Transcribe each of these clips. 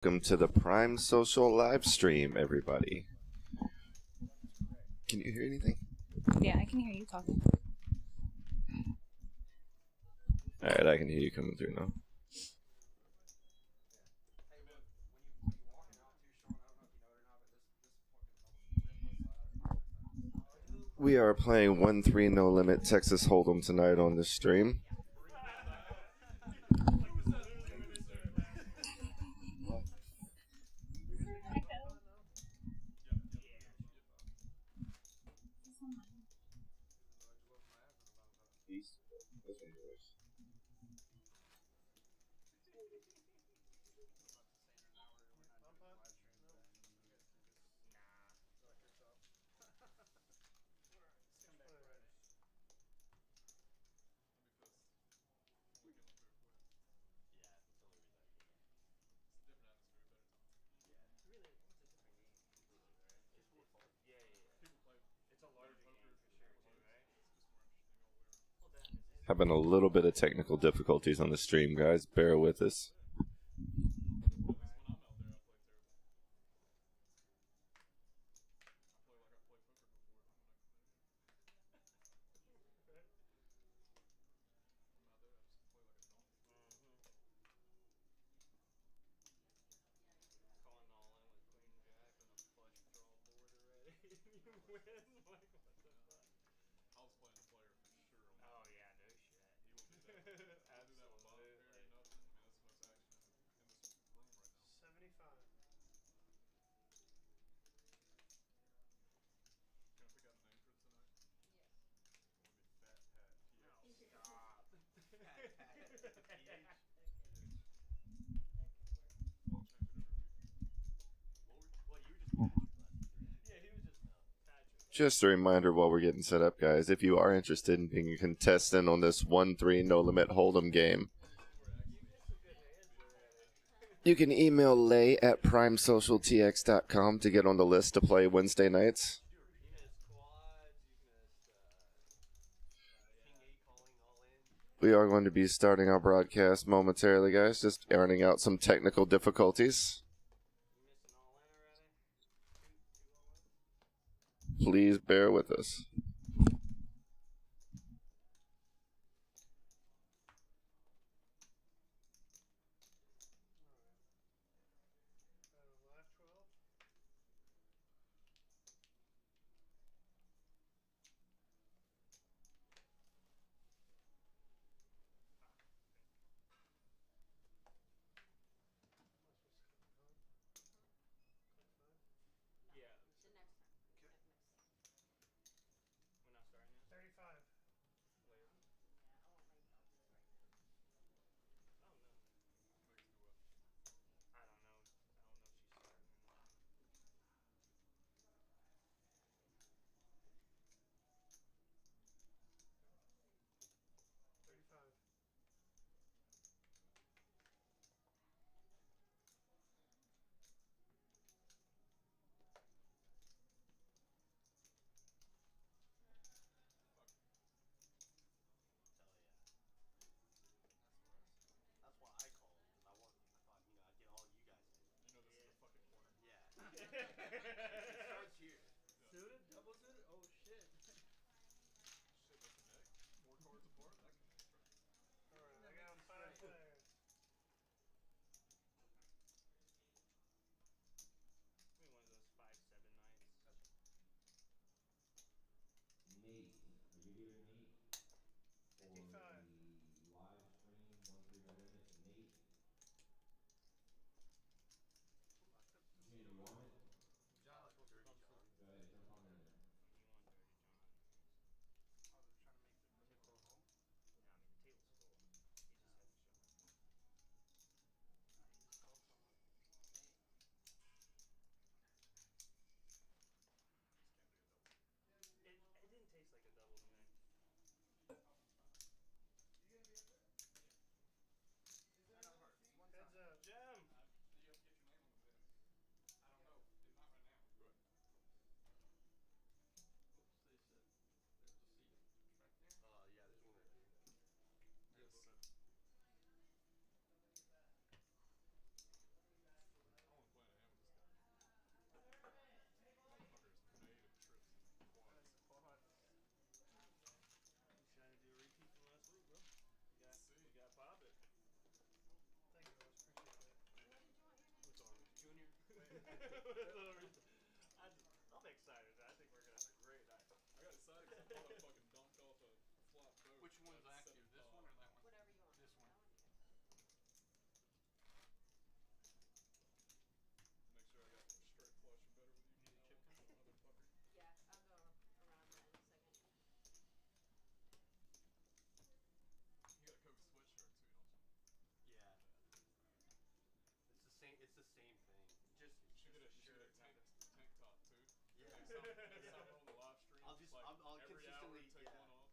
Welcome to the Primesocial live stream, everybody. Can you hear anything? Yeah, I can hear you talking. Alright, I can hear you coming through now. We are playing 1-3 No Limit Texas Hold'em tonight on this stream. Having a little bit of technical difficulties on the stream, guys. Bear with us. Just a reminder while we're getting set up, guys, if you are interested in being a contestant on this 1-3 No Limit Hold'em game, you can email lay@primesocialtx.com to get on the list to play Wednesday nights. We are going to be starting our broadcast momentarily, guys, just ironing out some technical difficulties. Please bear with us. I'm excited. I think we're gonna have a great night. I got excited because I thought I fucking dumped off a flop boat. Which one's active? This one or that one? Whatever you want. This one. Make sure I got straight flush or better with you. Need a chip gun? Motherfucker. Yeah, I'll go around that in a second. You got a Coke sweatshirt too, don't you? Yeah. It's the same. It's the same thing. Just You should get a shirt. tank top too. Yeah. Next time we're on the live stream, I'll just like I'll every consistently hour take one off.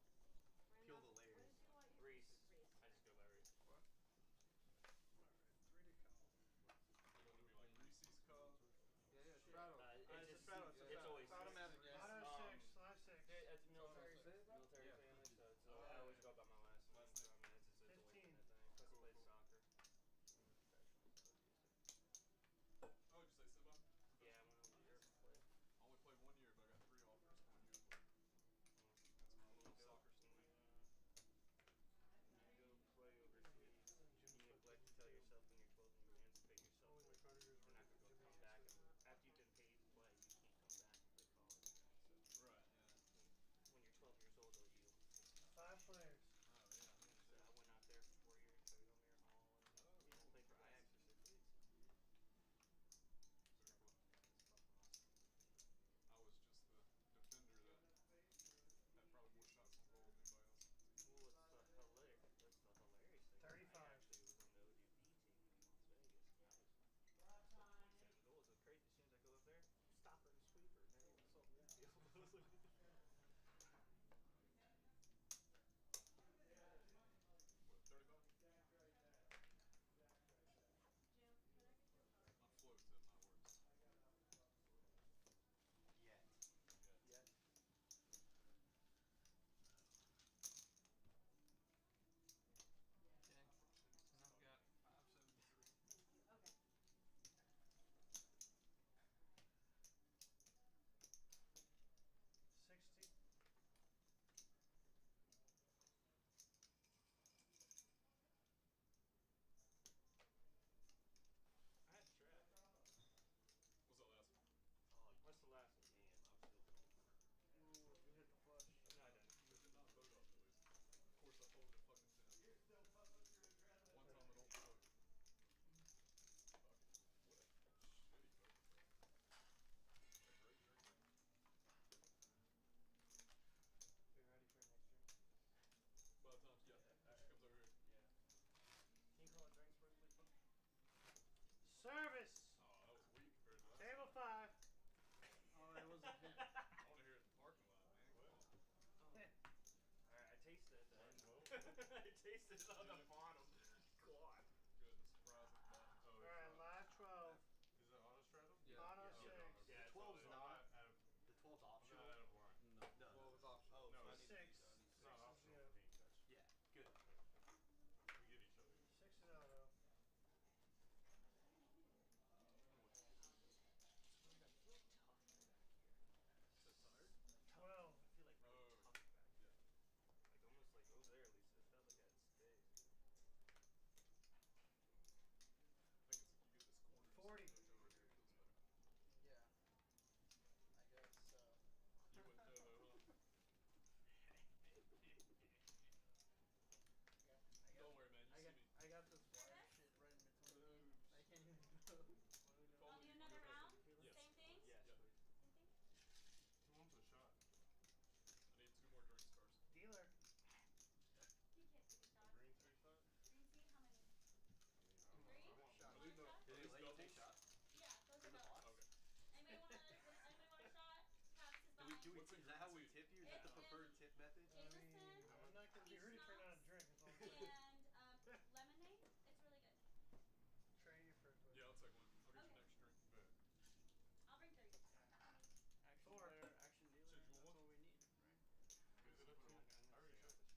peel the layers. What did you want? Reese. Reese. I just go by Reese. What? Alright, 3 to call. You want to be like Reese's cup? Yeah, Strato. It's always automatic. Auto 6, last 6. It's a military Yeah. family, so it's, I always go by my last name. So, I mean, it's a 15. thing. Plus, I played soccer. Oh, did you say Siba? Yeah, I went over here to play. I only played 1 year, but I got 3 offers. 1 year. That's my little soccer story. You go play overseas. You neglect to tell yourself when you're 12 and you emancipate yourself. You're not going to come back. And after you've been paid to play, you can't come back and play college. So, Right, yeah. when you're 12 years old, they'll yield. 5 players. Oh, yeah. So I went out there for 4 years, played on Mayor Hall, and played for Ajax for 6 weeks. Very cool. I was just the defender that had probably more shots on goal than anybody else. Well, that's the hilarious thing. 35. I actually was on the ODP team in Las Vegas. And I was 27 goals. It was crazy. As soon as I go up there, stopper and sweeper. And everyone saw me. I was like, What, 35? My flow tip not works. yeah. Yeah. Okay. And I've got 573. Okay. $60. I had to try. What's that last one? Oh, what's the last one? Man, I'm still going. Ooh, you hit the flush. No, I didn't. You did not vote off at least. Of course I folded a fucking 10. One time I don't vote. Fuck it. What a shitty vote. Great. We ready for next drink? By the time, yeah, Ashley comes over here. Yeah. Can you call it drinks first, please? Bud? Service! Oh, that was weak compared to last Table 5. Oh, it was. I want to hear it in the parking lot, man. Come on. Alright, I tasted it then. I tasted it on the bottom. God. Good, the surprise at the bottom. Oh, Alright, live 12. is it auto straddle? Yeah. Auto Yeah. 6. Yeah, it's 12's so not. out of, The 12's I'm optional. not out of line. No. 12 is optional. Oh, No, so I it's need- 6. It's not 6 is optional you. for me. That's, Yeah, good. we get each other. 6 is auto. So tired? 12. I feel like really Oh, tough back yeah. Like almost like over there at least. It felt like I had space. I think it's you get this corner. 40. Just over here, it feels better. Yeah. I guess, You went there though, huh? Don't worry, man. You see me. I got this wire shit right in between. I can't even go. Follow I'll do me. another round. Yes. Same thing. Yes, Yeah. please. Same thing. Who wants a shot? I need 2 more drinks first. Dealer. You can't take a A shot. green 3 shot? Green tea, how many? I mean, 3? I want Are You these want a no- shot? Did are they these let you take doubles? Yeah, shots? those In are the doubles. box? Okay. Anybody want a shot? Caps is Do we, behind. What's in is that how we green tea? tip you? Is that the preferred tip method? Jameson I'm not going to be rude to turn on a drink. It's all good. and lemonade. It's really good. Trey, you first. Buddy. Yeah, I'll take one. I'll get Okay. your next drink. Bet. I'll bring 3. Action 4. player, action dealer. Said you That's want what we need, right? Is it up to you? I already shot the shot. Green tea just sounds a good. long time ago.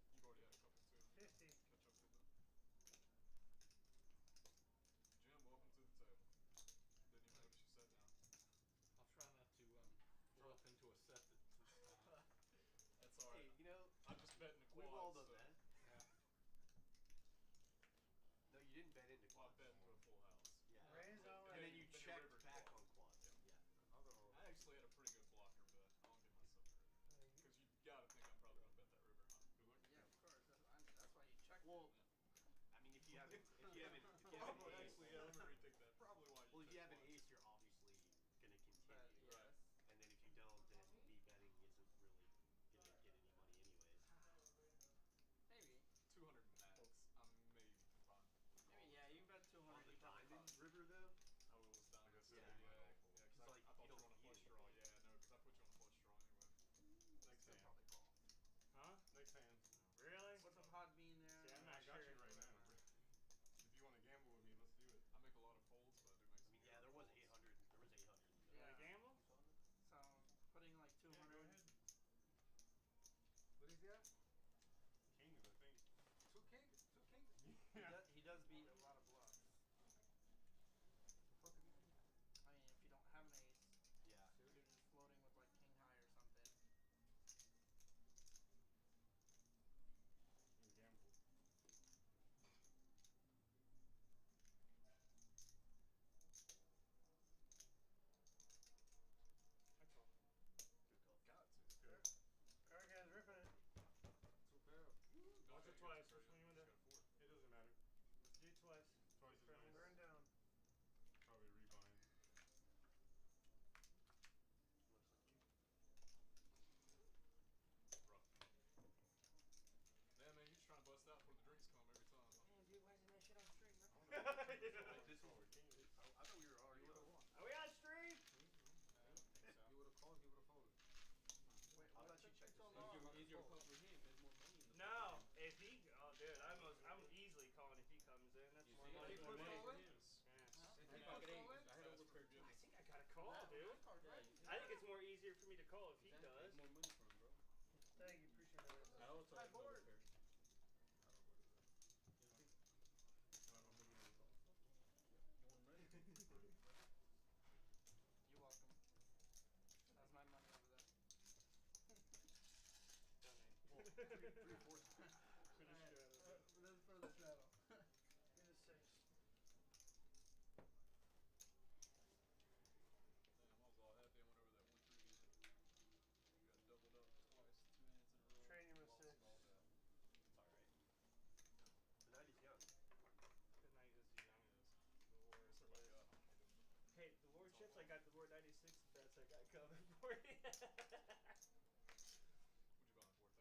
You've already had a couple too. 50. Catch up with them. Jim, welcome to the table. Didn't even notice you sat down. I'll try not to throw up into a set that's That's alright. checked river back quad. on quads. Yeah. Yeah. Although I actually had a pretty good blocker bet. I'll give myself credit. Because you gotta think I'm probably gonna bet that river, huh? Good luck. Yeah, of course. That's why you checked well, it. I mean, if you have an Probably, ace, actually, yeah, let me retake that. Probably why you well, if you check have an quads. ace, you're obviously gonna continue. But yes. Right. And then if you don't, then me betting isn't really gonna get any money anyways. Maybe. 200 max. I'm maybe fine. Maybe, yeah, you bet 200. On the you probably diamond call. river though. Oh, it was down. Like I said, Yeah, yeah. yeah. Because It's like I thought you you were don't on a flush feel draw. anything. Yeah, no, because I put you on a flush draw anyway. Next Still hand. probably call. Huh? Next hand. Really? What's a hot bean there? See, I'm I not got sure. you right now. If you want to gamble with me, let's do it. I make a lot of folds, but I do make I some. mean, yeah, there was 800. There was 800. You Yeah. wanna gamble? So putting like 200. Yeah, go ahead. What is that? Kings, I think. Two kings. Yeah. He does beat a lot of bluffs. I mean, if you don't have an ace, Yeah. you're just floating with like king high or something. You gamble. That's all. Good call. Got to. Good. Alright guys, ripping it. No, Once or okay, twice, sorry, which one you just wanna do? got 4. It doesn't matter. Let's do twice. Twice is Burn nice. burn down. Probably rebind. Looks like you. Rough. Yeah, man, you're just trying to bust out before the drinks come every time. Huh? Man, dude, why isn't that shit on stream? Like this one. I thought we were already on. Are we on stream? You would have called, you would have folded. Wait, I'll why let you took check so this. long? Easier call for him. There's more money in the No, if he, oh dude, I'm easily calling if he comes in. That's more money He for put me. all in? Yeah. He put all in? I think I got a call, dude. Right? I think it's more easier for me to call if he does. More money from him, bro. Thank you, appreciate it. I always High board. You're welcome. That's my money over there. Finish strategy. This is for the shadow. Give us 6. Damn, I was all happy I went over that 1-3 again. You got doubled up twice, 2 hands in a row. Training with Lost 6. it all down. It's alright. The night is young. Good night is young as the war is Everybody lit. got them. Hey, the war chips, I got the war 96 bets I got covered for you. What'd you buy on 4,000?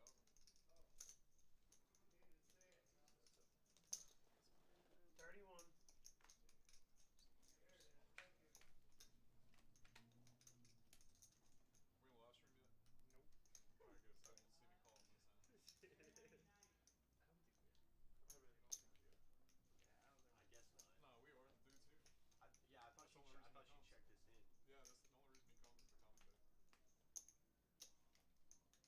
31. We in the live stream yet? Nope. Alright, good. So I won't see me call him this time. I don't think we are. I really don't think you. I guess not. No, we are. The dudes here. I thought That's she the only reason he comes. checked this in. Yeah, that's the only reason he comes is to commentate.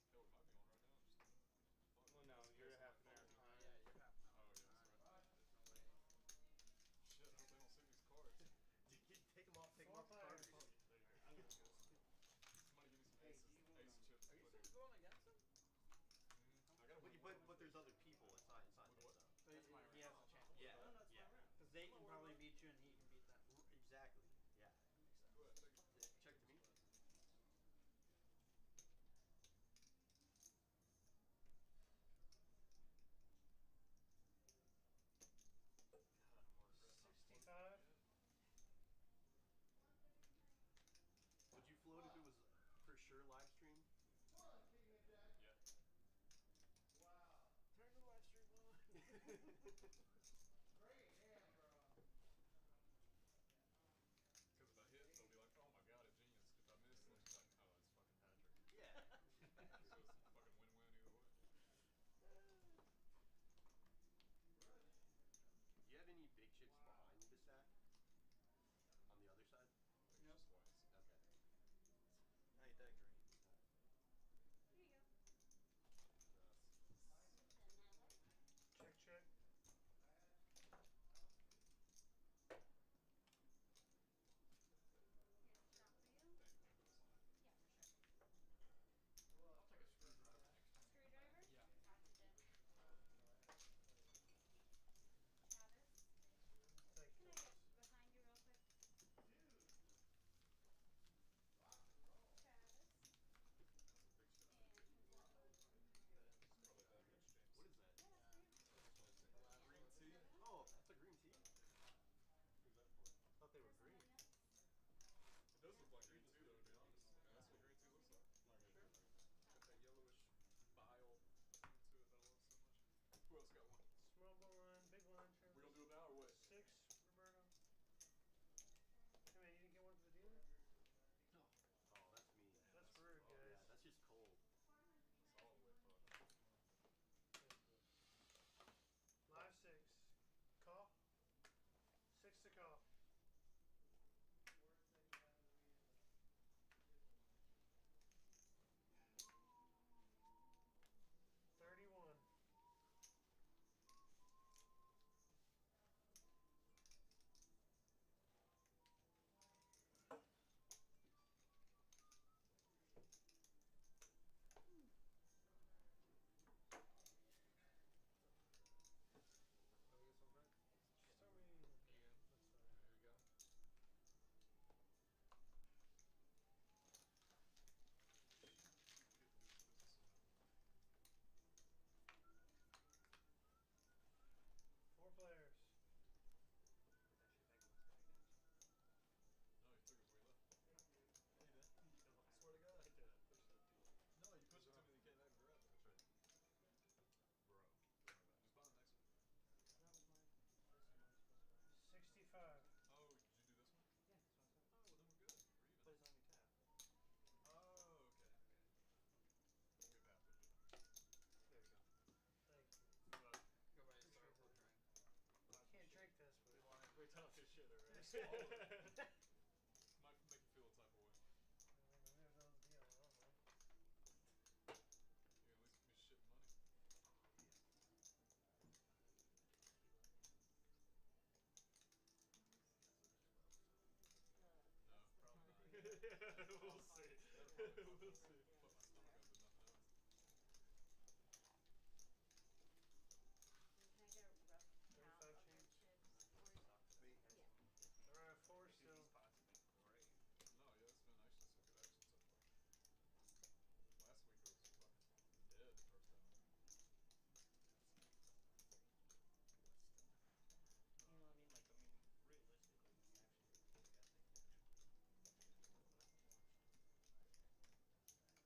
Hell, we might be on right now. Just fuck. Well, no, you're half an hour behind. Yeah, you're half an hour. Oh, yeah, that's right. There's no way. Shit, I hope they don't see these cards. Take them off. Take them off the Four card. players. There you go. I'm gonna go. Somebody give me some aces. Ace chips. Are you to put still in. going against him? I got But there's other people. It's not With what? this stuff. That's my he has a chance. Yeah. Yeah. Because they can probably beat you and he can beat them. Exactly. Yeah. Go ahead, take it. Check to me. God, I'm more aggressive. 65. Would you float if it was for sure live stream? Yeah. Turn the live stream on. Because if I hit, they'll be like, oh my god, a genius. If I miss, they'll be like, oh, it's fucking Patrick. Yeah. So it's a fucking win-win either way. Do you have any big chips behind the stack? On the other side? I think it's just whites. Okay. Ain't that great. Here you go. No, The Nlh. Check, check. talk his shit already. Swallow it. Might make you feel a type of way. I mean, maybe if that was me, I don't know. You at least be shitting money. No, probably not. We'll see. That'll probably We'll see. put my stomach up, but nothing else. Can I get a rough count 35 of your change. chips? Or yeah. We're at 4 still. These pots have been great. No, yeah, it's been actually some good action so far. Last week it was fucking dead the first time. You know what I mean? Like, I mean, realistically, when you actually take a look at things, actually, when I watched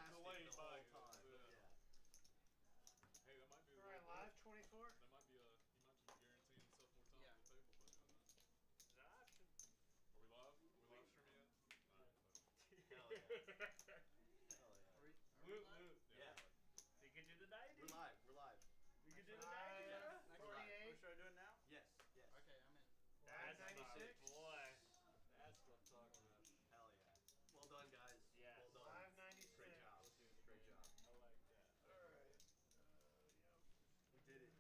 Delayed lasted the whole by time. it, Yeah. Hey, that might be. All right, live 24. That might be he might just be guaranteeing himself more time on the table by doing that. Is that option? Are we live? Are we live streaming yet? Alright, fuck. Hell yeah. Hell yeah. Woot woot. Yeah. We could do the 90. We're live. We're live. We could do the 90, bro. 48. Should I do it now? Yes. Yes. Okay, I'm in. That's 96. boy. That's what I'm talking about. Hell yeah. Well done, guys. Yes. Well done. 596. Great job. Great job. I like that. All right. We did it.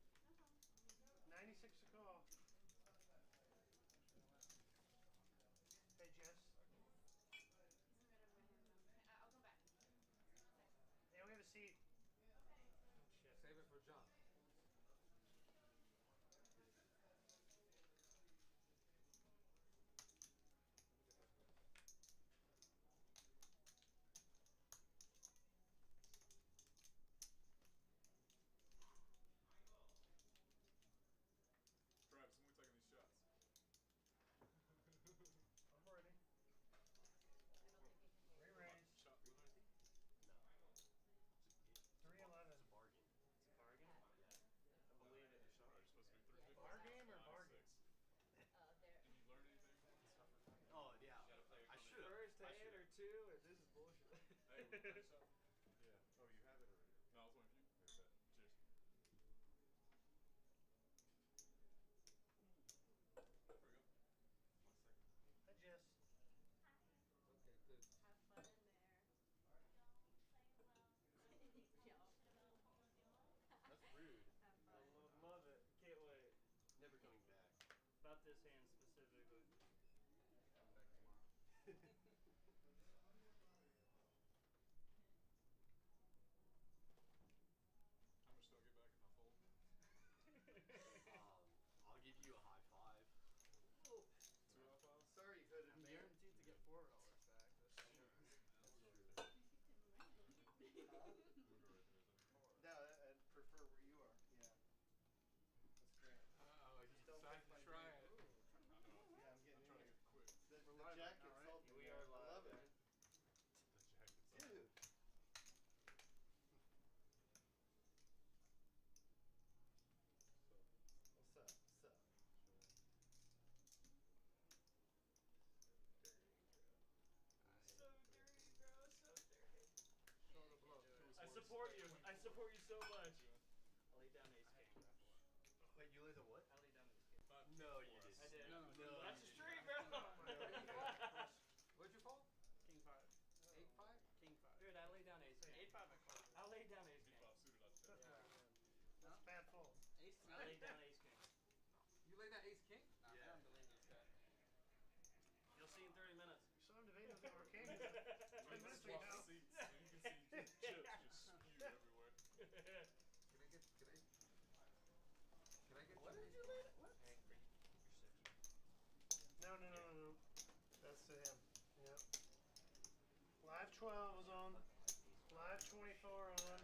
Thank you. 96 to call. Hey, Jess. I'll go back. Yeah, we have a seat. Save it for John. Travis, when we taking these shots? I'm ready. Re-raise. Shot penalty? No. 311. It's a bargain. It's a bargain? I believe it. Shot. You're supposed to be 350. Bar game or bargain? There. Did you learn anything from this? Oh yeah. I should have. First hand or two, or this is bullshit. Hey, we're playing shot. Yeah. Oh, you have it already. No, I was waiting for you. Okay, bet. Cheers. There we go. 1 second. Hi, Jess. Okay, good. Have fun in there. That's rude. Have I fun. love it. Can't wait. Never coming back. About this hand specifically. Come back tomorrow. How much do I get back if I fold? I'll give you a high five. 2 out of 5? Sorry, you couldn't. I'm guaranteed to get $4 back. That's true. That's true. No, I'd prefer where you are. Yeah. That's great. Oh, you Don't decided make to my try day. it. I know. Yeah, I'm getting I'm trying to in get quick. The We're live right jacket's now, right? salty. We man. are I live, love it. man. The jacket's on. Dude. What's up? What's up? So dirty, bro. So dirty. Show the blow. I support you. I support you so much. I laid down ace king. Wait, you laid a what? I laid down ace king. No, you didn't. I did. No, No, That's a you streak, didn't. bro. What'd you fold? King 5. 8-5? King 5. Dude, I laid down ace king. 8-5 I called. I laid down ace king. D5 suited, I checked. That's a bad fold. Ace I laid down ace king. You laid that ace king? Nah, Yeah. I'm deleting this guy. You'll see in 30 minutes. You saw him debating with our king. 10 Wait, minutes swap ago. seats so you can see chips just spewed everywhere. Can I get What some did you lay? What? No. That's to him. Yep. Live 12 is on. Live 24 on.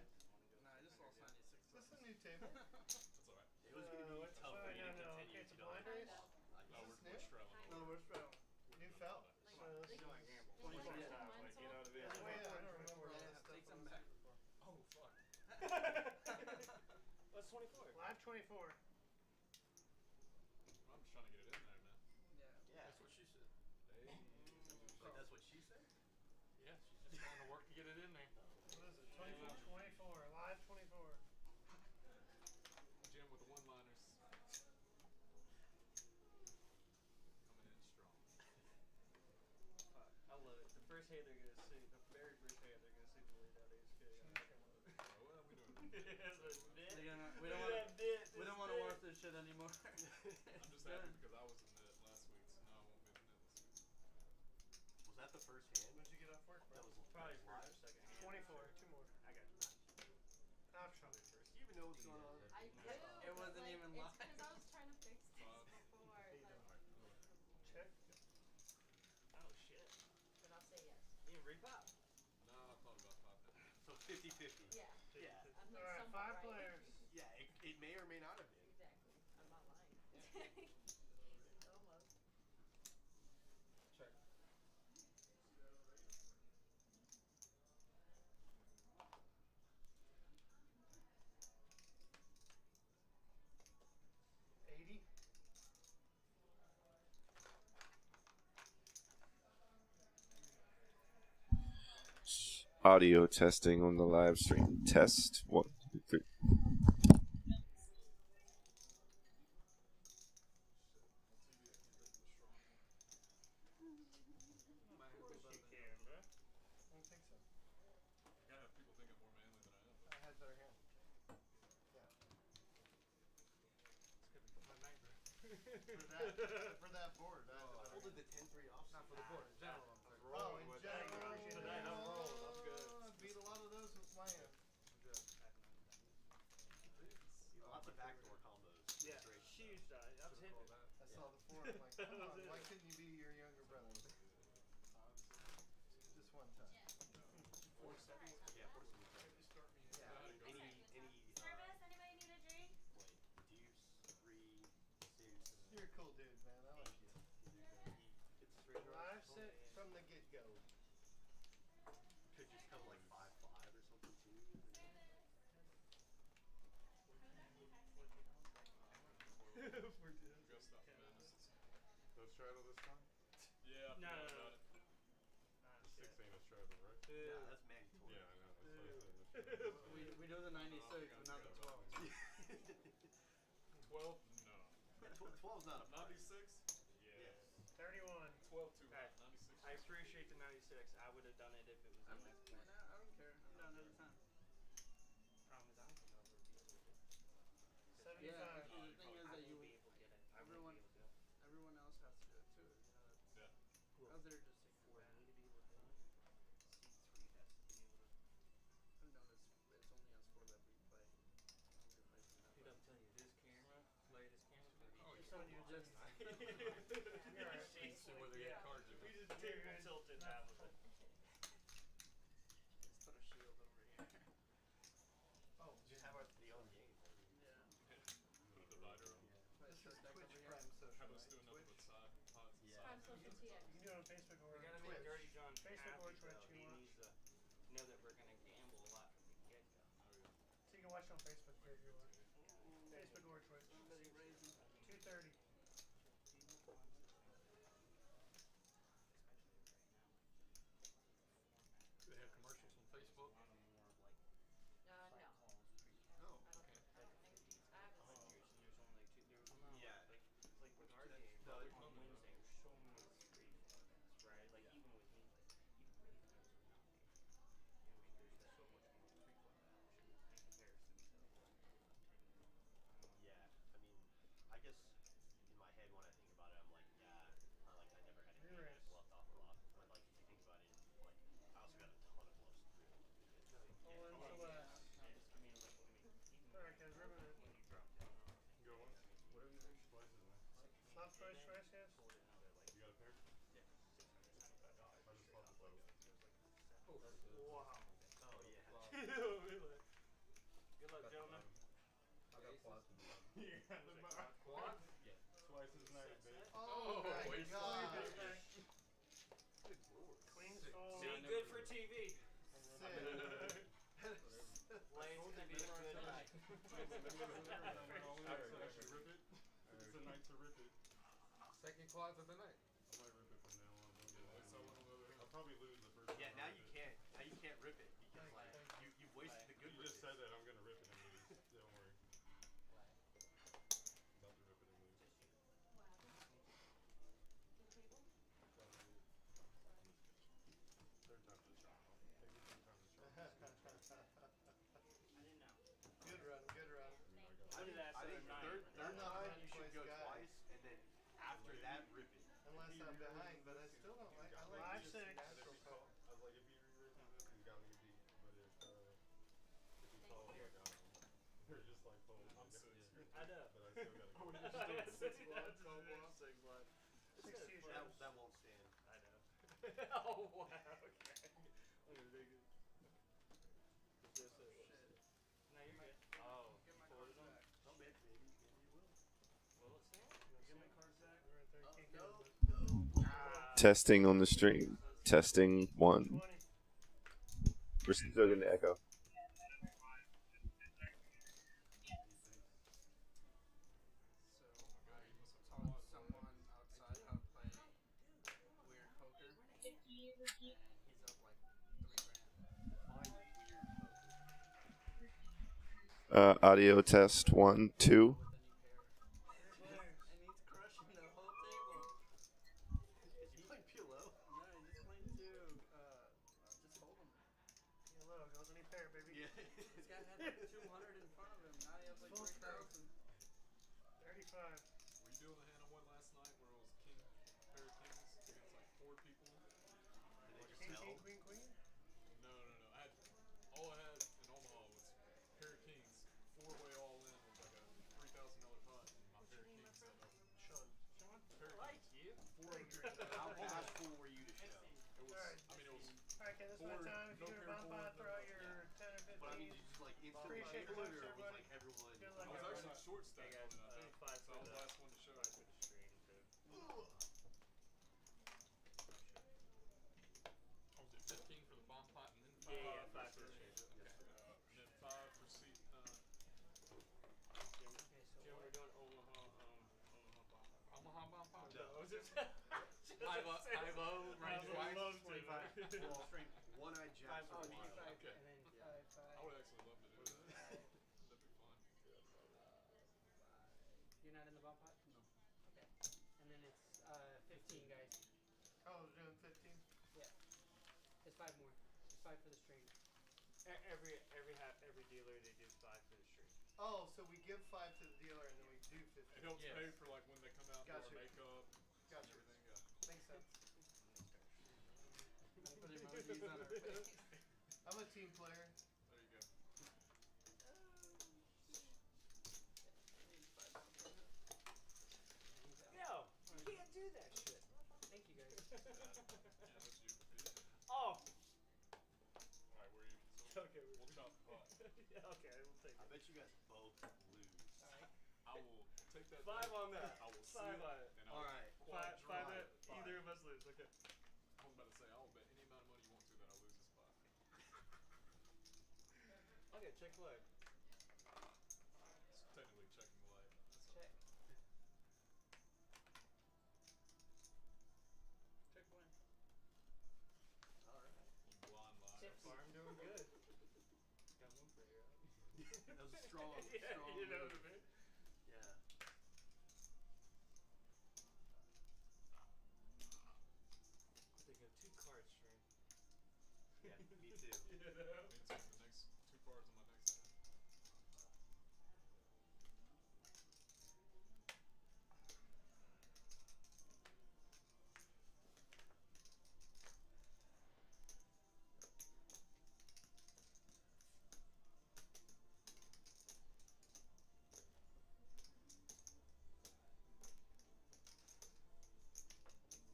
Nah, I just lost 96. Is this a new table? That's alright. It was gonna be what's- tough for you to no. continue Okay, if it's a you don't blind have race? No, Is this we're new? straddling. No, we're straddling. New felt. Like, So this like- is- I gamble. 24 times, times, like, you like, know what I mean? Yeah, I don't remember all Yeah, this stuff. take on some this back. before. Oh, fuck. What's 24? Live 24. I'm just trying to get it in there, man. Yeah. Yeah, that's what she said. Hey. Wait, that's what she said? Yeah, she's just trying to work to get it in there. What is it? 24. Live 24. Jim with the one-liners. Coming in strong. Fuck, I love it. The first hand they're gonna see, the very first hand they're gonna see the laid down ace king. Oh, well, we know it. We don't want to watch this shit anymore. I'm just happy because I was in the last week, so now I won't be in the this week. Was that the first hand? When'd you get off work, bro? That was Probably live? first or second hand. 24. 2 more. I got you. Option. Do you even know what's going on? I do. It wasn't but, like, even it's live. because I was trying to fix this Bob. before. Like, Check. Oh shit. but I'll say yes. You didn't repop. No, I thought about popping. So 50-50. Yeah. Yeah. I'm like Alright, somewhat 5 right. players. Yeah, it may or may not have been. Exactly. I'm not lying. Almost. Check. Audio testing on the live stream. Test 1, 2, 3. Might have to go better than yours. I don't think so. I gotta have people think I'm more manly than I am. I had better hand. Yeah. It's gonna be my nightmare. For that board, I had the better Only hand. the 10-3 off. Not for the board, in general, I'm saying. Oh, in with general. that. Tonight I'm rolling. I'm good. I beat a lot of those with my hand. Lots of backdoor combos. Yeah, Great. huge die. I was hitting. I saw the 4. I'm like, come on, why couldn't you be your younger brother? Just one time. Force every. Yeah, force every time. Start me in. Yeah. Any Service? Anybody need a drink? like deuce, 3, 6. You're a cool dude, man. I like you. It's straight Live up. set from the get-go. Could just come like 5-5 or something too. We gotta stop the madness. No straddle this time? Yeah, I No, forgot no, about no. it. The 6 ain't a straddle, right? Yeah, that's mandatory. Yeah, I know. That's what I said. No straddle. We do the 96, but not the 12. 12? No. 12's not a 96? Yes. 31. 12 too high. Hey, 96. I appreciate the 96. I would have done it if it was in next place. I don't care. I'm down every time. Problem is, I don't think I'll ever be able to get it. 75. Yeah, Oh, the thing is I that will you, be able to get it. I will everyone, be able to do it. everyone else has to do it too. You know, that's, Yeah. out there just taking For advantage. me to be able to do it, C3 has to be able to. I've noticed it's only on score that we play. When we play from that Dude, I'm telling you, this camera, latest camera's gonna be. Oh, Just on your Just- You're alright. See where they get cards in. We just table tilted that with it. Just put a shield over here. Oh, Just have the own game. Yeah. Put a divider on. Put a This is short deck Twitch over here. Prime Social, Have us right? do nothing but side pods and Yeah. Prime side. Social TX. You can do it on Facebook or We gotta Twitch. make Dirty John Facebook or happy, Twitch, though. you He want. needs to know that we're gonna gamble a lot from the get-go. Oh yeah. So you can watch on Facebook too if you want. Facebook or Twitch. Somebody raising. 2:30. Especially right now, Do they have commercials on Facebook? a lot of more of like No. Oh, I don't okay. think. I haven't seen. there's only like 2. There was only Yeah. like with our game No, on it's Wednesday. There's so many free formats, right? Like even with me, like even Raven knows I'm not paying. You know what I mean? There's just so much more free format action in comparison to what I'm taking home. Yeah. I mean, I guess in my head when I think about it, I'm like, yeah, I never had a game that Re-raise. bluffed off a lot. But like if you think about it, like I also got a ton of bluffs through. All in for last. Just give me a little. I mean, even Alright, guys, ribbon it. when you dropped down on it. Go once. Whatever you think. Slices, man. Flop choice, choice, yes. Pulled in another like You got a pair? $675 I just straight popped off. the Like boat. it was like Oh, wow. Oh yeah. Good luck, gentlemen. I got platinum. Yeah, Quad? Yeah. Twice as nice, babe. Oh, my waste God. Good lord. Queen's fold. See, good for TV. Sick. Lane's gonna be a good night. Actually rip it. It's a night to rip it. Second quads of the night. I might rip it from now on. Don't get it. I'll probably lose the first Yeah. time Now I you rip it. can't. Now you can't rip it because like you've wasted the good. You just said that I'm gonna rip it and lose. Don't worry. About to rip it and lose. What happened? The table? Probably it. Third time's a charm. Maybe third time's a charm. I didn't know. Good run, good run. I did that I think Saturday night. third I'm not time a you should place go guy. twice and then after that rip it. Unless I'm behind, but I still don't like. I like 5-6. just natural power. I was like, if he re-raises this, he's got me beat. But if he calls, I got him. They're just like, oh, I'm 6. I know. but I still gotta go. Six left, 12 left. 6 left. 60 That won't stand. I know. Oh wow. Okay. I'm gonna dig it. No, you're good. Oh, Get my folded cards them? back. Oh, maybe you will. Will it stand? Get my cards back. Right there, can't get No, it, but- no. Testing on the stream. Testing 1. 20. We're still getting the echo. So I taught someone outside how to play weird poker, and he's up like $3 grand. Audio test 1, 2. And he's crushing the whole table. Is he playing PLO? No, he's just playing two. Just hold him. Hello, goes any pair, baby. Yeah. This guy had like 200 in front of him. Now he has like Full 3,000. 35. Were you doing the hand on one last night where it was king, pair of kings against like 4 people? Did they just King, tell? king, queen, queen. No. All I had in Omaha was pair of kings, 4-way all in with like a $3,000 pot, and my pair of kings had a Sean. pair of Like kings. you. 400. How bashful were you to show? It was. Alright. I mean, it was. Alright, okay, this is my Board, time. If no you go to pair bomb board, pot, throw out no- your 10 or 15. But I mean, did you just like instantly Appreciate table the it, or help, was everybody. like everyone? Good I luck, was everybody. actually short stack Hey on guys, it, I think. 5 So I for was the the last one to show. 5 for the stream too. I was at 15 for the bomb pot and then 5 Yeah, for 5 for the the stream. stream. Yes, sir. And then 5 for seat. Jim, Okay, so Jim, what? we're doing Omaha bomb. Omaha bomb pot. No. Oh, just high low, range Twice, wise. 25. Well, straight one-eyed jacks. Oh, are you wild. 5 Okay. and then Yeah. 5, 5. I would actually love to do that. That'd be fun. You're not in the bomb pot? No. Okay. And then it's 15 guys. Oh, we're doing 15. Yeah. It's 5 more. It's 5 for the stream. Every dealer they do 5 for the stream. Oh, so we give 5 to the dealer and then we do 15. It helps Yes. pay for like when they come out and do Gotcha. our makeup Gotcha. and everything. Yeah. Makes sense. Put emojis on our face. I'm a team player. There you go. Yo, you can't do that shit. Thank you guys. Yeah, that's you. Oh. Alright, where are you? So Okay, we'll chop the pot. Yeah, okay, we'll take I it. bet you guys both lose. Alright. I will take that. 5 on that. I will 5 see on it. and I will Alright. quad 5 draw that it. either of us lose. Okay. I was about to say I will bet any amount of money you want to that I'll lose this pot. Okay, check leg. It's technically checking the light. That's Check. Check one. Alright. you blind liar. Chips. So far, I'm doing good. Got one for you, right? That was a strong, Yeah, strong you know move. what I mean? Yeah. They go 2 card stream. Yeah, me too. Me too. The next 2 cards on my next hand.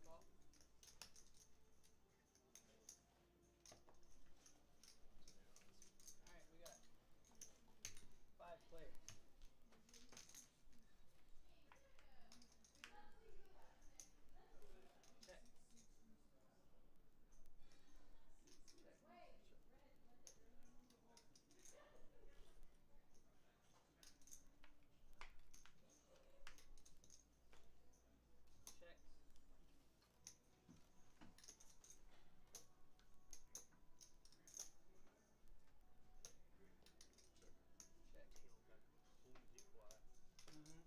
Call. Alright, we got 5 players. Check. Check. Checks. Check. Table got completely quiet. Mm-hmm.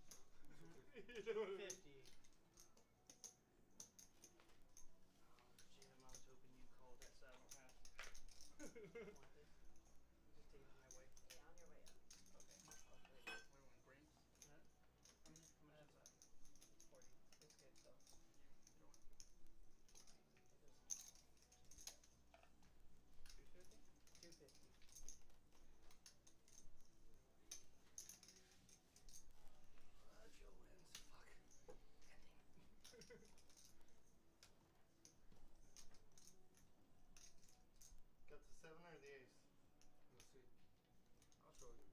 You know what I mean? 50. Oh, Jim, I was hoping you called that saddle half. Want this? Just take it on my way. Yeah, on your way up. Okay. I'll play it. What do you want, grapes? Huh? How much is that? It's 40. It's good though. Throw it. It doesn't. 250? 250. Joe wins. Fuck. Got the 7 or the ace? Let's see. I'll show you.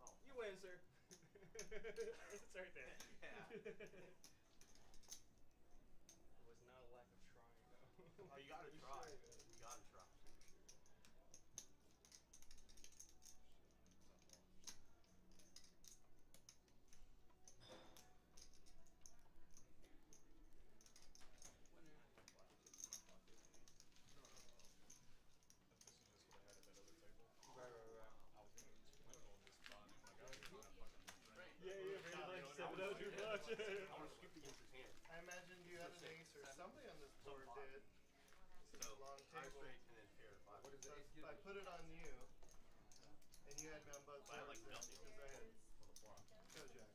Oh. You win, sir. It's right there. Yeah. It was not a lack of trying, though. Oh, you gotta We try. tried. You gotta try. Winner. Watch it get to my pocket. I want to scoop the user's hand. I imagined you had an ace or somebody on this board did. It's a long High table. straight and then pair. Five. What is So it? I put it on you, and you had me on both I had boards like nothing. because I had Kojak.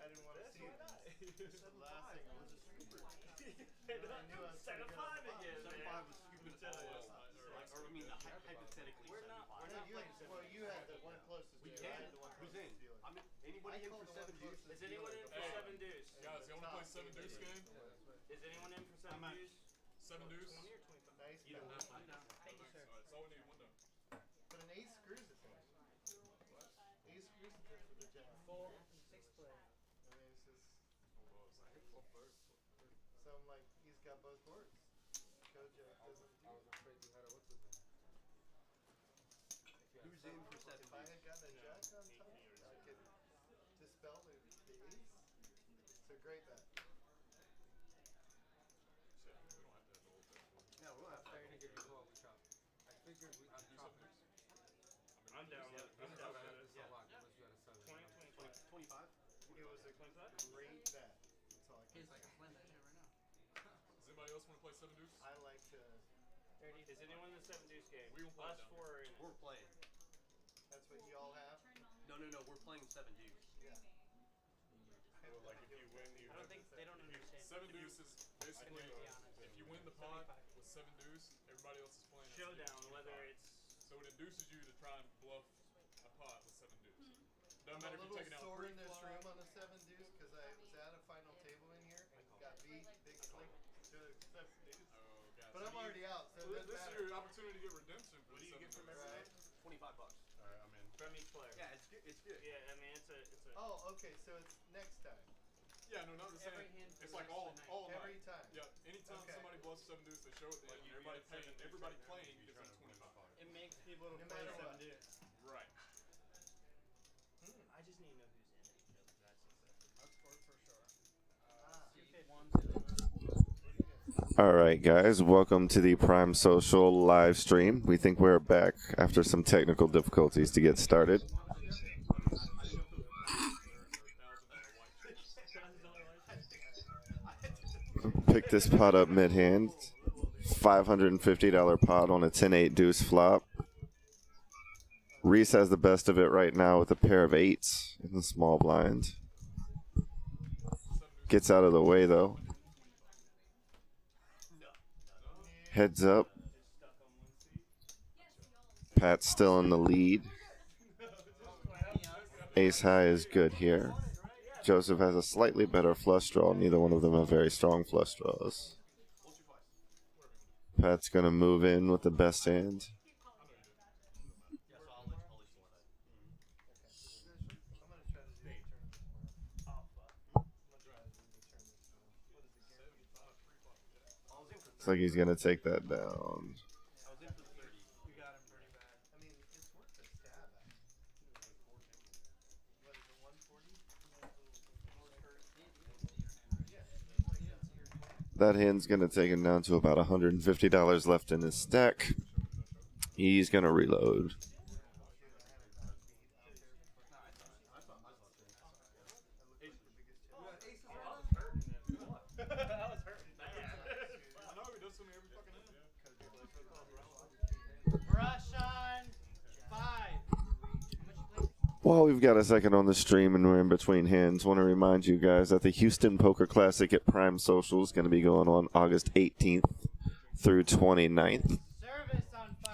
I didn't want to see it. The last thing was a scooper. I knew I was Set pretty a good on five the again. bottom. Set a five was scooping it all out. Like, or I mean, hypothetically. We're not you had, well, you had the one closest We to can. you. I had the one Who's closest in? to you. I'm in. Anybody in for seven deuce? Is anyone in for Hey. 7 deuce? Guys, you want to play 7 deuce game? Is anyone in for 7 deuce? 7 deuce? 20 or 25? Nice Either bet. one. I'm down. Thank you, sir. Alright, that's all we need. Window. But an ace screws it then. Ace screws it then for the jack. Full 6 play. I mean, it's just some like he's got both boards. Kojak doesn't do it. Who's in for seven If I deuce? had gotten a jack on top, I could dispel the ace. It's a great bet. Yeah, we'll have to. I'm down with it. I'm down with it. Yeah. 20, 25? It was a 25? great bet. That's all I can say. Does anybody else want to play 7 deuce? I like to. Is anyone in the 7 deuce game? We will play Us down 4 are in. We're playing. That's what you all have. No, we're playing seven deuce. Yeah. Like if you win, you I don't think they don't understand. 7 deuce is basically be honest. if you win the pot with 7 deuce, everybody else is playing. at Showdown, 7 deuce whether 25. it's. So it induces you to try and bluff a pot with 7 deuce. Doesn't I'm matter a if you're little taking out sore in this pre-flop. room on the 7 deuce because I was at a final table in here and got beat big slick to 7 deuce. Oh, God. But I'm already out, so it doesn't This is matter. your opportunity to get redemption. What do you get from Right. everyone? $25. Alright, I'm in. From each player. Yeah, it's good. It's good. Yeah, I mean it's a. Oh, okay, so it's next time. Yeah, no, not the same. Every hand It's for like the all rest of the night. Every night. time. Yeah, anytime Okay. somebody bluffs 7 deuce, they show it to Like him. you Everybody get paying, 7 deuce everybody right now, playing you'd be gives them trying to win the 25. pot. It makes people to No play matter 7 what. deuce. Right. I just need to know who's in it. That's exactly. I'd score for sure. One, All right, guys, welcome to the Prime Social live stream. We think we're back after some technical difficulties to get started. Pick this pot up mid-hand. $550 pot on a 10-8 deuce flop. Reese has the best of it right now with a pair of 8s in the small blind. Gets out of the way, though. Heads up. Pat's still in the lead. Ace high is good here. Joseph has a slightly better flush draw. Neither one of them have very strong flush draws. Pat's going to move in with the best hand. I'm gonna try to do the tournament tomorrow. I'm gonna try to do the tournament tomorrow. What is it, guaranteed? Looks like he's going to take that down. I was in for 30. You got him pretty bad. I mean, it's worth a stab at. What is it, 140? That hand's going to take him down to about $150 left in his stack. He's going to reload. That was hurting bad. I know he does to me every fucking hand. Brush on 5. While we've got a second on the stream and we're in between hands, want to remind you guys that the Houston Poker Classic at Prime Social is going to be going on August 18th through 29th. Service on 5.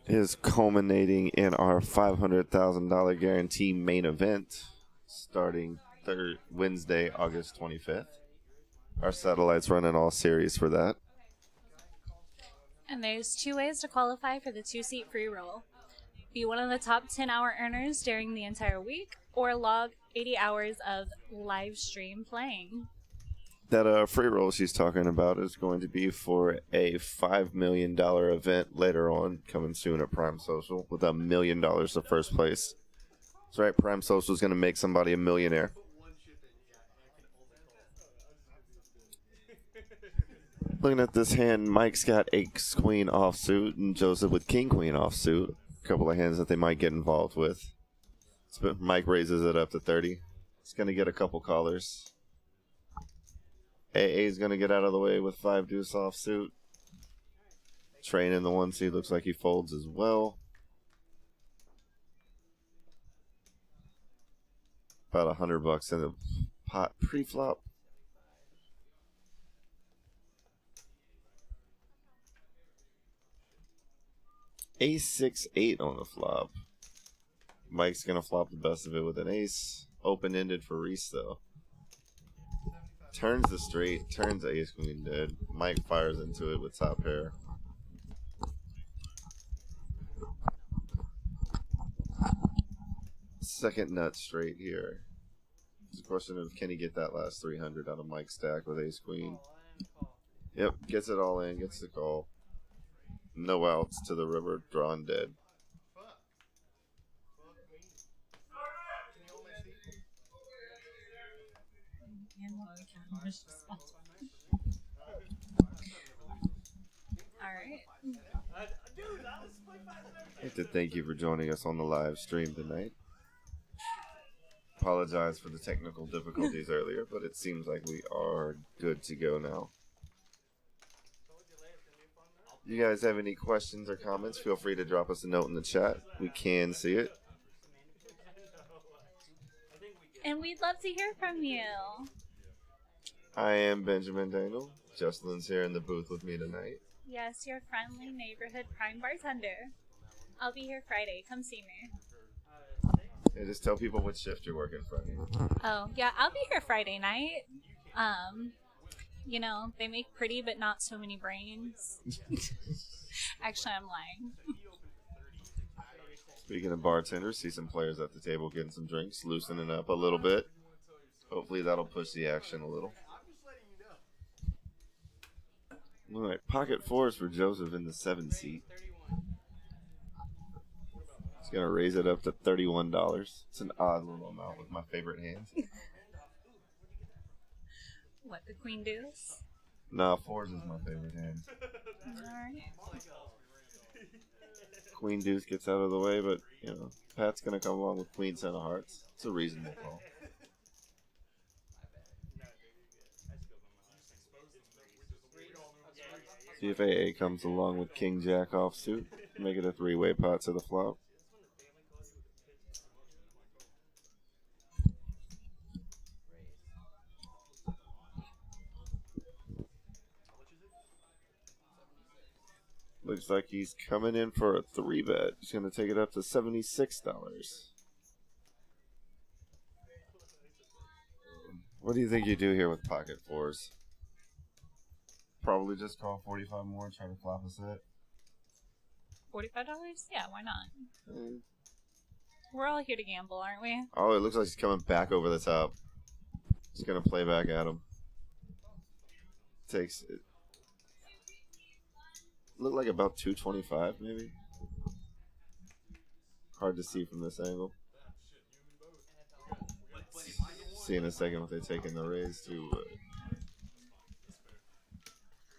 Is culminating in our $500,000 guarantee main event starting Wednesday, August 25th. Our satellite's running all series for that. And there's 2 ways to qualify for the 2-seat free roll. Be one of the top 10-hour earners during the entire week, or log 80 hours of live stream playing. That free roll she's talking about is going to be for a $5 million event later on, coming soon at Prime Social, with $1 million to first place. That's right, Prime Social is going to make somebody a millionaire. Looking at this hand, Mike's got ace-queen offsuit, and Joseph with king-queen offsuit. A couple of hands that they might get involved with. Mike raises it up to 30. He's going to get a couple callers. AA is going to get out of the way with 5 deuce offsuit. Train in the 1 seed looks like he folds as well. About $100 in the pot pre-flop. Ace-6-8 on the flop. Mike's going to flop the best of it with an ace. Open-ended for Reese, though. Turns the straight, turns ace queen dead. Mike fires into it with top pair. Second nut straight here. It's a question of can he get that last 300 on a Mike stack with ace queen. Yep, gets it all in, gets the call. No outs to the river, drawn dead. Alright. I'd like to thank you for joining us on the live stream tonight. Apologize for the technical difficulties earlier, but it seems like we are good to go now. You guys have any questions or comments, feel free to drop us a note in the chat. We can see it. And we'd love to hear from you. I am Benjamin Daniel. Jocelyn's here in the booth with me tonight. Yes, your friendly neighborhood prime bartender. I'll be here Friday. Come see me. Yeah, just tell people what shift you're working Friday. Oh, yeah, I'll be here Friday night. You know, they make pretty but not so many brains. Actually, I'm lying. Speaking of bartenders, see some players at the table getting some drinks, loosening up a little bit. Hopefully that'll push the action a little. All right, pocket 4s for Joseph in the 7 seat. He's going to raise it up to $31. It's an odd little amount with my favorite hand. What, the queen deuce? Nah, 4s is my favorite hand. Alright. Queen deuce gets out of the way, but, you know, Pat's going to come along with queen 10 of hearts. It's a reasonable call. See if AA comes along with king jack offsuit. Make it a 3-way pot to the flop. Looks like he's coming in for a 3-bet. He's going to take it up to $76. What do you think you do here with pocket 4s? Probably just call 45 more, try to flop a set. $45? Yeah, why not? We're all here to gamble, aren't we? Oh, it looks like he's coming back over the top. He's going to play back at him. Takes it. Looked like about 225, maybe. Hard to see from this angle. See in a second what they take in the raise to.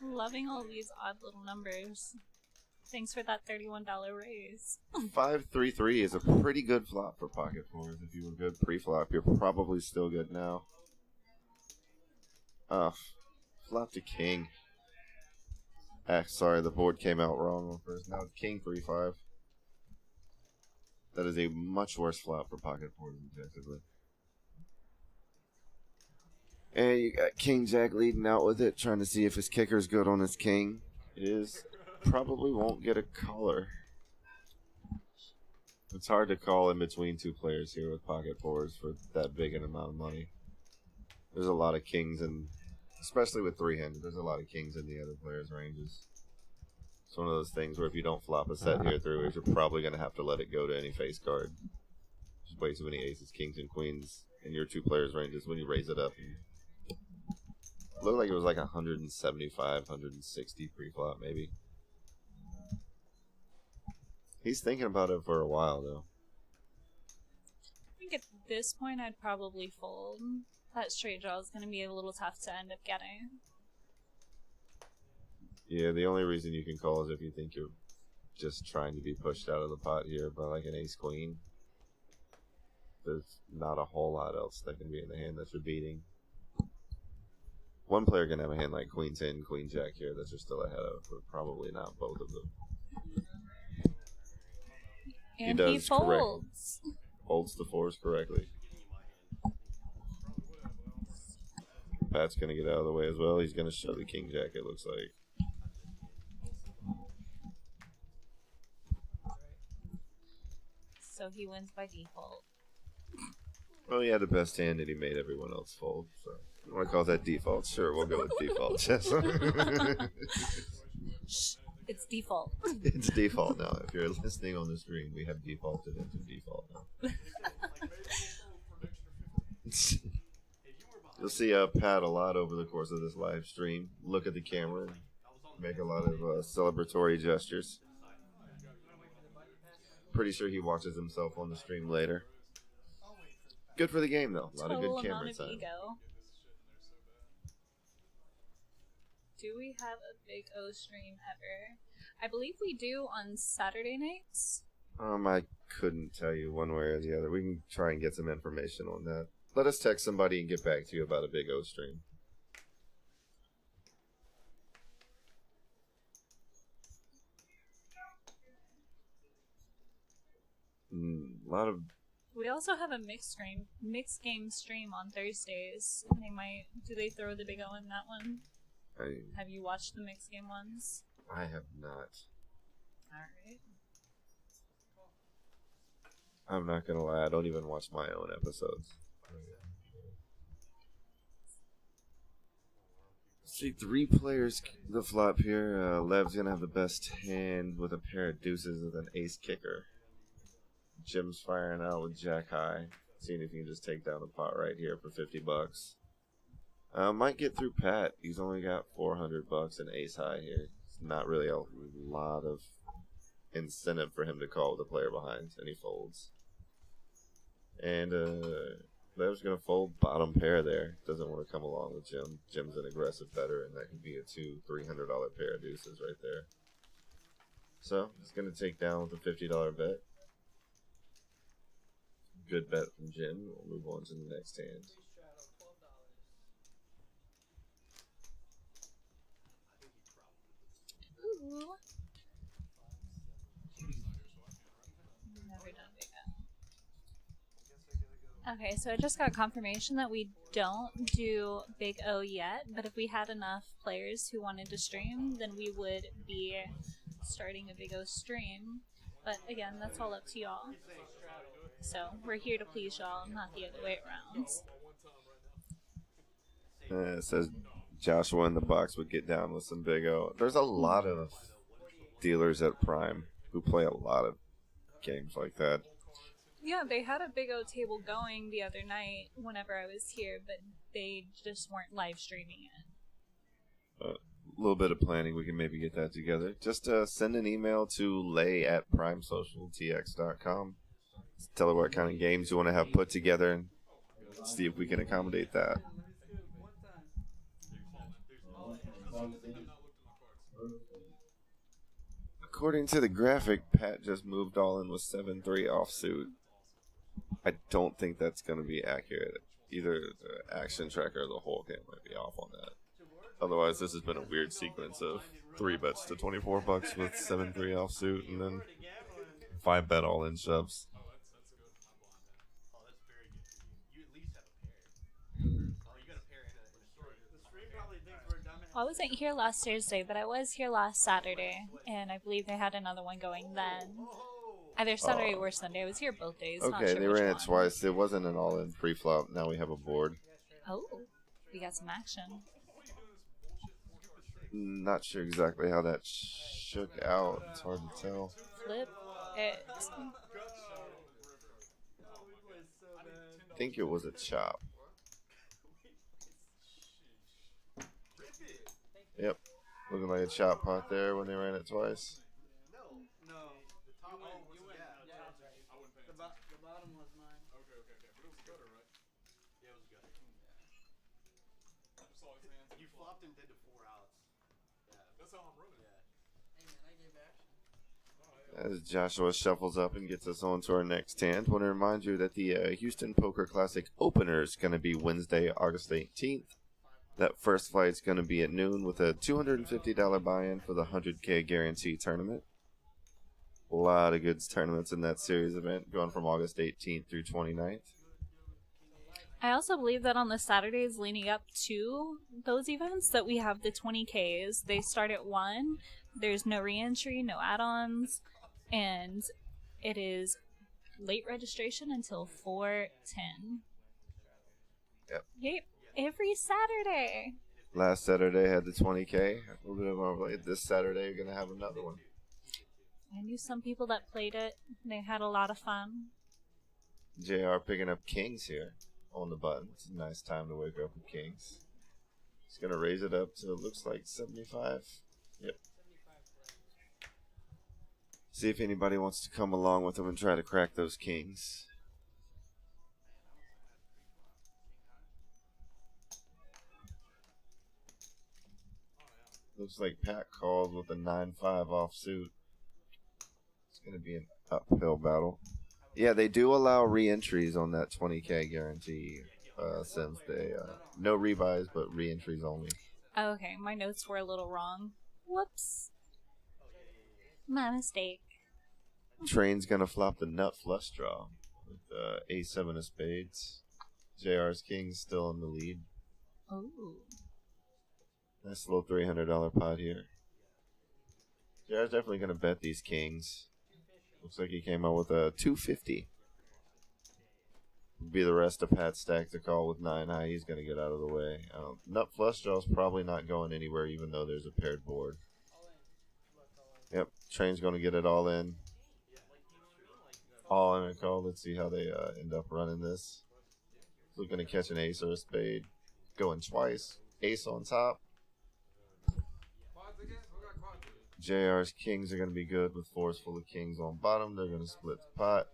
Loving all these odd little numbers. Thanks for that $31 raise. 5-3-3 is a pretty good flop for pocket 4s. If you were good pre-flop, you're probably still good now. Flop to king. Sorry, the board came out wrong on first. Now it's king 3-5. That is a much worse flop for pocket 4s objectively. And you got king jack leading out with it, trying to see if his kicker's good on his king. It is. Probably won't get a caller. It's hard to call in between two players here with pocket 4s for that big an amount of money. There's a lot of kings, and especially with 3-handed, there's a lot of kings in the other players' ranges. It's one of those things where if you don't flop a set here through, you're probably going to have to let it go to any face card. There's way too many aces, kings, and queens in your two players' ranges when you raise it up. It looked like it was like 175, 160 pre-flop maybe. He's thinking about it for a while, though. I think at this point I'd probably fold. That straight draw is going to be a little tough to end up getting. Yeah, the only reason you can call is if you think you're just trying to be pushed out of the pot here by like an ace-queen. there's not a whole lot else that can be in the hand that you're beating. One player can have a hand like Queen 10, Queen Jack here that you're still ahead of, but probably not both of them. And he he does correct. folds. Holds the fours correctly. Pat's going to get out of the way as well. He's going to show the King Jack, it looks like. So he wins by default. Well, he had the best hand and he made everyone else fold. So, you want to call that default? Sure, we'll go with default. Shh, it's default. It's default now. If you're listening on the stream, we have defaulted into default now. You'll see Pat a lot over the course of this live stream. Look at the camera, make a lot of celebratory gestures. Pretty sure he watches himself on the stream later. Good for the game, though. A lot of good camera time. Ego. Do we have a Big O stream ever? I believe we do on Saturday nights. I couldn't tell you one way or the other. We can try and get some information on that. Let us text somebody and get back to you about a Big O stream. A lot of. We also have a mixed game stream on Thursdays. Do they throw the Big O in that one? Have you watched the mixed game ones? I have not. Alright. I'm not gonna lie, I don't even watch my own episodes. See, 3 players the flop here. Lev's gonna have the best hand with a pair of deuces with an ace kicker. Jim's firing out with Jack High, seeing if he can just take down the pot right here for $50. Might get through Pat. He's only got $400 and ace high here. It's not really a lot of incentive for him to call the player behind, and he folds. And Lev's gonna fold bottom pair there. Doesn't want to come along with Jim. Jim's an aggressive better, and that could be a $200-$300 pair of deuces right there. So he's gonna take down with a $50 bet. Good bet from Jim. We'll move on to the next hand. Ooh. Never done Big O. Okay, so I just got confirmation that we don't do Big O yet, but if we had enough players who wanted to stream, then we would be starting a Big O stream. But again, that's all up to y'all. So we're here to please y'all, not the other way around. It says Joshua in the box would get down with some Big O. There's a lot of dealers at Prime who play a lot of games like that. Yeah, they had a Big O table going the other night whenever I was here, but they just weren't live streaming it. A little bit of planning, we can maybe get that together. Just send an email to lay@primesocialtx.com. Tell her what kind of games you want to have put together and see if we can accommodate that. According to the graphic, Pat just moved all in with 7-3 offsuit. I don't think that's going to be accurate. Either the action tracker or the whole game might be off on that. Otherwise, this has been a weird sequence of 3 bets to $24 with 7-3 offsuit and then 5 bet all in shoves. I wasn't here last Thursday, but I was here last Saturday, and I believe they had another one going then. Either Saturday or Sunday. I was here both days. Okay, not sure they which ran one. it twice. It wasn't an all-in pre-flop. Now we have a board. Oh, we got some action. Not sure exactly how that shook out. It's hard to tell. Flip it. I think it was a chop. Yep. Looking like a chop pot there when they ran it twice. No. The top you went. Yeah, that's right. I wouldn't pay The bottom was mine. Okay. But it was a gutter, right? Yeah, it was good. I just saw his hands. You flopped and did the 4 outs. Yeah. That's how I'm running. Yeah. Hey man, I gave action. As Joshua shuffles up and gets us on to our next hand, want to remind you that the Houston Poker Classic opener is going to be Wednesday, August 18th. That first flight's going to be at noon with a $250 buy-in for the 100K guarantee tournament. A lot of good tournaments in that series event, going from August 18th through 29th. I also believe that on the Saturdays leading up to those events that we have the 20Ks. They start at 1. There's no re-entry, no add-ons, and it is late registration until 4:10. Yep. Every Saturday. Last Saturday had the 20K. A little bit more late. This Saturday you're going to have another one. I knew some people that played it. They had a lot of fun. JR picking up kings here on the button. It's a nice time to wake up with kings. He's going to raise it up to, it looks like 75. Yep. See if anybody wants to come along with him and try to crack those kings. Looks like Pat called with a 9-5 offsuit. It's going to be an uphill battle. Yeah, they do allow re-entries on that 20K guarantee, since they no rebuys but re-entries only. Okay, my notes were a little wrong. Whoops. My mistake. Train's going to flop the nut flush draw with A7 of spades. JR's king's still in the lead. Ooh. Nice little $300 pot here. JR's definitely going to bet these kings. Looks like he came out with a 250. Be the rest of Pat's stack to call with 9 high. He's going to get out of the way. Nut flush draw's probably not going anywhere, even though there's a paired board. Yep, Train's going to get it all in. All in a call. Let's see how they end up running this. Looking to catch an ace or a spade. Going twice. Ace on top. JR's kings are going to be good with 4s full of kings on bottom. They're going to split the pot.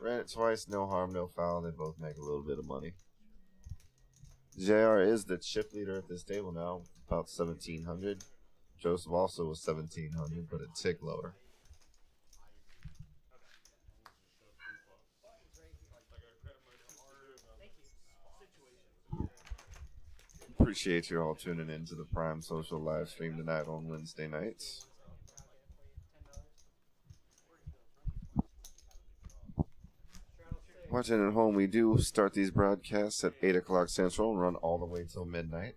Ran it twice, no harm, no foul. They both make a little bit of money. JR is the chip leader at this table now, about 1,700. Joseph also was 1,700, but a tick lower. Appreciate you all tuning in to the Primesocial live stream tonight on Wednesday nights. Watching at home, we do start these broadcasts at 8 o'clock Central and run all the way till midnight.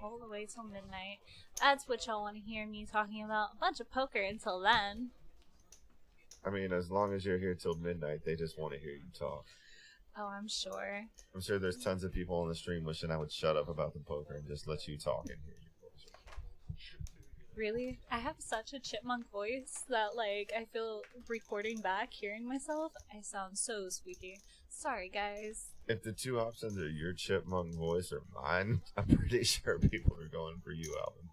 All the way till midnight. That's what y'all want to hear me talking about. A bunch of poker until then. I mean, as long as you're here till midnight, they just want to hear you talk. Oh, I'm sure. I'm sure there's tons of people on the stream wishing I would shut up about the poker and just let you talk and hear you. Really? I have such a chipmunk voice that, like, I feel recording back, hearing myself, I sound so squeaky. Sorry, guys. If the two options are your chipmunk voice or mine, I'm pretty sure people are going for you, Alvin.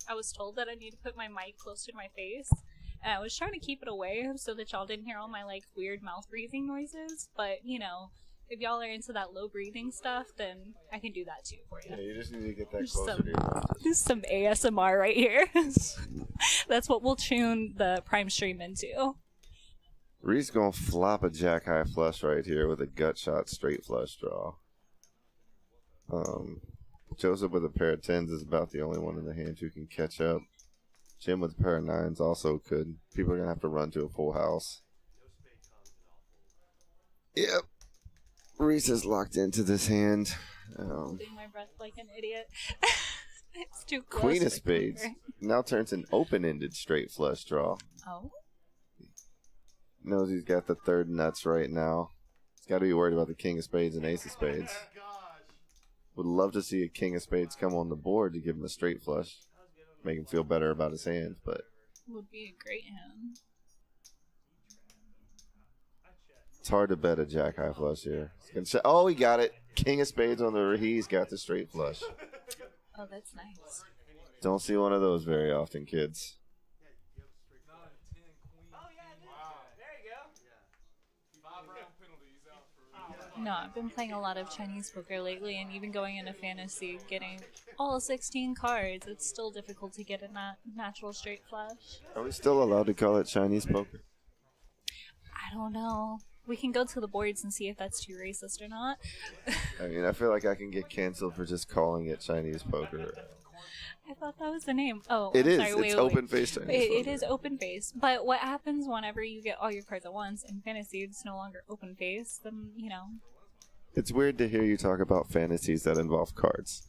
I was told that I need to put my mic closer to my face, and I was trying to keep it away so that y'all didn't hear all my, like, weird mouth breathing noises, but, you know, if y'all are into that low breathing stuff, then I can do that too for you. Yeah, you just need to get that closer to your mouth. This is some ASMR right here. That's what we'll tune the Prime stream into. Reed's going to flop a jack high flush right here with a gut shot straight flush draw. Joseph with a pair of 10s is about the only one in the hand who can catch up. Jim with a pair of 9s also could. People are going to have to run to a full house. Yep. Reese is locked into this hand. Holding my breath like an idiot. It's too close. Queen of spades now turns an open-ended straight flush draw. Oh? Knows he's got the third nuts right now. He's got to be worried about the king of spades and ace of spades. Would love to see a king of spades come on the board to give him a straight flush. Make him feel better about his hand, but Would be a great hand. it's hard to bet a jack high flush here. Oh, he got it. King of spades on the he's got the straight flush. Oh, that's nice. Don't see one of those very often, kids. Oh, yeah, I did. Wow. There you go. 5-round penalty. He's out for No, I've been playing a lot of Chinese poker lately, and even going into fantasy, getting all 16 cards, it's still difficult to get a natural straight flush. Are we still allowed to call it Chinese poker? I don't know. We can go to the boards and see if that's too racist or not. I mean, I feel like I can get canceled for just calling it Chinese poker. I thought that was the name. Oh, It I'm is. sorry. It's Wait. open-faced Chinese It poker. is open face. But what happens whenever you get all your cards at once in fantasy? It's no longer open face. Then It's weird to hear you talk about fantasies that involve cards.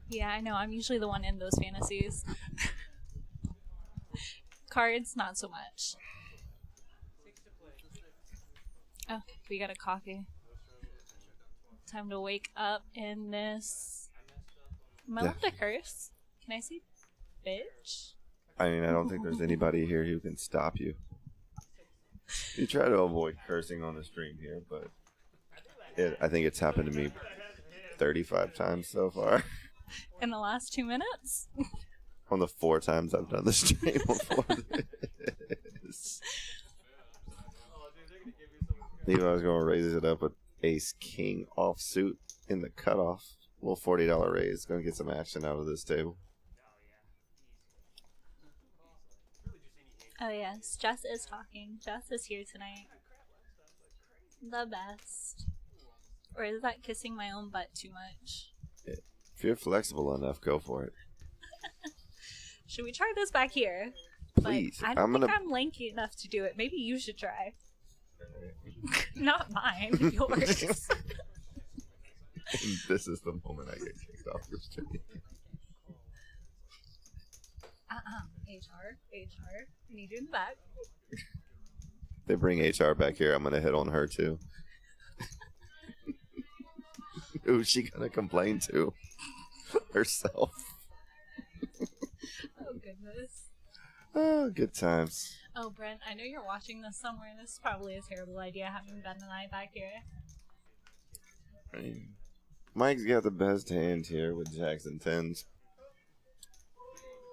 Yeah, I know. I'm usually the one in those fantasies. Cards, not so much. Oh, we got a coffee. Time to wake up in this. Am I allowed to curse? Can I say bitch? I mean, I don't think there's anybody here who can stop you. You try to avoid cursing on the stream here, but I think it's happened to me 35 times so far. In the last 2 minutes? On the 4 times I've done the stream before this. Even I was going to raise it up with Ace King offsuit in the cutoff. Little $40 raise. Going to get some action out of this table. Oh yes, Jess is talking. Jess is here tonight. The best. Or is that kissing my own butt too much? If you're flexible enough, go for it. Should we try this back here? Please. Like, I don't think I'm lanky enough to do it. Maybe you should try. Not mine, yours. This is the moment I get kicked off the stream. HR. I need you in the back. They bring HR back here, I'm going to hit on her too. Who's she going to complain to? Herself. Oh, goodness. Oh, good times. Oh, Brent, I know you're watching this somewhere. This is probably a terrible idea having Ben and I back here. I mean, Mike's got the best hand here with jacks and tens.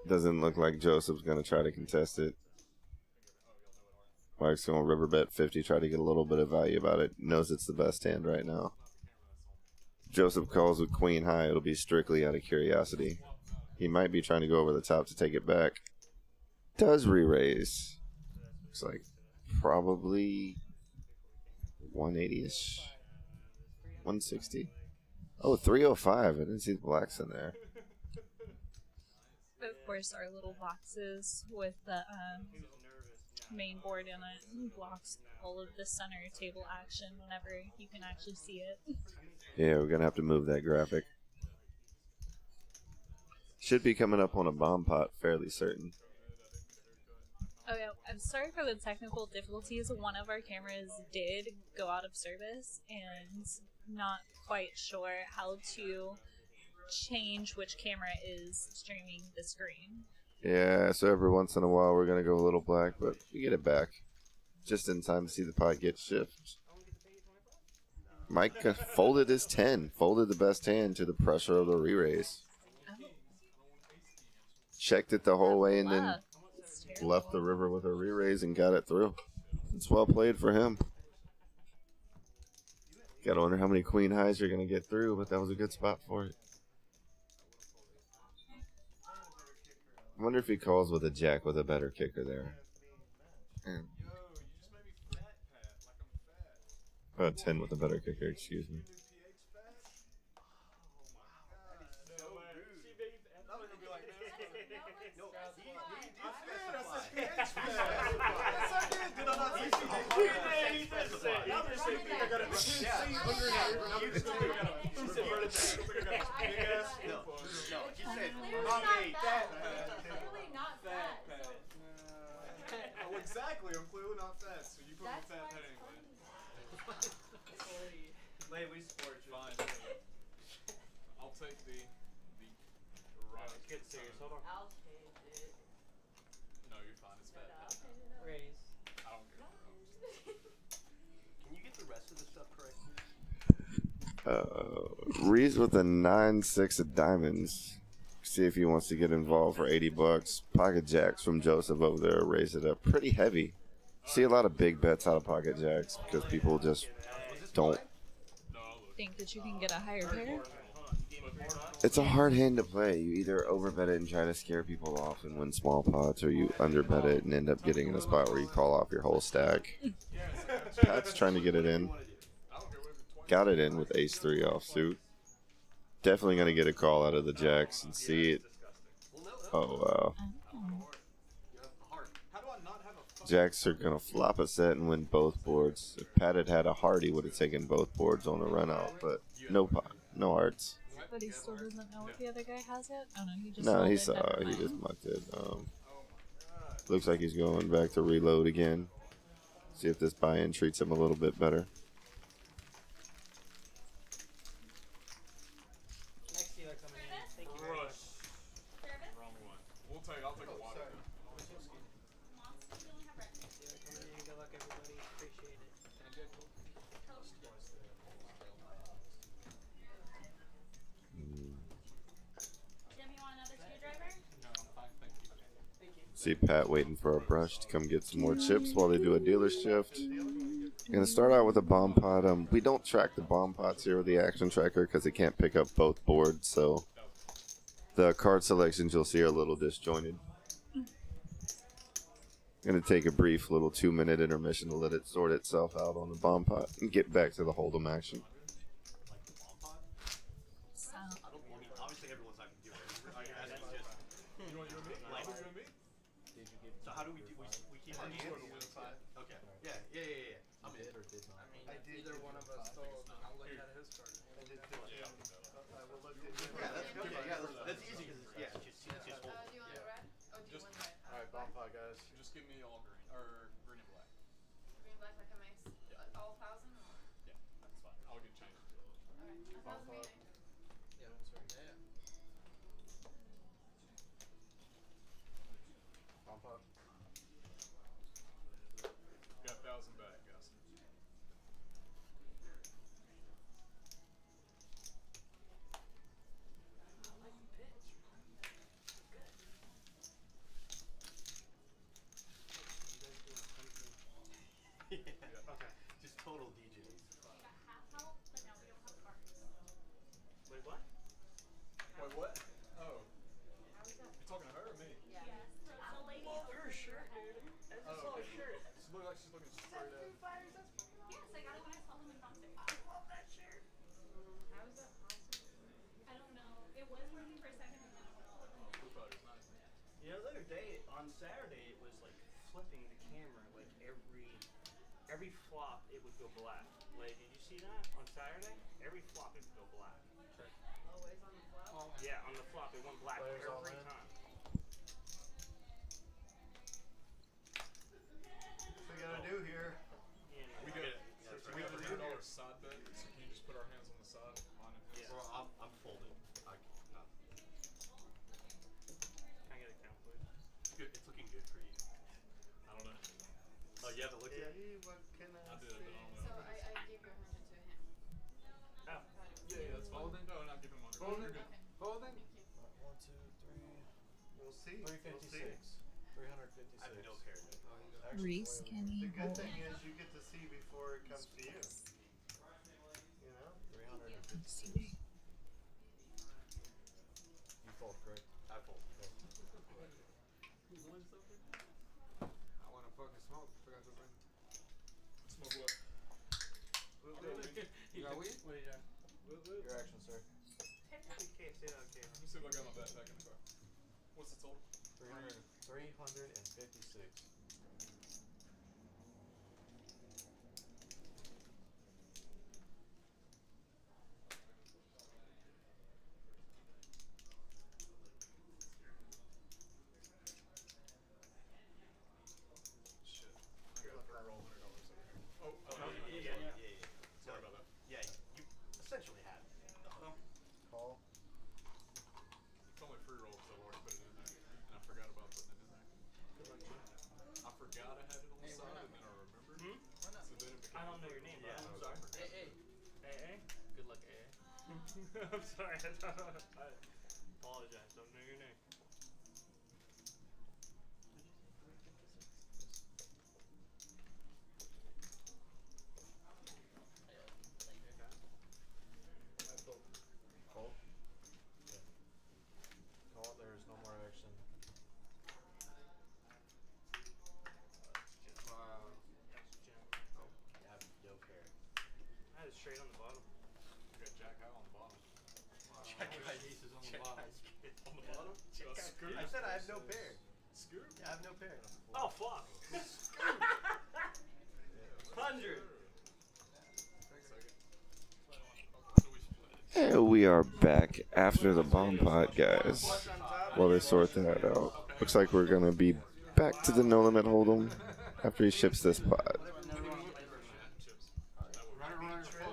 Doesn't look like Joseph's going to try to contest it. Mike's going to river bet 50, try to get a little bit of value about it. Knows it's the best hand right now. Joseph calls with queen high. It'll be strictly out of curiosity. He might be trying to go over the top to take it back. Does re-raise. Looks like probably 180-ish. 160. Oh, 305. I didn't see the blacks in there. Of course, our little boxes with the main board in it blocks all of the center table action whenever you can actually see it. Yeah, we're going to have to move that graphic. Should be coming up on a bomb pot, fairly certain. Oh yeah, I'm sorry for the technical difficulties. One of our cameras did go out of service and not quite sure how to change which camera is streaming the screen. Yeah, so every once in a while we're going to go a little black, but we get it back. Just in time to see the pot get shift. Mike folded his 10, folded the best hand to the pressure of the re-raise. Checked it the whole way and then left the river with a re-raise and got it through. It's well played for him. Gotta wonder how many queen highs you're going to get through, but that was a good spot for it. I wonder if he calls with a jack with a better kicker there. A 10 with a better kicker, excuse me. Exactly, I'm clearly not fat, so you put me fat pet anyway. Lay, we support you. Fine. I'll take the rise. Let's get serious. Hold on. I'll change it. No, you're fine. It's fat. Raise. I don't care. Can you get the rest of the stuff correct? Reese with a 9-6 of diamonds. See if he wants to get involved for $80. Pocket jacks from Joseph over there. Raise it up pretty heavy. See a lot of big bets out of pocket jacks because people just don't think that you can get a higher pair? It's a hard hand to play. You either overbet it and try to scare people off and win small pots, or you underbet it and end up getting in a spot where you call off your whole stack. Pat's trying to get it in. Got it in with ace-3 offsuit. Definitely going to get a call out of the jacks and see it. Oh, wow. Jacks are going to flop a set and win both boards. If Pat had had a heart, he would have taken both boards on a run out, but no pot, no hearts. But he still doesn't know if the other guy has it? Oh no, he just No, sold he it, saw. never He mind. just mucked it. Looks like he's going back to reload again. See if this buy-in treats him a little bit better. Next dealer coming in. Thank you very much. Wrong one. We'll take. I'll take a water. Sorry. Dealer coming in. Good luck, everybody. Appreciate it. Can I get a cool? See Pat waiting for a brush to come get some more chips while they do a dealer shift. Gonna start out with a bomb pot. We don't track the bomb pots here with the action tracker because it can't pick up both boards, so the card selections you'll see are a little disjointed. Gonna take a brief little 2-minute intermission to let it sort itself out on the bomb pot and get back to the hold'em action. Obviously everyone's not gonna do it. You want you and me? Like, You and me? so how do we do? We keep our hands. Okay. Yeah. I'm in. Or did not. I did. Either one of us told, and I'll look at his card. I did 15. I will look at Yeah, that's okay. Yeah, that's easy because it's just hold. Do you want a red? Oh, do you Just- want red? Alright, bomb pot, guys. Just give me all green or green and black. Green, black, like a mix? All 1,000 or? Yeah, that's fine. I'll get changed. Okay, 1,000 green. Yeah, yeah. Bomb pot. Got 1,000 back, guys. Okay. Just total DJs. Wait, what? Wait, what? Oh. You talking to her or me? Your shirt, dude. I just saw a shirt. She look like she's looking straight at. How is that possible? Blue powder's nice. You know, the other day on Saturday, it was like flipping the camera like every flop it would go black. Like, did you see that on Saturday? Every flop it would go black. Always on the flop? Yeah, on the flop it went black Players all every in? time. What we gotta do here? You know, We got a $100 side bet. So can you just put our hands on the side? Mine and his. Yeah. Well, I'm folding. Can I get a count, please? It's looking good for you. I don't know. Oh, you haven't looked yet? Hey, what can I I did, but I don't So know. I gave you 100 to him. Oh. Yeah, that's fine. No, not give him 100. Folding. You're good. Folding. Thank you. 1, 2, 3. We'll see. We'll see. 356. 356. I have no care. Actually, Reese, way can over. he The good hold? thing is you get to see before it comes to you. You know? 356. You fold, correct? I fold. I wanna fucking smoke. Forgot to bring. Smoke what? You got weed? What are you doing? Your action, sir. You can't say that on camera. Let me see if I got my backpack in the car. What's the total? 356. Shit. I got to roll $100 over here. Oh, Yeah. sorry about that. Yeah, you essentially have. Call. It's only free roll because I've already put it in there. And I forgot about putting it in there. I forgot I had it on the side and then I remembered. So then it became I don't know your name, bro. Yeah, I'm I sorry. forgot. AA? Good luck, AA. I'm sorry. I apologize. Don't know your name. On the bottom? Scoop. I said I have no pair. Scoop. Yeah, I have no pair. Oh fuck. 100. And we are back after the bomb pot, guys. While they sort that out. Looks like we're going to be back to the No Limit Hold'em after he ships this pot.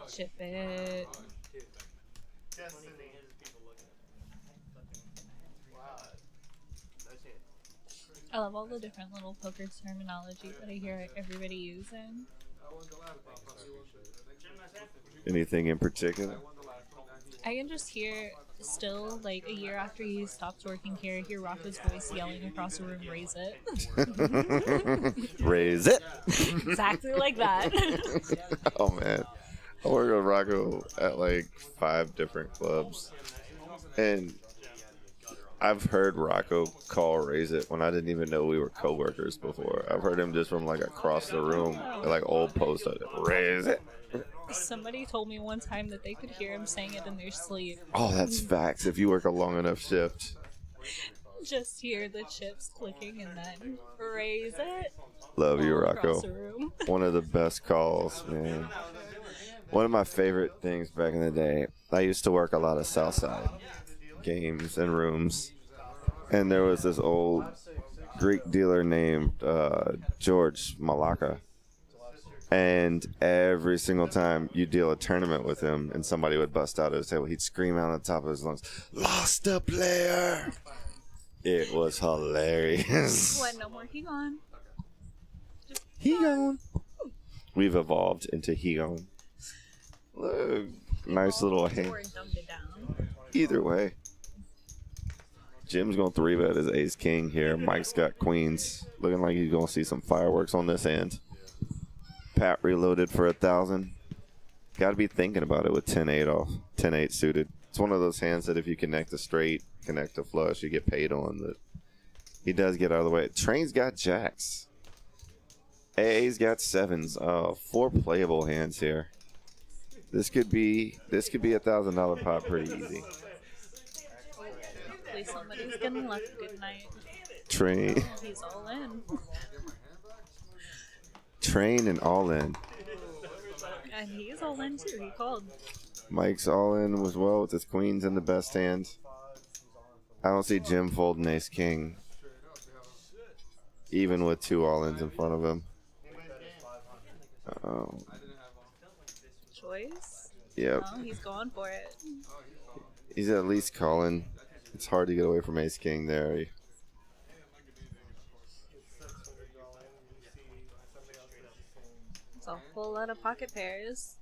Ship it. Destiny. Wow. Nice hand. I love all the different little poker terminology that I hear everybody using. Anything in particular? I can just hear still, like a year after he stops working here, I hear Rocco's voice yelling across the room, "Raise it." Raise it! Exactly like that. Oh man. I work with Rocco at like 5 different clubs. And I've heard Rocco call Raise It when I didn't even know we were coworkers before. I've heard him just from like across the room, like old post, Raise it. Somebody told me one time that they could hear him saying it in their sleep. Oh, that's facts. If you work a long enough shift. Just hear the chips clicking and then raise it. Love you, all Rocco. across the room. One of the best calls, man. One of my favorite things back in the day, I used to work a lot of Southside games and rooms. And there was this old Greek dealer named George Malaka. And every single time you deal a tournament with him and somebody would bust out at his table, he'd scream out on the top of his lungs, "Lost a player!" It was hilarious. What? No more he gone. He gone. We've evolved into he gone. Look, nice little hand. Or dumped it down. Either way. Jim's going to 3-bet his ace king here. Mike's got queens. Looking like he's going to see some fireworks on this end. Pat reloaded for 1,000. Got to be thinking about it with 10-8 off. 10-8 suited. It's one of those hands that if you connect a straight, connect a flush, you get paid on. That he does get out of the way. Train's got jacks. AA's got 7s. 4 playable hands here. This could be $1,000 pot pretty easy. Hopefully somebody's getting left a good night. Train. He's all in. Train and all in. And he's all in too. He called. Mike's all in as well with his queens in the best hand. I don't see Jim folding ace king, even with 2 all-ins in front of him. Choice? Yep. Oh, he's going for it. He's at least calling. It's hard to get away from ace king there. It's a whole lot of pocket pairs.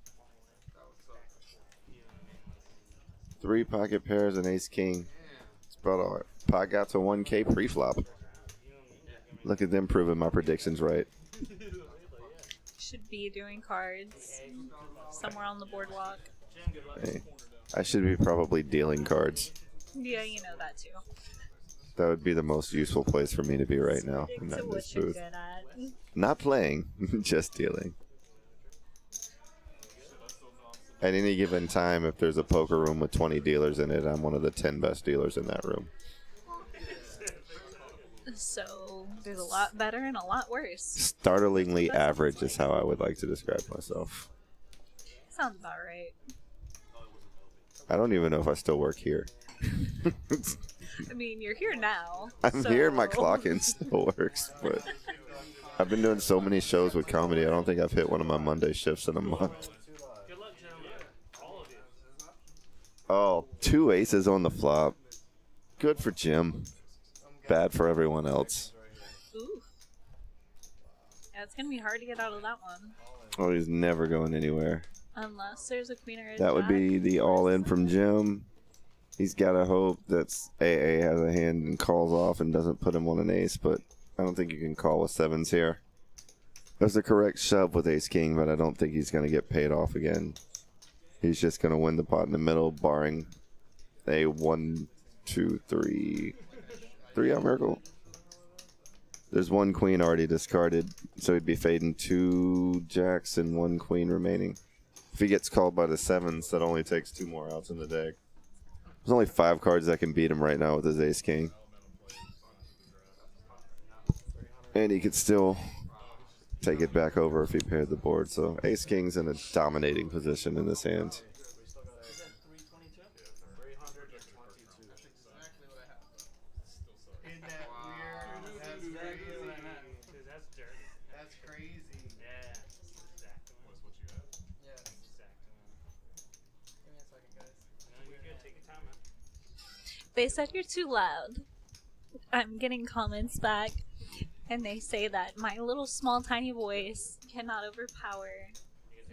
3 pocket pairs and ace king. It's about all right. Pot got to 1K pre-flop. Look at them proving my predictions right. Should be doing cards somewhere on the boardwalk. Hey, I should be probably dealing cards. Yeah, you know that too. That would be the most useful place for me to be right now. Stick In to that what this you're booth. good at. Not playing, just dealing. At any given time, if there's a poker room with 20 dealers in it, I'm one of the 10 best dealers in that room. So there's a lot better and a lot worse. Startlingly average is how I would like to describe myself. Sounds about right. I don't even know if I still work here. I mean, you're here now. I'm so... here, my clock-in still works, but I've been doing so many shows with comedy, I don't think I've hit one of my Monday shifts in a month. Good luck, gentlemen. All of you. Oh, 2 aces on the flop. Good for Jim. Bad for everyone else. Ooh. Yeah, it's going to be hard to get out of that one. Oh, he's never going anywhere. Unless there's a queen or a That would jack. be the all-in from Jim. He's got to hope that AA has a hand and calls off and doesn't put him on an ace, but I don't think you can call with 7s here. There's a correct shove with ace-king, but I don't think he's going to get paid off again. He's just going to win the pot in the middle, barring a 1, 2, 3... 3-out miracle. There's 1 queen already discarded, so he'd be fading 2 jacks and 1 queen remaining. If he gets called by the 7s, that only takes 2 more outs in the deck. There's only 5 cards that can beat him right now with his Ace King. And he could still take it back over if he paired the board. So Ace King's in a dominating position in this hand. Is that 322? 322. That's exactly what I have. Isn't that weird? That's Exactly crazy. what I meant. Dude, that's dirty. That's crazy. Yeah. That's exactly What's what you had? Yes. exactly. Give me a second, guys. No, you're good. Take your time, man. They said you're too loud. I'm getting comments back, and they say that my little small tiny voice cannot overpower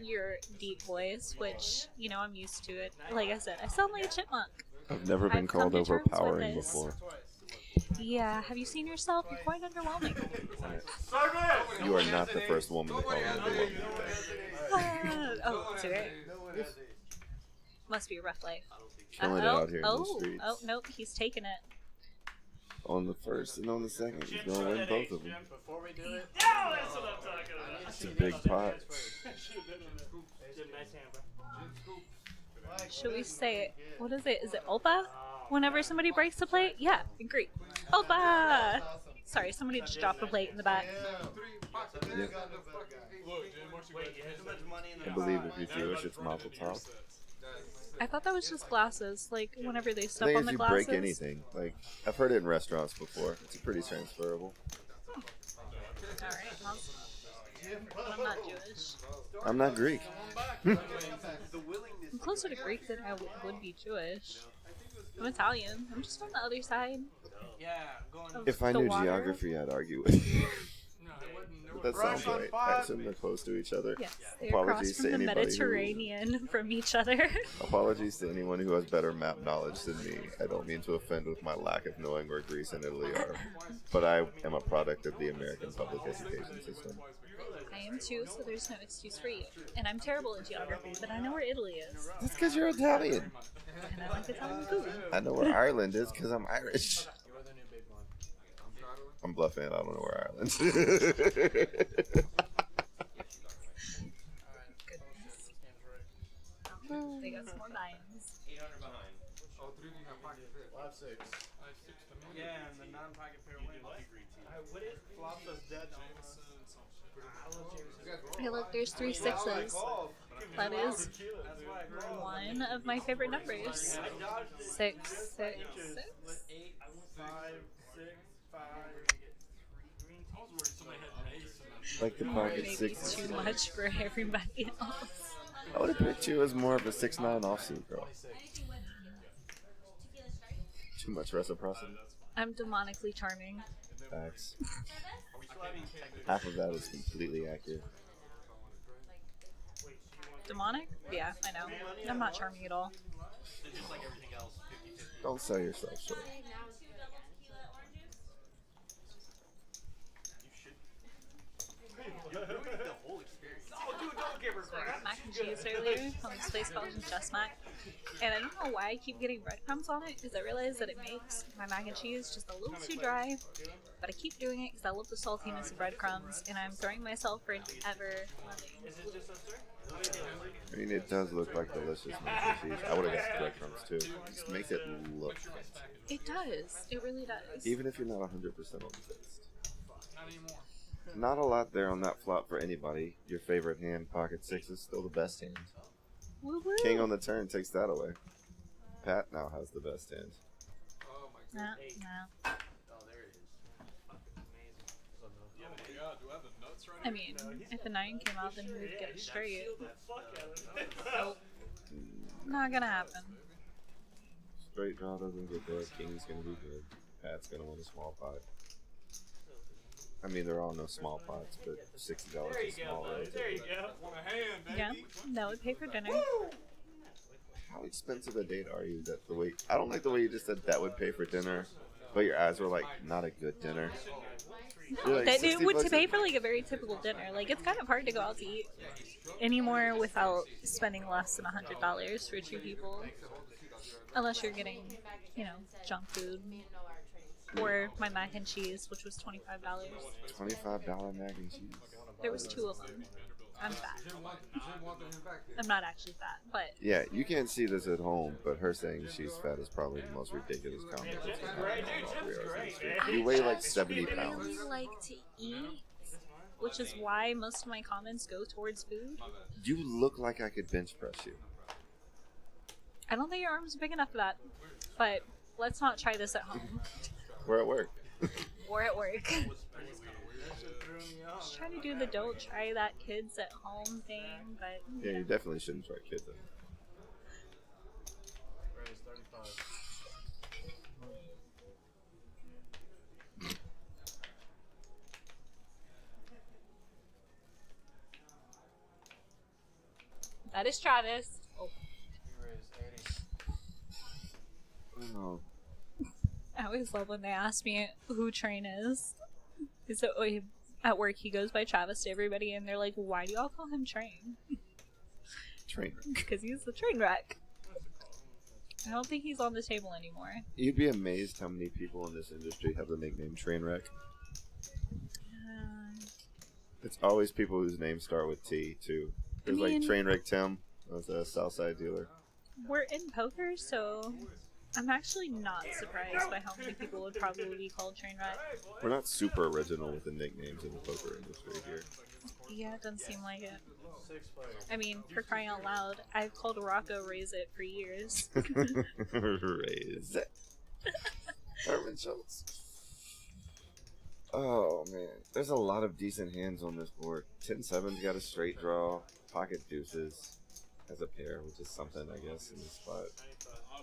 your deep voice, which, you know, I'm used to it. Like I said, I sound like a chipmunk. I've never been I've come called to terms with overpowering this. before. Yeah, have you seen yourself? You're quite underwhelming. You are not the first woman to call me overwhelming. Oh, it's okay. No one has it. Must be a rough life. Killing it out here in the oh, streets. oh, nope, he's taking it. On the first and on the second, he's going to win both of them. Before we do it, Yeah, that's what I'm talking about. It's a big pot. Good, nice hand, bro. Should we say it? What is it? Is it Opa? Whenever somebody breaks the plate? Yeah, agree. Opa! Sorry, somebody just dropped a plate in the back. Look, Jim, what you got? too much money in the I believe if you Jewish, it's mazel tov. I thought that was just glasses. Like, whenever they I step think on if the you glasses. break anything, like, I've heard it in restaurants before. It's pretty transferable. Alright, well, I'm not Jewish. I'm not Greek. The willingness. I'm closer to Greek than I would be Jewish. I'm Italian. I'm just from the other side. Yeah, going. Of If I the knew water. geography, I'd argue with you. No, it wasn't. That sounds right. I assume they're close to each other. Yes, they're across Apologies from to the anybody who- Mediterranean from each other. Apologies to anyone who has better map knowledge than me. I don't mean to offend with my lack of knowing where Greece and Italy are, but I am a product of the American public education system. I am too, so there's no excuse for you. And I'm terrible at geography, but I know where Italy is. That's because you're Italian. And I like Italian food. I know where Ireland is because I'm Irish. You're the new big one. I'm bluffing. I don't know where Ireland is. They got some more buy-ins. 800 behind. Oh, 3 of you have pocket fit. Flop 6. I have 6 to me. Yeah, and the non-pocket pair wins. What is Flops us dead. Hey, look, there's 3 sixes. That is one of my favorite numbers. 6, 6, 6. 8, 5, 6, 5. Like the pocket Maybe six. too much for everybody else. I would have picked you as more of a 6'9" offsuit girl. Too much reciprocity. I'm demonically charming. Facts. Half of that is completely accurate. Demonic? Yeah, I know. I'm not charming at all. Just like everything else, 50-50. Don't sell yourself short. You're ruining the whole experience. Oh, dude, don't give her So I got mac and cheese earlier from this place called Just Mac. And I don't know why I keep getting breadcrumbs on it, because I realize that it makes my mac and cheese just a little too dry. But I keep doing it because I love the saltiness of breadcrumbs, and I'm throwing myself for an ever-loving loop. I mean, it does look like delicious mac and cheese. I would have got breadcrumbs too. It just makes it look fancy. It does. It really does. Even if you're not 100% on the taste. Not anymore. Not a lot there on that flop for anybody. Your favorite hand, pocket six, is still the best hand. Woo-woo. King on the turn takes that away. Pat now has the best hand. Oh my No, god. no. Oh, there it is. Oh my god, do I have the nuts right I mean, if the 9 came out, then we would get it straight. Nope. Not gonna happen. Straight draw doesn't get good. King's gonna be good. Pat's gonna win a small pot. I mean, there are no small pots, but $60 is small, right? There you go. Want a hand, baby? Yeah, that would pay for dinner. How expensive a date are you? That the way I don't like the way you just said that would pay for dinner, but your eyes were like not a good dinner. You're like, That 60 it would bucks pay for like a very typical dinner. Like, it's kind of hard to go out to eat anymore without spending less than $100 for 2 people, unless you're getting, you know, junk food. Or my mac and cheese, which was $25. $25 mac and cheese. There was 2 of them. I'm fat. Jim wanted him back there. I'm not actually fat, but Yeah, you can't see this at home, but her saying she's fat is probably the most ridiculous comment. Jim's great, dude. Jim's great. You weigh like 70 I pounds. really like to eat, which is why most of my comments go towards food. You look like I could bench press you. I don't think your arms are big enough for that, but let's not try this at home We're at work. or at work. That shit threw me off. Just trying to do the don't try that kids at home thing, but Yeah, you definitely shouldn't try kids. Raise 35. that is Travis. Oh, You raised 80. Oh. I always love when they ask me who Train is. Is it at work he goes by Travis to everybody, and they're like, "Why do y'all call him Train?" Trainer. Because he's the train wreck. I don't think he's on the table anymore. You'd be amazed how many people in this industry have the nickname Trainwreck. It's always people whose names start with T, too. There's like Trainwreck Tim, that's a Southside dealer. We're in poker, so I'm actually not surprised by how many people would probably be called Trainwreck. We're not super original with the nicknames in the poker industry here. Yeah, it doesn't seem like it. 6 players. I mean, for crying out loud, I've called Rocco Raise It for years. Raise it. Herman Schultz. Oh, man. There's a lot of decent hands on this board. 10-7's got a straight draw. Pocket deuces has a pair, which is something, I guess, in this spot.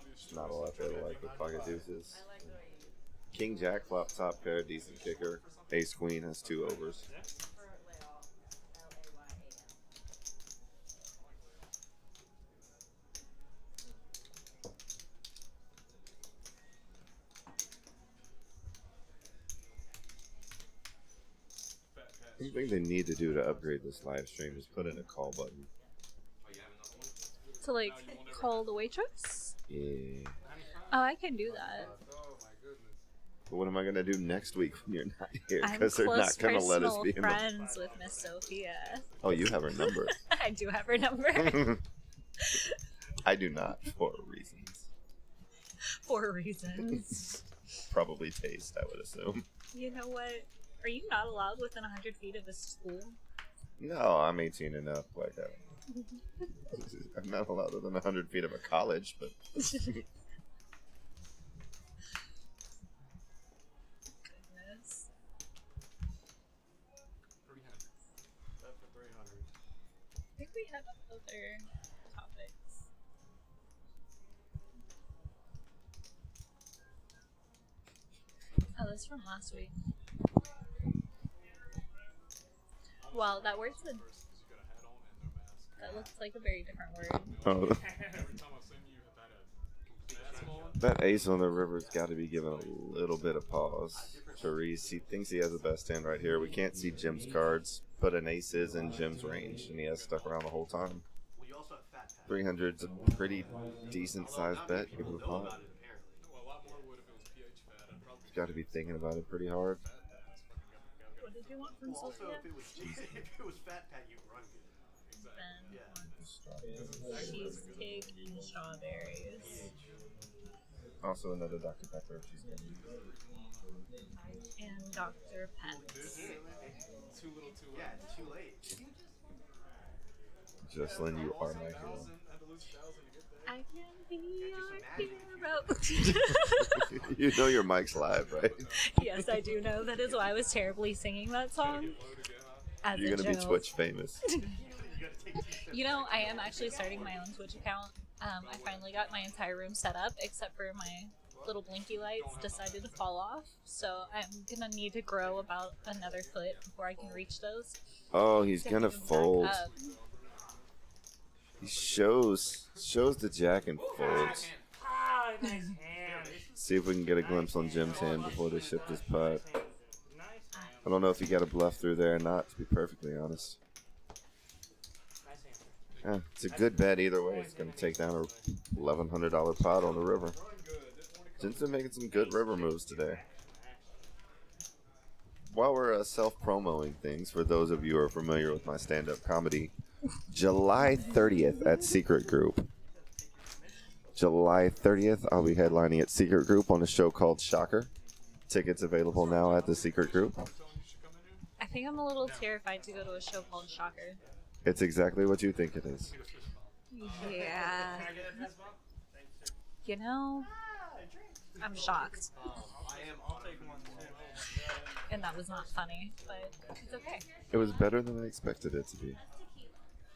There's not a lot there to like with pocket deuces. King Jack flop top pair, decent kicker. Ace Queen has 2 overs. Anything they need to do to upgrade this live stream is put in a call button. To, like, call the waitress? Yeah. Oh, I can do that. Oh my goodness. But what am I gonna do next week when you're not here? I'm Because they're close not gonna let us personal be in the... friends with Miss Sophia. Oh, you have her number. I do have her number. I do not, for reasons. For reasons. Probably taste, I would assume. You know what? Are you not allowed within 100 feet of a school? No, I'm 18 and up. Like I'm not allowed within 100 feet of a college, but Goodness. Bet for 300. I think we have other topics. Oh, that's from last week. Wow, that word's a, that looks like a very different word. oh, Every time I've seen you have had a basketball one. that ace on the river's got to be given a little bit of pause. Therese, he thinks he has the best hand right here. We can't see Jim's cards, but an ace is in Jim's range, and he has stuck around the whole time. Well, you also have fat pat. 300's a pretty decent sized bet. Give him a pot. About it, apparently. Well, a lot more would if it was pH fat. I'd probably He's got to be thinking about it pretty hard. What did you want from Also, Sophia? if it was fat pat, you'd run good. Ben Yeah. wants cheesecake and strawberries. Also, another Dr. Pepper if she's going to use And Dr. Pence. too little too Yeah, late. it's too late. Jocelyn, you are my hero. Had to lose 1,000 to get there. I can be Just your hero. You know your mic's live, right? Yes, I do know. That is why I was terribly singing that song. As You're a going to be joke. Twitch famous. You know, I am actually starting my own Twitch account. I finally got my entire room set up, except for my little blinky lights decided to fall off. So I'm gonna need to grow about another foot before I can reach those. Oh, he's So going to I'm back fold. up. He shows the jack and folds. Ah, nice hand. See if we can get a glimpse on Jim's hand before they ship this pot. Nice hand. I don't know if he got a bluff through there or not, to be perfectly honest. Nice hand. Yeah, it's a good bet either way. It's going to take down a $1,100 pot on the river. Jim's been making some good river moves today. while we're self-promoting things, for those of you who are familiar with my stand-up comedy, July 30th at Secret Group. July 30th, I'll be headlining at Secret Group on a show called Shocker. Tickets available now at the Secret Group. I think I'm a little terrified to go to a show called Shocker. It's exactly what you think it is. Yeah. You know, I'm shocked. I'll take one too. And that was not funny, but it's okay. It was better than I expected it to be.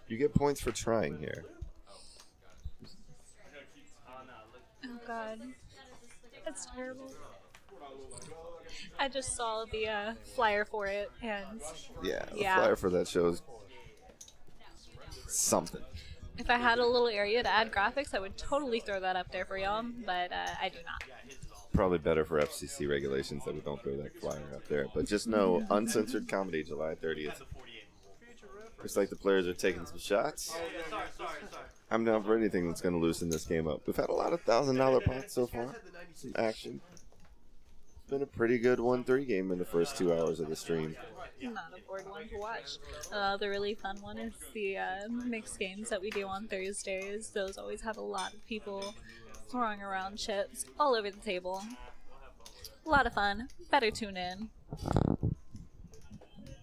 You get points for trying here. Oh god. That's terrible. I just saw the flyer for it, and Yeah, the yeah. flyer for that show is something. If I had a little area to add graphics, I would totally throw that up there for y'all, but I do not. Probably better for FCC regulations that we don't throw that flyer up there. But just know, uncensored comedy, July 30th. Looks like the players are taking some shots. I'm down for anything that's going to loosen this game up. We've had a lot of $1,000 pots so far. Some action. It's been a pretty good 1-3 game in the first 2 hours of the stream. Not a bored one to watch. The really fun one is the mixed games that we do on Thursdays. Those always have a lot of people throwing around chips all over the table. A lot of fun. Better tune in.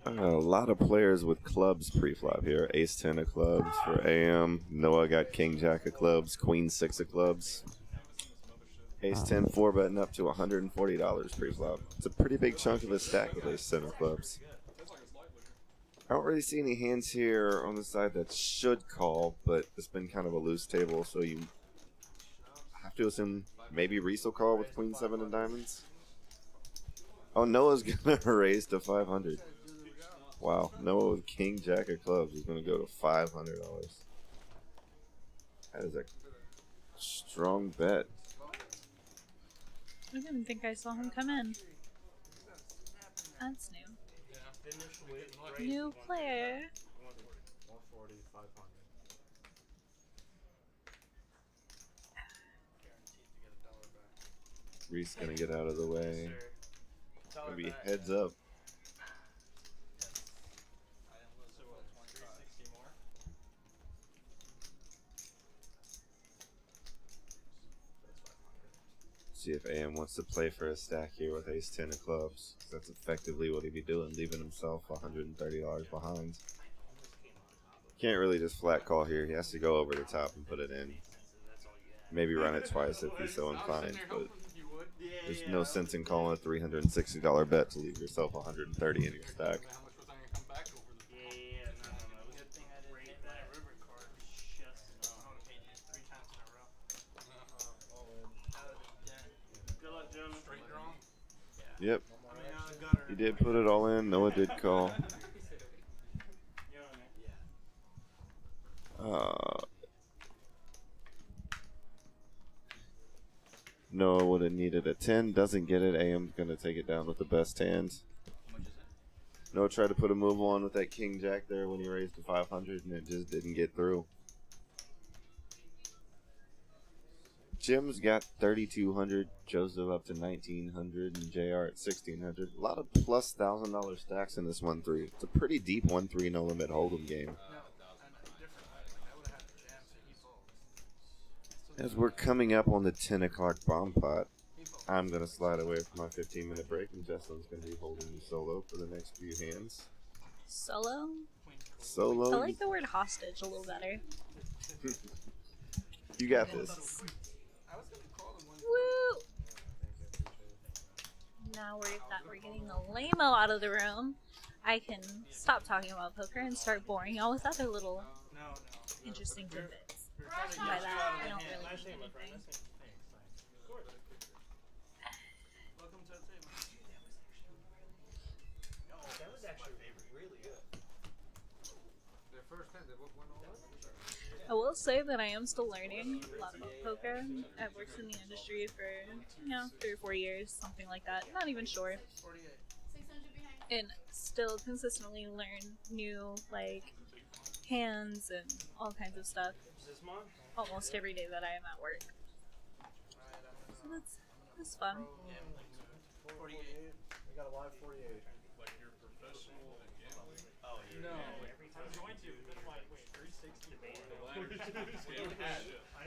A lot of players with clubs pre-flop here. Ace-10 of clubs for AM. Noah got King-Jack of clubs. Queen-6 of clubs. Ace-10 4-betting up to $140 pre-flop. It's a pretty big chunk of his stack with Ace-10 of clubs. I don't really see any hands here on the side that should call, but it's been kind of a loose table, so you have to assume maybe Reese will call with Queen-7 of diamonds. Oh, Noah's going to raise to $500. Wow, Noah with King-Jack of clubs is going to go to $500. That is a strong bet. I didn't think I saw him come in. That's new. New player. 140, 500. Reese going to get out of the way. Maybe heads up. See if AM wants to play for a stack here with Ace-10 of clubs. That's effectively what he'd be doing, leaving himself $130 behind. Can't really just flat call here. He has to go over the top and put it in. Maybe run it twice if he's so inclined, but there's no sense in calling a $360 bet to leave yourself $130 in your stack. Yep. He did put it all in. Noah did call. Noah would have needed a 10. Doesn't get it. AM's going to take it down with the best hand. Noah tried to put a move on with that King Jack there when he raised to 500, and it just didn't get through. Jim's got 3,200, Joseph up to 1,900, and JR at 1,600. A lot of plus $1,000 stacks in this 1-3. It's a pretty deep 1-3 no limit hold'em game. As we're coming up on the 10 o'clock bomb pot, I'm going to slide away from my 15-minute break, and Jesselyn's going to be holding you solo for the next few hands. Solo? Solo? I like the word hostage a little better. You got this. Woo! Now we're getting the lame-o out of the room, I can stop talking about poker and start boring y'all with other little interesting tidbits. By that, I don't really mean anything. Welcome to the table. That was actually really good. Their first hand, they went all over. I will say that I am still learning a lot about poker. I've worked in the industry for, 3 or 4 years, something like that. Not even sure. 48. And still consistently learn new, hands and all kinds of stuff. Almost every day that I am at work. So that's fun. 48. We got a live 48. I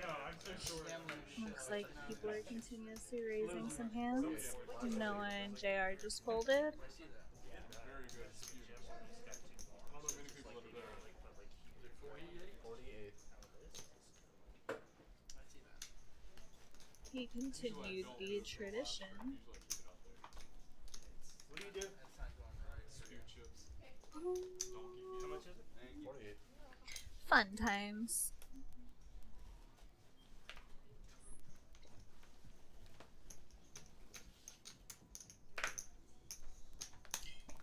know, I'm so short. Looks like people are continuously raising some hands. Noah and JR just folded. Very good. It's huge. I don't know many people that are there. 48. He continued the tradition. What do you do? Spew chips. How much is it? 48. Fun times.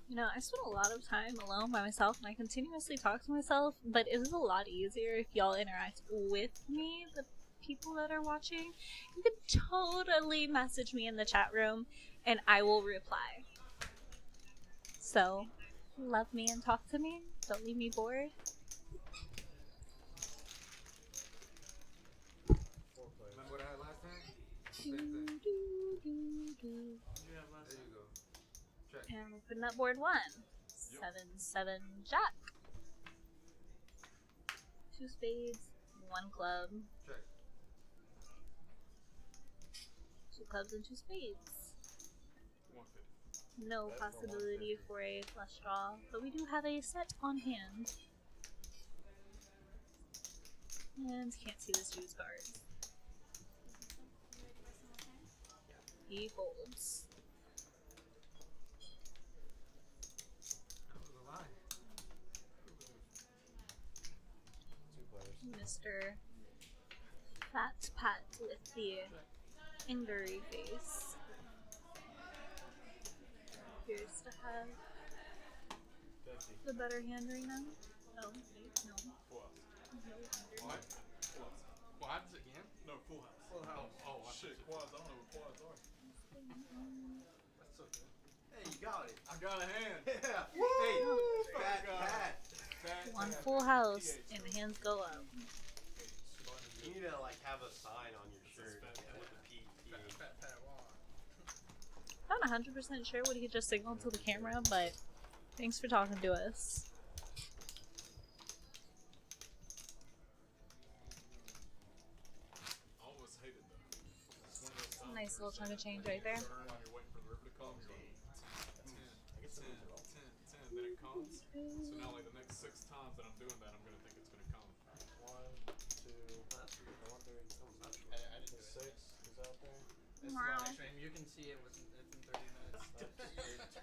You know, I spend a lot of time alone by myself and I continuously talk to myself, but it is a lot easier if y'all interact with me, the people that are watching. You can totally message me in the chat room and I will reply. So, love me and talk to me. Don't leave me bored. Remember what I had last time? Do, Same thing. do, do, do. There you go. Check. And open up board 1. 7-7 jack. 2 spades, 1 club. Check. 2 clubs and 2 spades. 150. No possibility for a flush draw, but we do have a set on hand. And can't see this dude's cards. He folds. That was a lie. Mr. Fat Pat with the angry face appears to have the better hand right now. Oh, wait, no. Full house. No wonder. What? Full house. Well, how does it again? No, full house. Full house. Oh, Shit, quads. I don't know what quads are. That's so good. Hey, you got it. I got a hand. Yeah. Woo! Hey, fat God. cat. Fat One cat. full house and the hands go up. You need to like have a sign on your shirt with the P. Fat Padawan. I'm not 100% sure what he just signaled to the camera, but thanks for talking to us. I almost hated that. It's one of those times Nice where little chunk of change right there. you're you're waiting for the river to come. You're like, 10, 10, 10, then it comes. So now, like the next 6 times that I'm doing that, I'm gonna think it's gonna come. 1, 2, 6 is out there. It's live stream. You can see it within 30 minutes.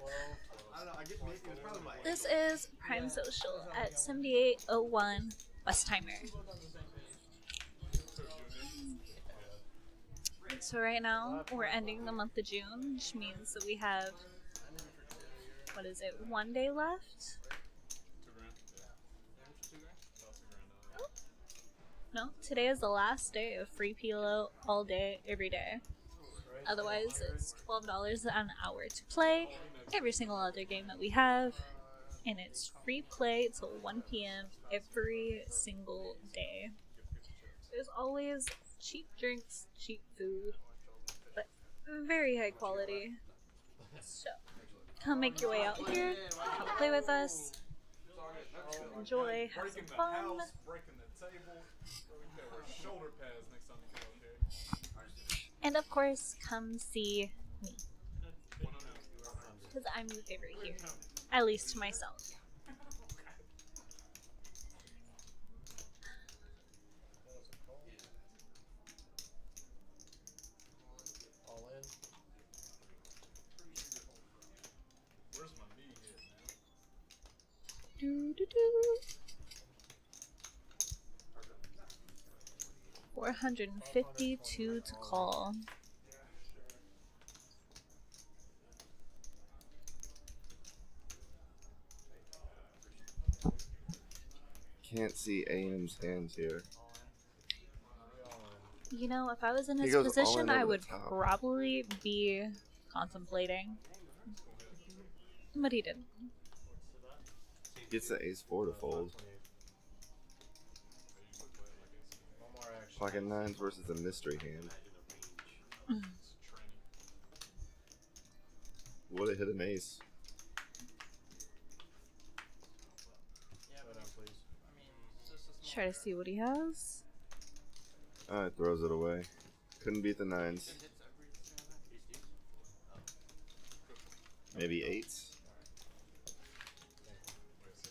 12. I don't know. I get maybe it's probably my. This is Prime Social at 7801 Westheimer. So right now we're ending the month of June, which means that we have, what is it, 1 day left? $2 grand. Yeah. About $2 grand. No, today is the last day of free PLO all day, every day. Otherwise, it's $12 an hour to play every single other game that we have, and it's free play till 1 p.m. every single day. There's always cheap drinks, cheap food, but very high quality. So, come make your way out here, come play with us, enjoy, have some Breaking the fun. house, breaking the table. You gotta wear shoulder pads next time you come up here. And of course, come see me, 109. because I'm your favorite here, at least to myself. All in. Where's my knee hit, man? Do, do, do. 452 to call. Can't see AM's hands here. You know, if I was in He his goes all position, in I over would the top. probably be contemplating. But he didn't. Gets the ace-4 to fold. One more action. Pocket nines versus a mystery hand. Would have hit an ace. Yeah, Slow but down, please. I mean, it's just a Try to see what he has. It throws it away. Couldn't beat the 9s. Maybe 8s.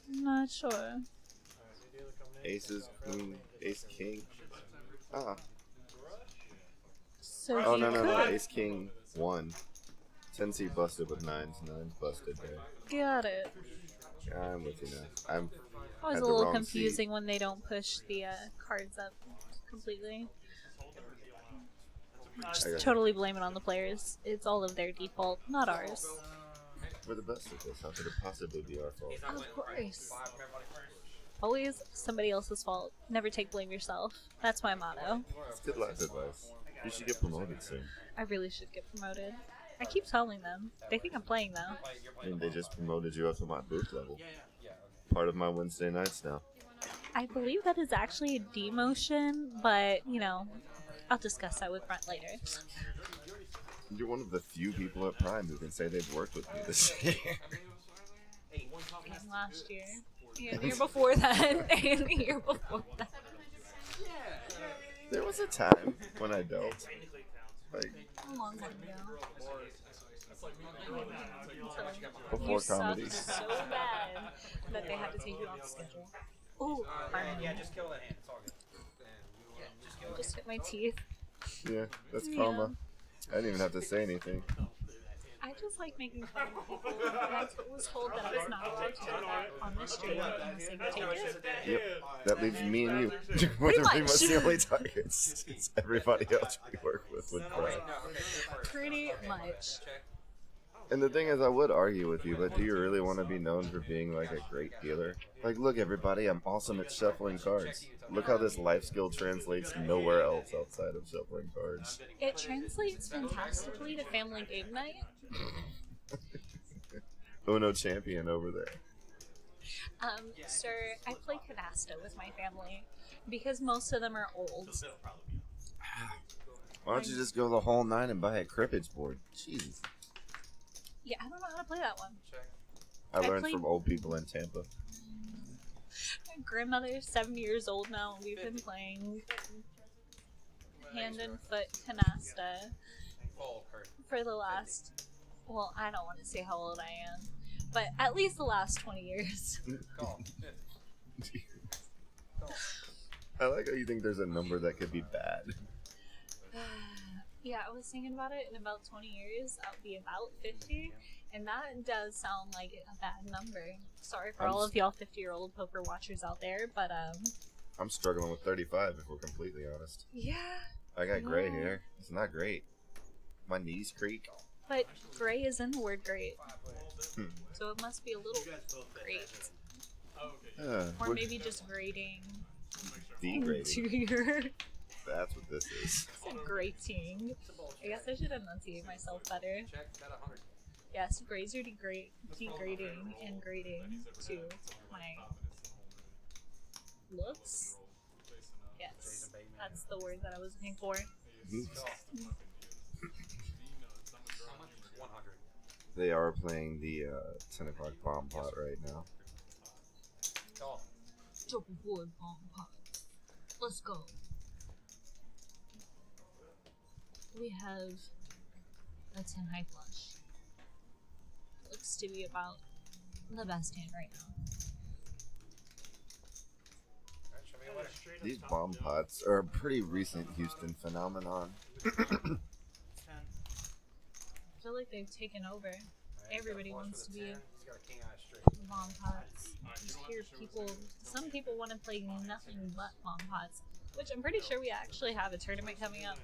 Not sure. Alright, new dealer coming in. Aces, queen, ace, king. Ah. So Oh, he no, no, could. no. Ace, king, 1. 10C busted with 9s. 9s busted there. Got it. I'm with you now. I'm Always at a the little wrong confusing when they don't push the cards up completely. I Just got totally blame it on the players. It's all of their default, not ours. We're the best at this. How could it possibly be our fault? Of course. Always somebody else's fault. Never take blame yourself. That's my motto. It's good life advice. You should get promoted soon. I really should get promoted. I keep telling them. They think I'm playing though. I mean, they just promoted you up to my booth level. Part of my Wednesday nights now. I believe that is actually a demotion, but, you know, I'll discuss that with Brent later. You're one of the few people at Prime who can say they've worked with me this year. And last year. And the year before that. And the year before that. There was a time when I dealt. Like, A long time ago. before You sucked comedy. so bad that they had to take you off the schedule. Ooh, Yeah, just kill that hand. It's all good. just hit my teeth. Yeah, that's Yeah. karma. I didn't even have to say anything. I just like making fun of people. And I was told that I was not allowed to do that on the stream unless they could take it. Yep, that leaves me and you. We're Pretty pretty much. much the only targets. It's everybody else we work with Prime. Pretty much. And the thing is, I would argue with you, but do you really want to be known for being like a great dealer? Like, look, everybody, I'm awesome at shuffling cards. Look how this life skill translates nowhere else outside of shuffling cards. It translates fantastically to family game night. Uno champion over there. Sir, I play canasta with my family because most of them are old. Why don't you just go the whole 9 and buy a cribbage board? Jesus. Yeah, I don't know how to play that one. I learned played- from old people in Tampa. My grandmother's 70 years old now, and we've been playing hand and foot canasta for the last, well, I don't want to say how old I am, but at least the last 20 years. I like how you think there's a number that could be bad. Yeah, I was thinking about it. In about 20 years, I'll be about 50, and that does sound like a bad number. Sorry for all of y'all 50-year-old poker watchers out there, but I'm struggling with 35 if we're completely honest. yeah. I got gray hair. It's not great. My knees creak. But gray is in the word great, Hmm. so it must be a little great, or We're maybe just grating degrading. to your That's what this is. grating. I guess I should enunciate myself better. Yes, grades are degrading and grading to my looks. Yes, that's the word that I was looking for. They are playing the 10 o'clock bomb pot right now. Double board bomb pot. Let's go. We have a 10 high flush. Looks to be about the best hand right now. These bomb pots are a pretty recent Houston phenomenon. I feel like they've taken over. Everybody wants to be bomb pots. I just hear some people want to play nothing but bomb pots, which I'm pretty sure we actually have a tournament coming up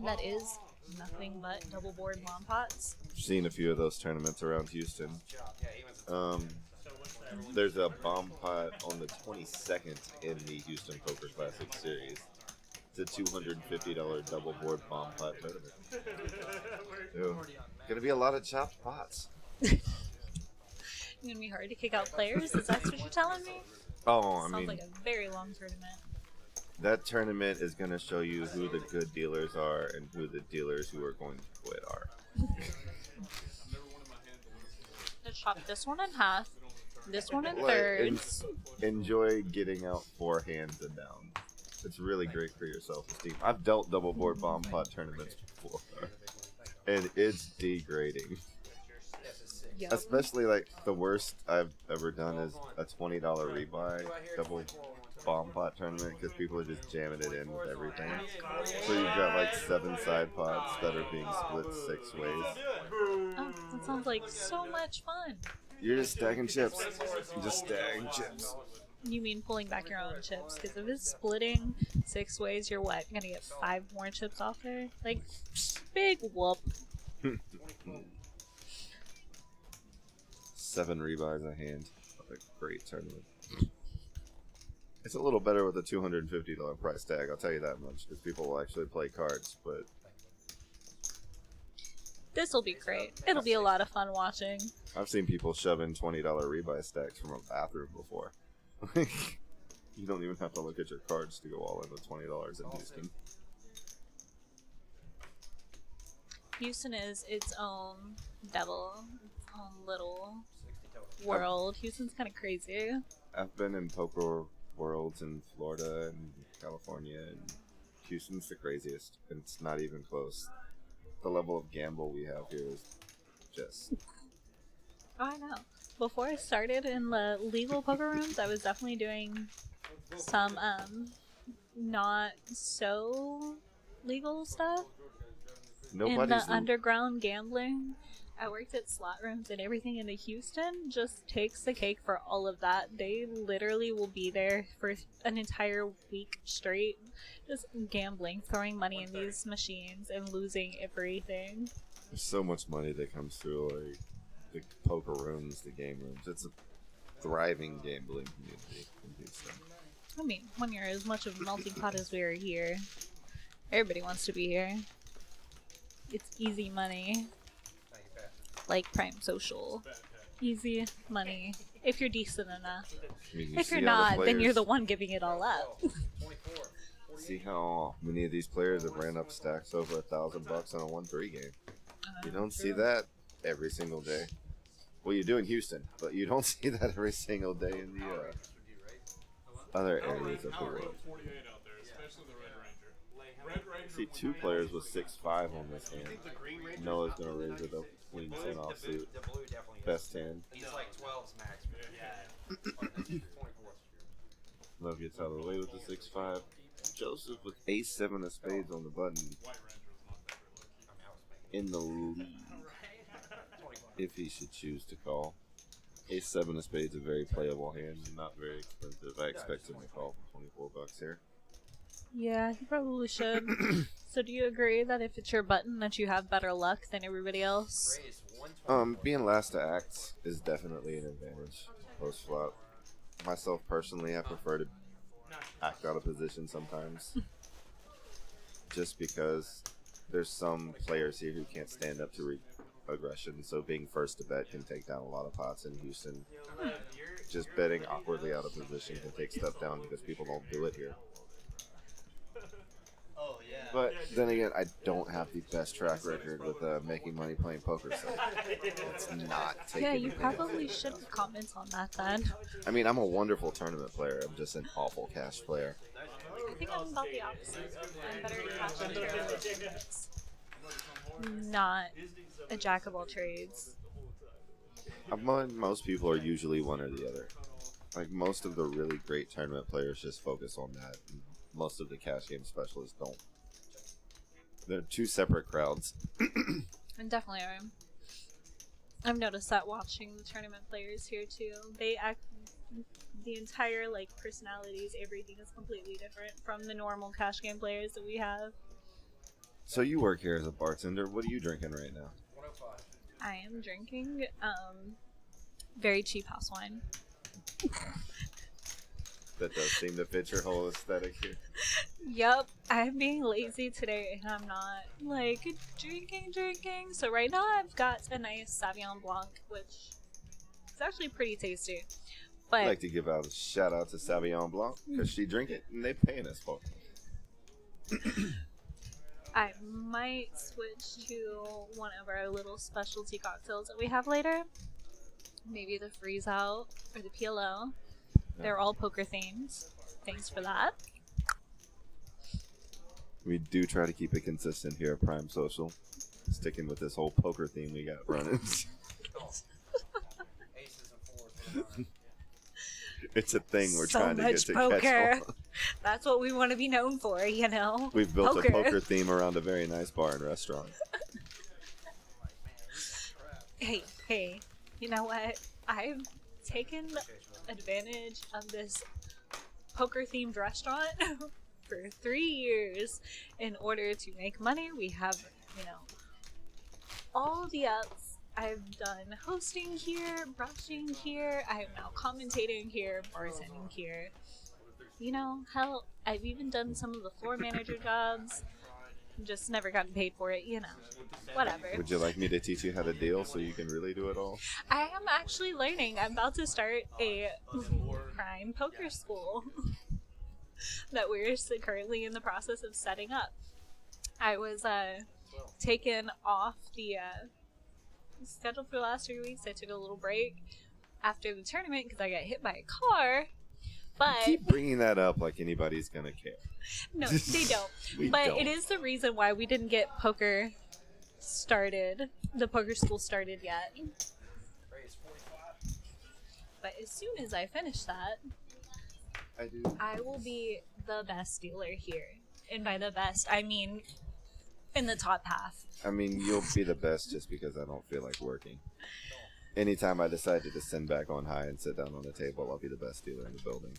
that is nothing but double board bomb pots. I've seen a few of those tournaments around Houston. There's a bomb pot on the 22nd in the Houston Poker Classic Series. It's a $250 double board bomb pot tournament. Ew. Gonna be a lot of chopped pots. It's gonna be hard to kick out players. Is that what you're telling me? Oh, I Sounds mean, like a very long tournament. that tournament is gonna show you who the good dealers are and who the dealers who are going to quit are. Let's chop this one in half. This one in Like, thirds. enjoy getting out 4 hands and down. It's really great for your self-esteem. I've dealt double board bomb pot tournaments before, and it's degrading. Yep. Especially like the worst I've ever done is a $20 rebuy double bomb pot tournament because people are just jamming it in with everything. So you've got like 7 side pots that are being split 6 ways. Oh, that sounds like so much fun. You're just stacking chips. You're just stacking chips. You mean pulling back your own chips? Because if it's splitting 6 ways, you're what? Gonna get 5 more chips off there? Like, big whoop. 7 rebuys a hand. What a great tournament. It's a little better with a $250 price tag, I'll tell you that much, because people will actually play cards, but This'll be great. It'll be a lot of fun watching. I've seen people shove in $20 rebuy stacks from a bathroom before. You don't even have to look at your cards to go all in with $20 in Houston. Houston is its own devil, its own little world. Houston's kind of crazy. I've been in poker worlds in Florida and California, and Houston's the craziest, and it's not even close. The level of gamble we have here is just... Oh, I know. Before I started in the legal poker rooms, I was definitely doing some not so legal stuff. In the underground gambling. I worked at slot rooms and everything in Houston just takes the cake for all of that. They literally will be there for an entire week straight just gambling, throwing money in these machines and losing everything. There's so much money that comes through like the poker rooms, the game rooms. It's a thriving gambling community in Houston. I mean, when you're as much of a melting pot as we are here, everybody wants to be here. It's easy money. Like Primesocial. Easy money. If you're decent enough. I mean, if you're not, then you're the one giving it all up. See how many of these players have ran up stacks over $1,000 on a 1-3 game. You don't see that every single day. Well, you do in Houston, but you don't see that every single day in the other areas of the world. 48 out there, especially the Red Ranger. Red Ranger See 2 players with 6-5 on this hand. Noah's gonna raise it up. Queen 10 offsuit. Best hand. He's like 12's max. Yeah. Love gets out of the way with the 6-5. Joseph with A7 of spades on the button. In the lead. If he should choose to call. A7 of spades, a very playable hand. Not very expensive. I expect him to call for $24 here. Yeah, he probably should. So do you agree that if it's your button that you have better luck than everybody else? Being last to act is definitely an advantage post flop. Myself personally, I prefer to act out of position sometimes. Just because there's some players here who can't stand up to aggression, so being first to bet can take down a lot of pots in Houston. Just betting awkwardly out of position can take stuff down because people don't do it here. But then again, I don't have the best track record with making money playing poker, so it's not taking Yeah, you advantage. probably should comment on that then. I mean, I'm a wonderful tournament player. I'm just an awful cash player. I think I'm about the opposite. I'm better at cash and tournaments. Not a jack of all trades. Among most people are usually one or the other. Like, most of the really great tournament players just focus on that. And most of the cash game specialists don't. They're 2 separate crowds. And definitely are. I've noticed that watching the tournament players here too. They act, the entire like personalities, everything is completely different from the normal cash game players that we have. So you work here as a bartender. What are you drinking right now? I am drinking very cheap house wine. That does seem to fit your whole aesthetic here. Yep, I'm being lazy today and I'm not like drinking. So right now I've got a nice Sauvignon Blanc, which is actually pretty tasty. But I'd like to give out a shout out to Sauvignon Blanc because she drink it and they paying us for it. I might switch to one of our little specialty cocktails that we have later. maybe the Freeze Out or the PLO. They're all poker themed. Thanks for that. We do try to keep it consistent here at Prime Social, sticking with this whole poker theme we got running. Aces and fours. It's a thing we're So trying to get much to poker. catch on. That's what we want to be known for, you know? We've built a poker theme around a very nice bar and restaurant. Hey, you know what? I've taken advantage of this poker-themed restaurant for 3 years in order to make money. We have, you know, all the ups. I've done hosting here, brushing here, I'm now commentating here, bartending here. You know, hell, I've even done some of the floor manager jobs. Just never gotten paid for it, you know. Whatever. Would you like me to teach you how to deal so you can really do it all? I am actually learning. I'm about to start a prime poker school that we're currently in the process of setting up. I was taken off the schedule for the last 3 weeks. I took a little break after the tournament because I got hit by a car. But Keep bringing that up like anybody's gonna care. no, they don't. But it is the reason why we didn't get poker started, the poker school started yet. But as soon as I finish that, I will be the best dealer here. And by the best, I mean in the top half. I mean, you'll be the best just because I don't feel like working. Anytime I decide to descend back on high and sit down on the table, I'll be the best dealer in the building.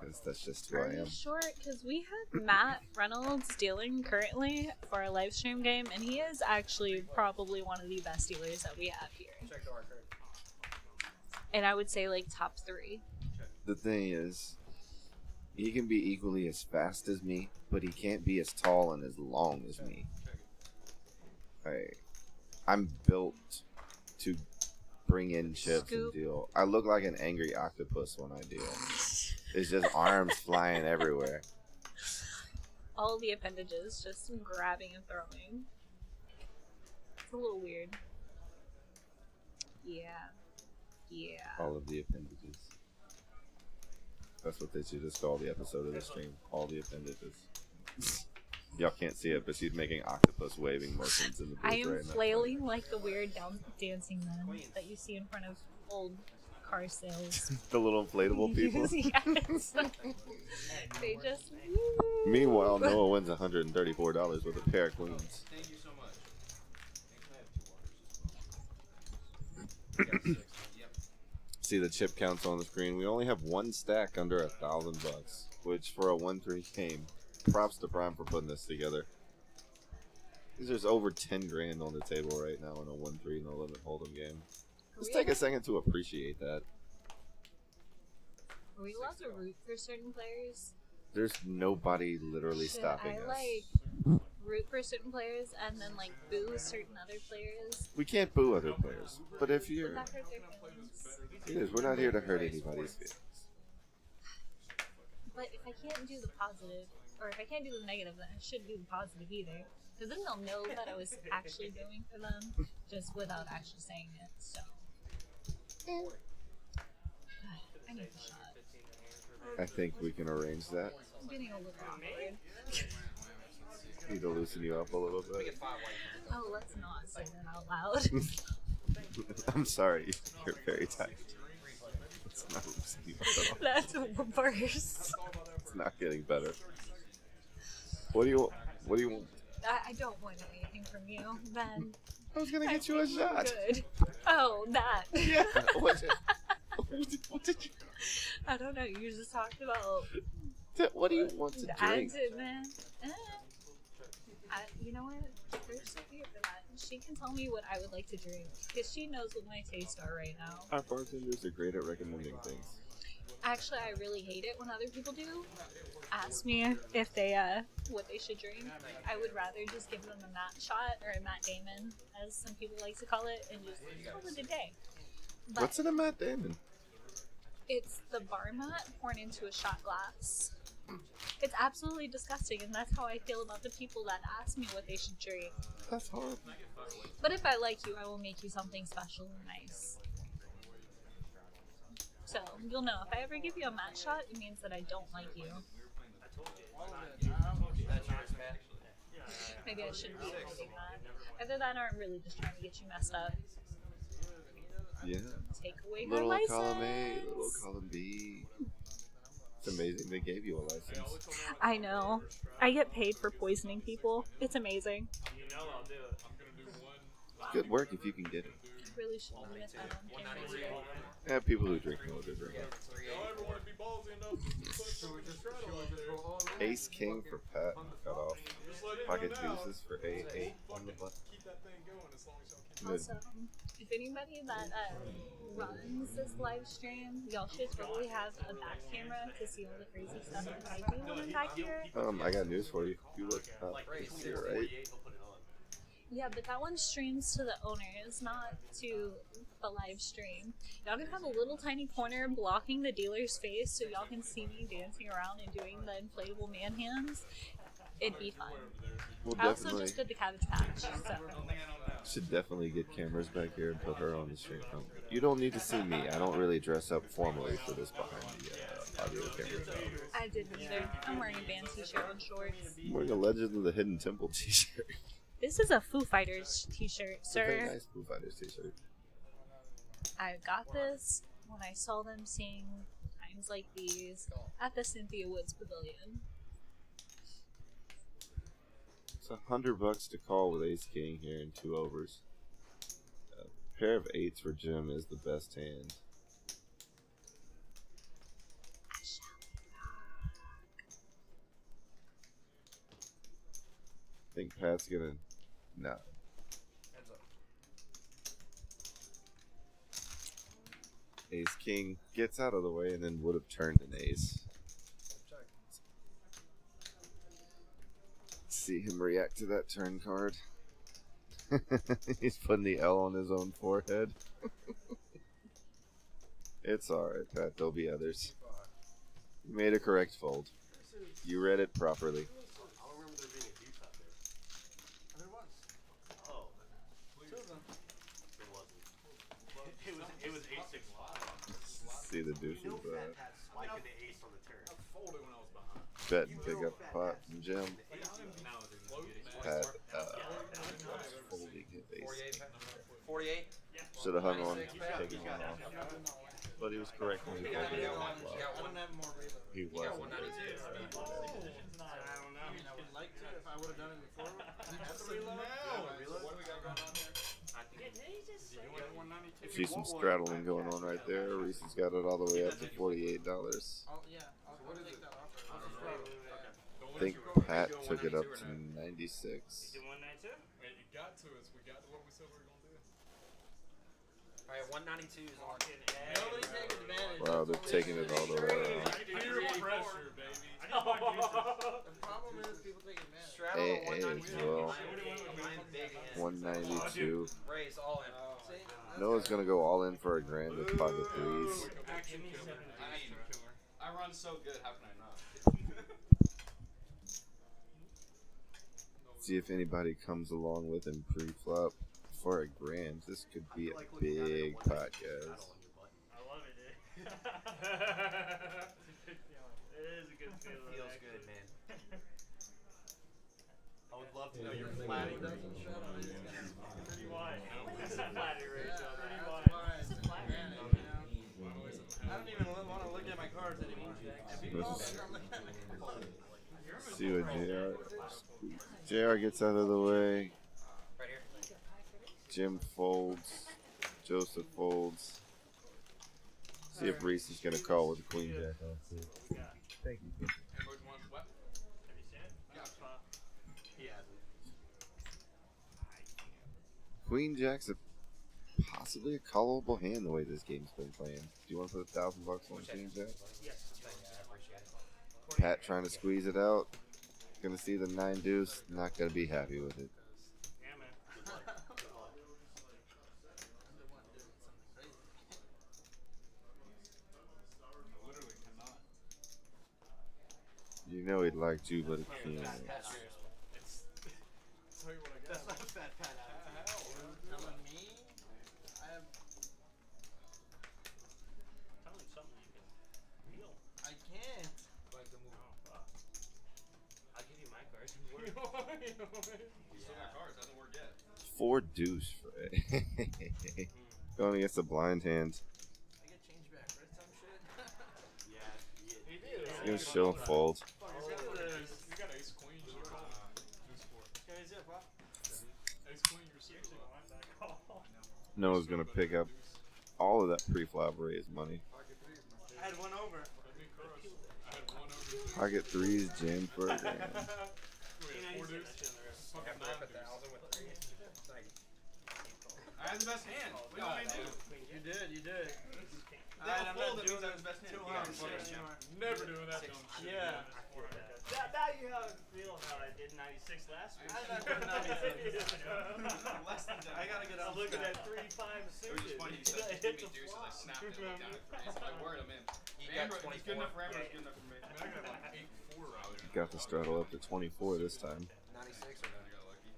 Because that's just who I Are you am. sure? Because we have Matt Reynolds dealing currently for our live stream game, and he is actually probably one of the best dealers that we have here. And I would say like top 3. The thing is, he can be equally as fast as me, but he can't be as tall and as long as me. I'm built to bring in chips and deal. I look like an angry octopus when I deal. It's just arms flying everywhere. All the appendages just grabbing and throwing. It's a little weird. Yeah. All of the appendages. That's what they should just call the episode of the stream. All the appendages. Y'all can't see it, but she's making octopus waving motions in the booth I am right now. flailing like the weird dancing men that you see in front of old car sales. The little inflatable people. Yes. They just. Meanwhile, Noah wins $134 with a pair of queens. Thank you so much. See the chip counts on the screen. We only have one stack under $1,000, which for a 1-3 game, props to Prime for putting this together. There's over 10 grand on the table right now in a 1-3 no limit hold'em game. Let's take a second to appreciate that. Are we allowed to root for certain players? There's nobody literally stopping us. Like root for certain players and then like boo certain other players? We can't boo other players, but if you're, Would that hurt their feelings? it is. We're not here to hurt anybody's feelings. But if I can't do the positive, or if I can't do the negative, then I shouldn't do the positive either. Because then they'll know that I was actually doing for them, just without actually saying it. So I need a shot. I think we can arrange that. I'm getting a little awkward. Need to loosen you up a little bit. Oh, let's not say that out loud. I'm sorry, you're very tight. It's not loosening you up at all. That's worse. It's not getting better. What do you want? What do you want? I don't want anything from you, then. I was gonna get you a shot. Good. Oh, that. Yeah. What did you? I don't know. You just talked about. What do you want to drink? Man. You know what? There's so here for that. She can tell me what I would like to drink because she knows what my tastes are right now. Our bartenders are great at recommending things. Actually, I really hate it when other people do ask me if they what they should drink. I would rather just give them a Matt shot or a Matt Damon, as some people like to call it, and just call it a day. But what's in a Matt Damon? it's the bar mat poured into a shot glass. It's absolutely disgusting, and that's how I feel about the people that ask me what they should drink. That's horrible. But if I like you, I will make you something special and nice. So you'll know if I ever give you a match shot, it means that I don't like you. I told you. All of it. That's yours, man. Maybe I shouldn't be holding that. Either that or I'm really just trying to get you messed up. Yeah. Take away her Little license. column A, little column B. It's amazing they gave you a license. I know. I get paid for poisoning people. It's amazing. You know I'll do it. I'm gonna do one. Good work if you can get it. I really shouldn't admit that on camera either. Yeah, people who drink know different. Y'all ever want to be ballsy enough just to put some straddle out there? Ace King for Pat, cut off. Just let him Pocket know now. deuces for A8 on the button. Keep that thing going as long as y'all can. Good. Also, if anybody that runs this live stream, y'all should totally have a back camera to see all the crazy stuff that I do when I'm back here. I got news for you. You look up here, right? Yeah, but that one streams to the owners, not to the live stream. Y'all can have a little tiny corner blocking the dealer's face so y'all can see me dancing around and doing the inflatable man hands. It'd be fun. We'll I also definitely just did the Cabbage Patch, so. should definitely get cameras back here and put her on the stream. You don't need to see me. I don't really dress up formally for this behind the audio camera. I didn't either. I'm wearing a band t-shirt and shorts. I'm wearing a Legend of the Hidden Temple t-shirt. This is a Foo Fighters t-shirt, It's a very sir. nice Foo Fighters t-shirt. I got this when I saw them sing times like these at the Cynthia Woods Pavilion. It's $100 to call with Ace King here in 2 overs. A pair of 8s for Jim is the best hand. I think Pat's gonna. No. Heads up. Ace King gets out of the way and then would have turned an ace. See him react to that turn card. He's putting the L on his own forehead. It's alright, Pat. There'll be others. You made a correct fold. You read it properly. I don't remember there being a deuce out there. There was. Oh, 2 of them. there wasn't. It was 8-6. See the deuces. You know Fat Pat spiking the ace on the turn. I folded when I was behind. Bet and pick up the pot from Jim. Pat folding his ace. 48. Should have hung on, taken one off. But he was correct when he folded it. I don't have more reload. He was. I don't know. I mean, I would like to if I would have done it before. That's the reload. What do we got going on here? See some straddling going on right there. Reese has got it all the way up to $48. Oh, yeah. I'll take that offer. I think Pat took it up to 96. Do 192? Hey, it got to us. We got to what we said we were going to do. Alright, 192 is on. Nobody's taking advantage. Wow, they're taking it all the way around. Peer pressure, baby. The problem is people take advantage. Straddle AA as well. 192. Raise all in. Noah's gonna go all in for a grand with pocket threes. Action killer. I run so good, how can I not? See if anybody comes along with him pre-flop for a grand. This could be a big pot, guys. I love it, dude. It is a good feeling. Feels actually. good, man. I would love to know your flatting. Pretty wide. It's a flattery ratio. Pretty That's wide. why it's advantage, you know? I don't even want to look at my cards anymore. See what JR gets out of the way. Right here. Jim folds. Joseph folds. See if Reese is gonna call with the queen jack. Thank you. And which one's what? Have you seen it? He hasn't. Queen jack's possibly a callable hand the way this game's been playing. Do you want to put $1,000 on queen jack? Yes. Thanks, I appreciate it. Pat trying to squeeze it out. Gonna see the 9 deuce. Not gonna be happy with it. Yeah, man. Good luck. Good luck. I literally cannot. You know he'd like to, but he can't. That's yours. Tell you what I got. That's not a Fat Pat attitude. Telling me, I have. Telling You still got cards. Hasn't worked yet. 4 deuce for A. Going against a blind hand. I get change back, right? Some shit. Yeah, He did. He's gonna show fold. Fuck, You got ace queen. You should call deuce four. Yeah, he's up, pop. Ace queen. You're He super actually low. won that call. Noah's gonna pick up all of that pre-flop raise money. Pocket threes, my I had one over. That'd be crush. I had one over two. Pocket 3s jammed for a grand. Wait, You know, four he's deuce. getting that shit on the wrist. Fucking Have to rip nine a deuce. thousand with three. It's like, I had the best hand. What do you want me to do? You did, you did. Alright, I'm I'm not that doing means I was best hand. too You hard got shit it. anymore. Never doing that dumb shit. Yeah. Now you how I feel how I did 96 last week. I'm not doing 96. Less than that. I gotta get I'm up. looking at 3-5 It was suited. just funny. He I said, hit give me the deuces. I flop. snapped it, looked down at threes. I'm like, word, I'm in. he Amber, got he's good 24. enough for Amber. He's good enough for me. I mean, I got like 8-4 out there. Got the straddle up to 24 this time. 96 or I got lucky.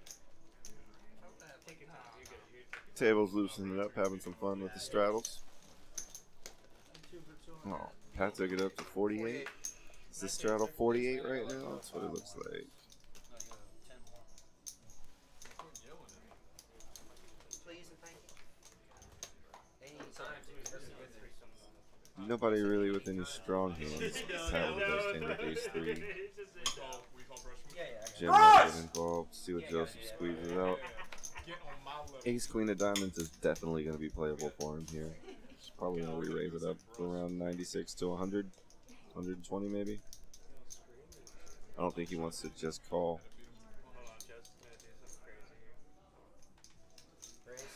Take your time. You're good. You're good. Table's loosening it up, having some fun with the straddles. Oh, Pat took it up to 48. Is the straddle 48 right now? That's what it looks like. No, you got 10 more. Quit yelling at me. please and thank you. Anytime, especially with three. Nobody really with any strong hands. Pat with those standard ace 3. It's just a We call brush. Yeah, yeah, I got Jim might get involved. See what Joseph squeezes out. Get on my level. Ace Queen of Diamonds is definitely going to be playable for him here. He's probably going to re-raise it up to around 96 to 100, 120 maybe. I don't think he wants to just call. Hold on, Joe's gonna do something crazy here. Raise.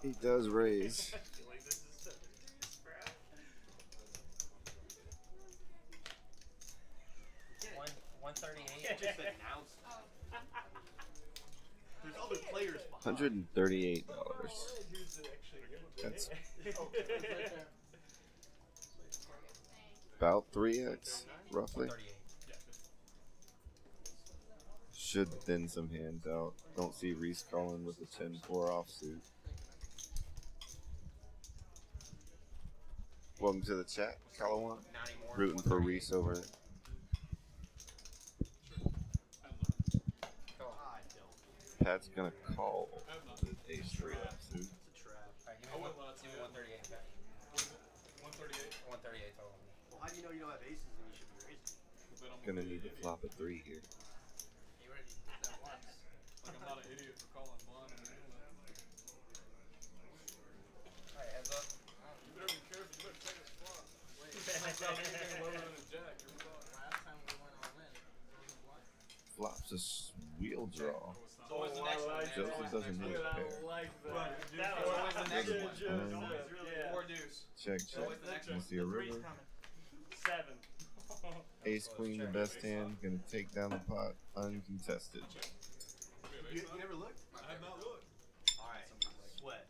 He does raise. I feel like this is such a deuce, bro. 138. Can't just announce it. There's other players behind. $138. Who's actually good? That's Okay. about 3x, roughly. 38. Should thin some hands out. Don't see Reese calling with the 10-4 offsuit. Welcome to the chat, Calawan. 90 more. Rooting for Reese over Go. I don't. Pat's gonna call with ace 3 offsuit. It's a trap. Alright, give I me went one, lots, give me yeah. 138 back. 138. 138 total. Well, how do you know you don't have aces and you should be raising? Then I'm Gonna be need an to idiot. flop a 3 here. You already did that once. Like I'm not an idiot for calling blind and doing that. Alright, heads up. You better be careful. You better take a flop. Wait, That's not anything lower than a jack. You're fucked. last time we went all in, it wasn't blind. Flops a wheel draw. No, it's not. So what's the next one? Joseph doesn't need a pair. like Right. that. So what's the next Doesn't one? turn. Yeah. Four deuce. Check, So what's the next check. one? You see a Three's river. coming. 7. Ace Queen, the best hand. Gonna take down the pot uncontested. You never looked? I have not looked. Alright. Sweat.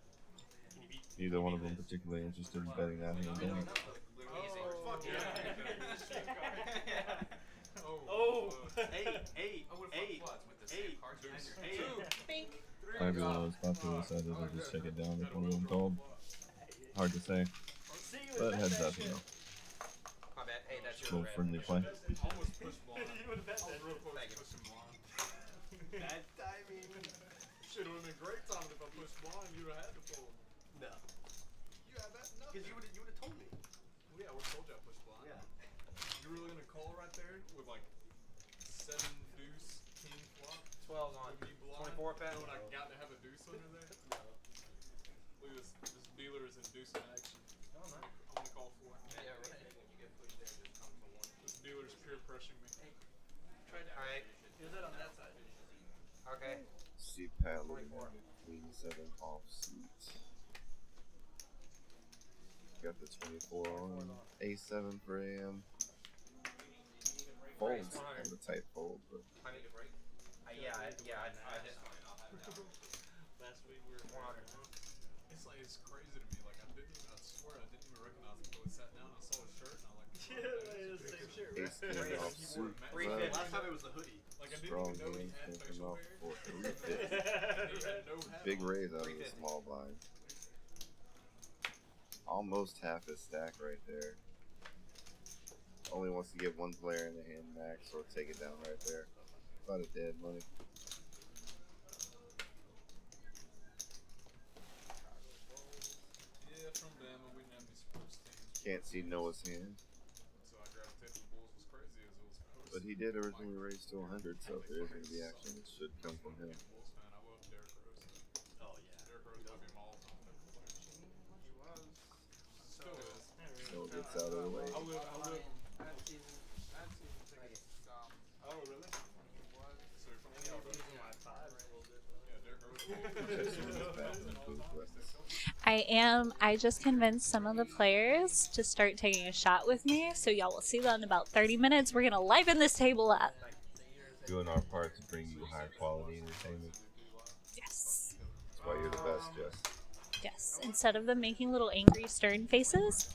Can you beat? Neither one of them particularly interested in betting that hand. We don't Only know. Fuck yeah. Oh. Eight. I would Eight. fuck with the same Eight. cards. Eight. might be one of those spots where they decided to just check it down if one of them called. Hard to say. But heads up, you know. My bad. Hey, that's your Little red. friendly play. Almost pushed blind. You would have bet I was that. real close Thank to you. pushing blind. Bad timing. Shit, it would have been great timing if I pushed blind. You would have had to fold. No. You have that nothing. Because you would have told me. Well, yeah, we told you I pushed blind. Yeah. You're really gonna call right there with like 7 deuce king flop 12's on. with me blind? 24 Pat. Knowing I got to have a deuce under there. No. Look at this dealer is in deuce in action. No, no. I'm gonna call for it. Yeah, right. This dealer's peer pressuring me. Alright. Is it on that side? Okay. See Pat looking at it, Queen 7 offsuit. Got the 24 on. A7 for AM. Folds. Kind of a tight fold, but I need a break. Yeah, I just. Last week we were 400. It's like it's crazy to me. Like I swear I didn't even recognize him until I sat down and I saw his shirt and I like. Yeah, the same shirt, Ace right? King offsuit. Three-fifty. Last time it was the hoodie. Like I didn't Strong even know he hands had can facial come off hair. for And 350. he had no hat Big on. raise out of the 350. small blind. Almost half his stack right there. Only wants to get one player in the hand max or take it down right there. A lot of dead money. Yeah, from Bama, we named these sports teams. Can't see Noah's hand. So I gravitated to the Bulls. Was crazy as it was post. But he did originally raise to 100, so if there is going to be action, it should come from him. Bulls fan. I love Derrick Rose. Oh yeah. Derrick Rose might be my all-time favorite player. He was. Still is. Noah gets out of the way. I live. That season tickets. Oh really? He was. So you're from Yeah, the using my fives a little bit. Yeah, Derrick Rose. I just convinced some of the players to start taking a shot with me, so y'all will see that in about 30 minutes. We're gonna liven this table up. Doing our part to bring you high quality entertainment. Yes. That's why you're the best, Jess. Yes. Instead of them making little angry, stern faces,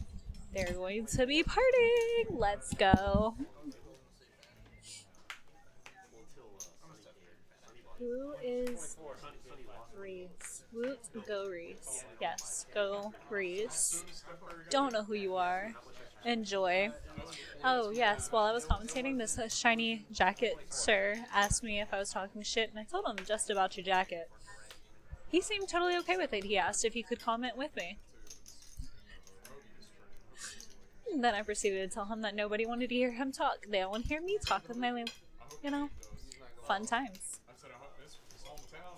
they're going to be partying. Let's go. Who is Reese? Woot, go Reese. Yes, go Reese. Don't know who you are. Enjoy. Oh, yes, while I was commentating, this shiny jacket sir asked me if I was talking shit, and I told him just about your jacket. He seemed totally okay with it. He asked if he could comment with me. And then I proceeded to tell him that nobody wanted to hear him talk. They all want to hear me talk with my, fun times. I said, it's his hometown.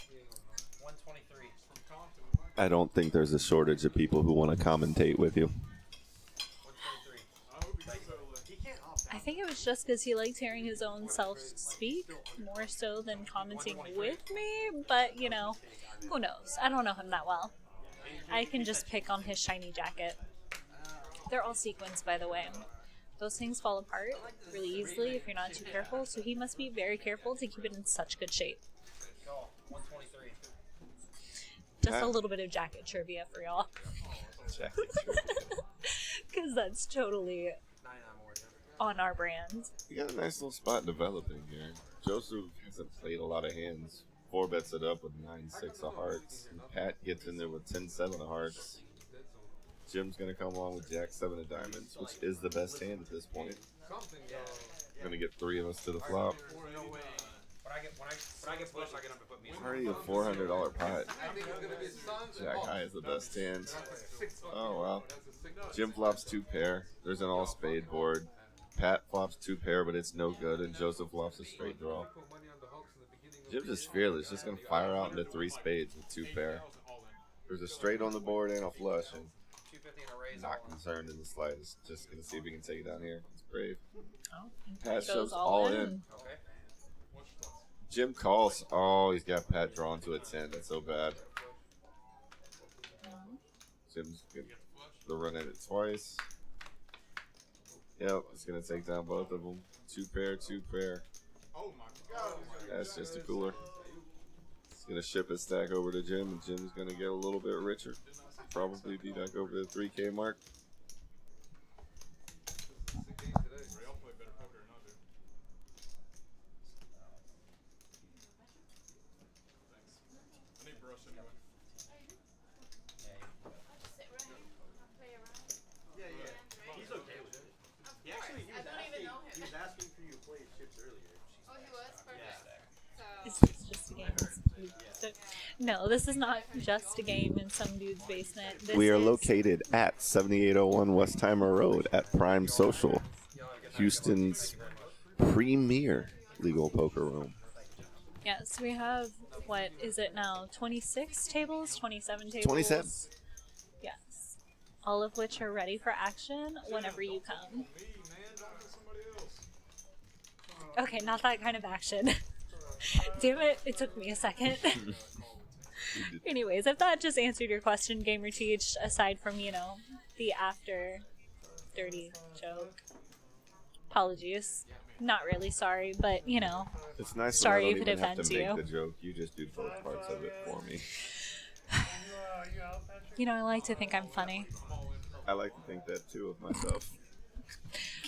He might. 123. From Compton. He might. I don't think there's a shortage of people who want to commentate with you. 123. I hope he goes to LA. He can't opt I out. think it was just because he likes hearing his own self speak more so than commenting with me, but who knows? I don't know him that well. I can just pick on his shiny jacket. They're all sequins, by the way. Those things fall apart really easily if you're not too careful, so he must be very careful to keep it in such good shape. Go. 123. Just a little bit of jacket trivia for y'all. Because that's totally 99 more. on our brand. You got a nice little spot developing here. Joseph hasn't played a lot of hands. 4-bets it up with 9-6 of hearts. And Pat gets in there with 10-7 of hearts. Jim's going to come along with Jack-7 of diamonds, which is the best hand at this point. Something. Going to get 3 of us to the flop. No way. When I get pushed, I get up and put me in. Already a $400 pot. I think it's gonna be Suns and Jack Hawks. high is the best hand. That's a 6 fucking Oh, wow. That's a 6 Jim flops 2 pair. There's an all spade board. Pat flops 2 pair, but it's no good. And Joseph flops a straight draw. Put money on the Hawks in the beginning of Jim's the just fearless. Just going to fire out into 3 spades with 2 pair. There's a straight on the board and a flush. And 250 and a raise. not concerned in the slightest. Just going to see if we can take it down here. It's brave. Oh, and Pat goes shows all in. Okay. Jim calls. Oh, he's got Pat drawn to a 10. That's so bad. Jim's going to run at it twice. Yep, it's going to take down both of them. 2 pair, 2 pair. Oh my God. That's just a cooler. He's going to ship his stack over to Jim, and Jim's going to get a little bit richer. Probably be back over the 3K mark. Ray, I'll play better poker than I do. Thanks. I need brush anyway. Yeah. He's okay with it. He actually, he was asking. He was asking for you to play his chips earlier. Oh, he was? Perfect. Is this just a game? No, this is not just a game in some dude's basement. This We are is located at 7801 Westheimer Road at Primesocial, Houston's premier legal poker room. Yes, we have, what is it now, 26 tables, 27 tables? 27. Yes. All of which are ready for action whenever you come. Me, man. Don't do somebody else. Okay, not that kind of action. Damn it, it took me a second. Anyways, if that just answered your question, Gamer Teach, aside from, the after dirty joke. Apologies. Not really sorry, but, It's nice Sorry when I if don't it even have to offends make you. the joke. You just do both parts of it for me. You out, Patrick? I like to think I'm funny. I like to think that too of myself,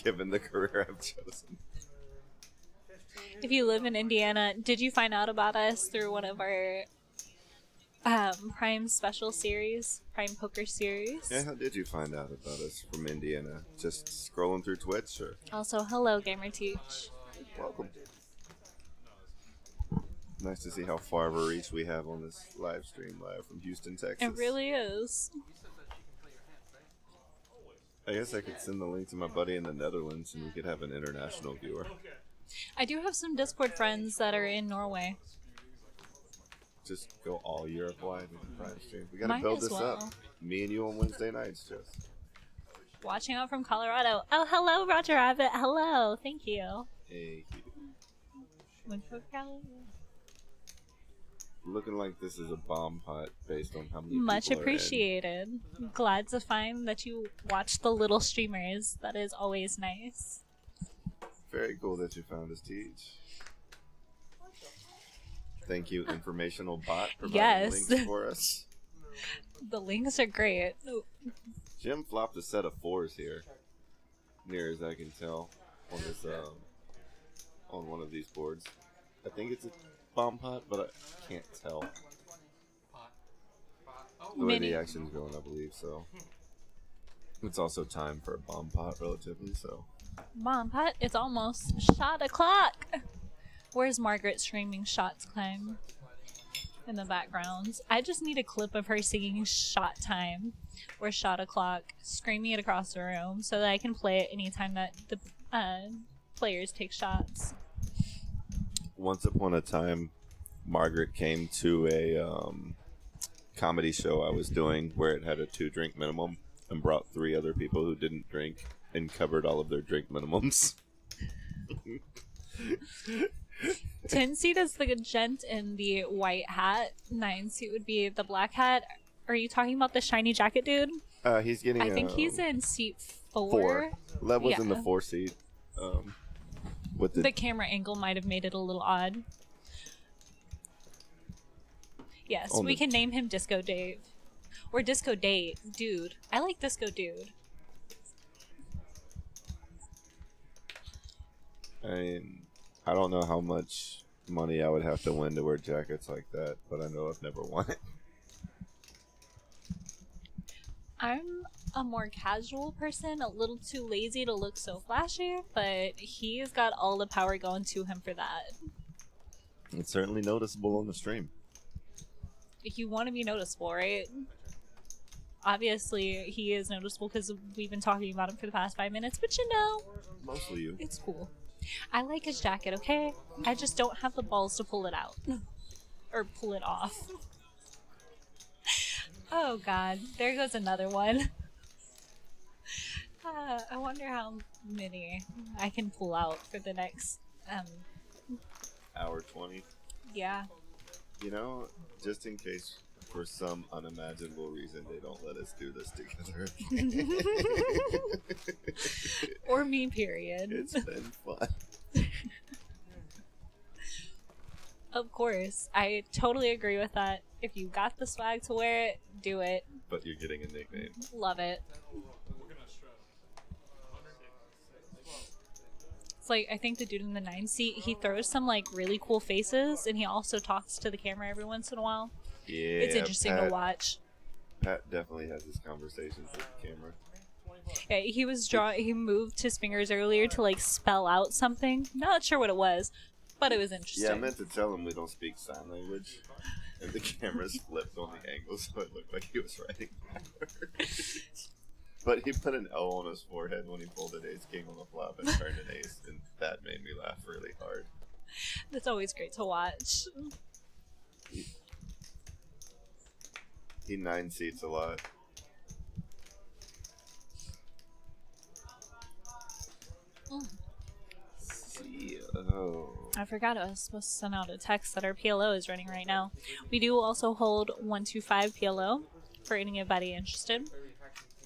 given the career I've chosen. If you live in Indiana, did you find out about us through one of our Prime special series, Prime Poker series? Yeah, how did you find out about us from Indiana? Just scrolling through Twitch, or Also, hello, Gamer Teach. welcome. Nice to see how far of a reach we have on this live stream live from Houston, Texas. It really is. I guess I could send the link to my buddy in the Netherlands and we could have an international viewer. I do have some Discord friends that are in Norway. Just go all Europe wide with the Prime stream. We gotta Might build as this well. up. Me and you on Wednesday nights, just. Watching out from Colorado. Oh, hello, Roger Rabbit. Hello. Thank you. Hey, Cali. looking like this is a bomb pot based on how many Much people are in. appreciated. Glad to find that you watch the little streamers. That is always nice. Very cool that you found us, Teach. Thank you, informational bot, providing Yes. links for us. The links are great. Jim flopped a set of 4s here, near as I can tell, on this on one of these boards. I think it's a bomb pot, but I can't tell. The way the action's going, I believe so. It's also time for a bomb pot, relatively so. Mom, Pat, it's almost shot o'clock. Where's Margaret streaming Shots Climb in the background? I just need a clip of her singing Shot Time or Shot O'Clock, screaming it across the room so that I can play it anytime that the players take shots. Once upon a time, Margaret came to a comedy show I was doing where it had a 2-drink minimum and brought 3 other people who didn't drink and covered all of their drink minimums. 10 seat is the gent in the white hat. 9 seat would be the black hat. Are you talking about the shiny jacket dude? He's getting. I think he's in seat 4. 4. Lev was in the Yeah. 4 seat. With The camera angle might have made it a little odd. Yes, On we the- can name him Disco Dave. Or Disco Date Dude. I like Disco Dude. I mean, I don't know how much money I would have to win to wear jackets like that, but I know I've never won it. I'm a more casual person, a little too lazy to look so flashy, but he's got all the power going to him for that. It's certainly noticeable on the stream. If you want to be noticeable, right? Obviously, he is noticeable because we've been talking about him for the past 5 minutes, but you know, Mostly you. it's cool. I like his jacket, okay? I just don't have the balls to pull it out. Or pull it off. Oh god, there goes another one. I wonder how many I can pull out for the next, Hour 20. yeah. You know, just in case for some unimaginable reason they don't let us do this together again. Or me, period. It's been fun. Of course, I totally agree with that. If you got the swag to wear it, do it. But you're getting a nickname. Love it. We're gonna strap. It's like, I think the dude in the 9 seat, he throws some like really cool faces, and he also talks to the camera every once in a while. Yeah, It's interesting to watch. Pat definitely has his conversations with the camera. Yeah, he moved his fingers earlier to like spell out something. Not sure what it was, but it was interesting. Yeah, I meant to tell him we don't speak sign language. And the camera's flipped on the angle so it looked like he was writing backwards. But he put an O on his forehead when he folded ace king on the flop and turned an ace, and that made me laugh really hard. That's always great to watch. He 9 seats a lot. I forgot I was supposed to send out a text that our PLO is running right now. We do also hold 125 PLO for anybody interested.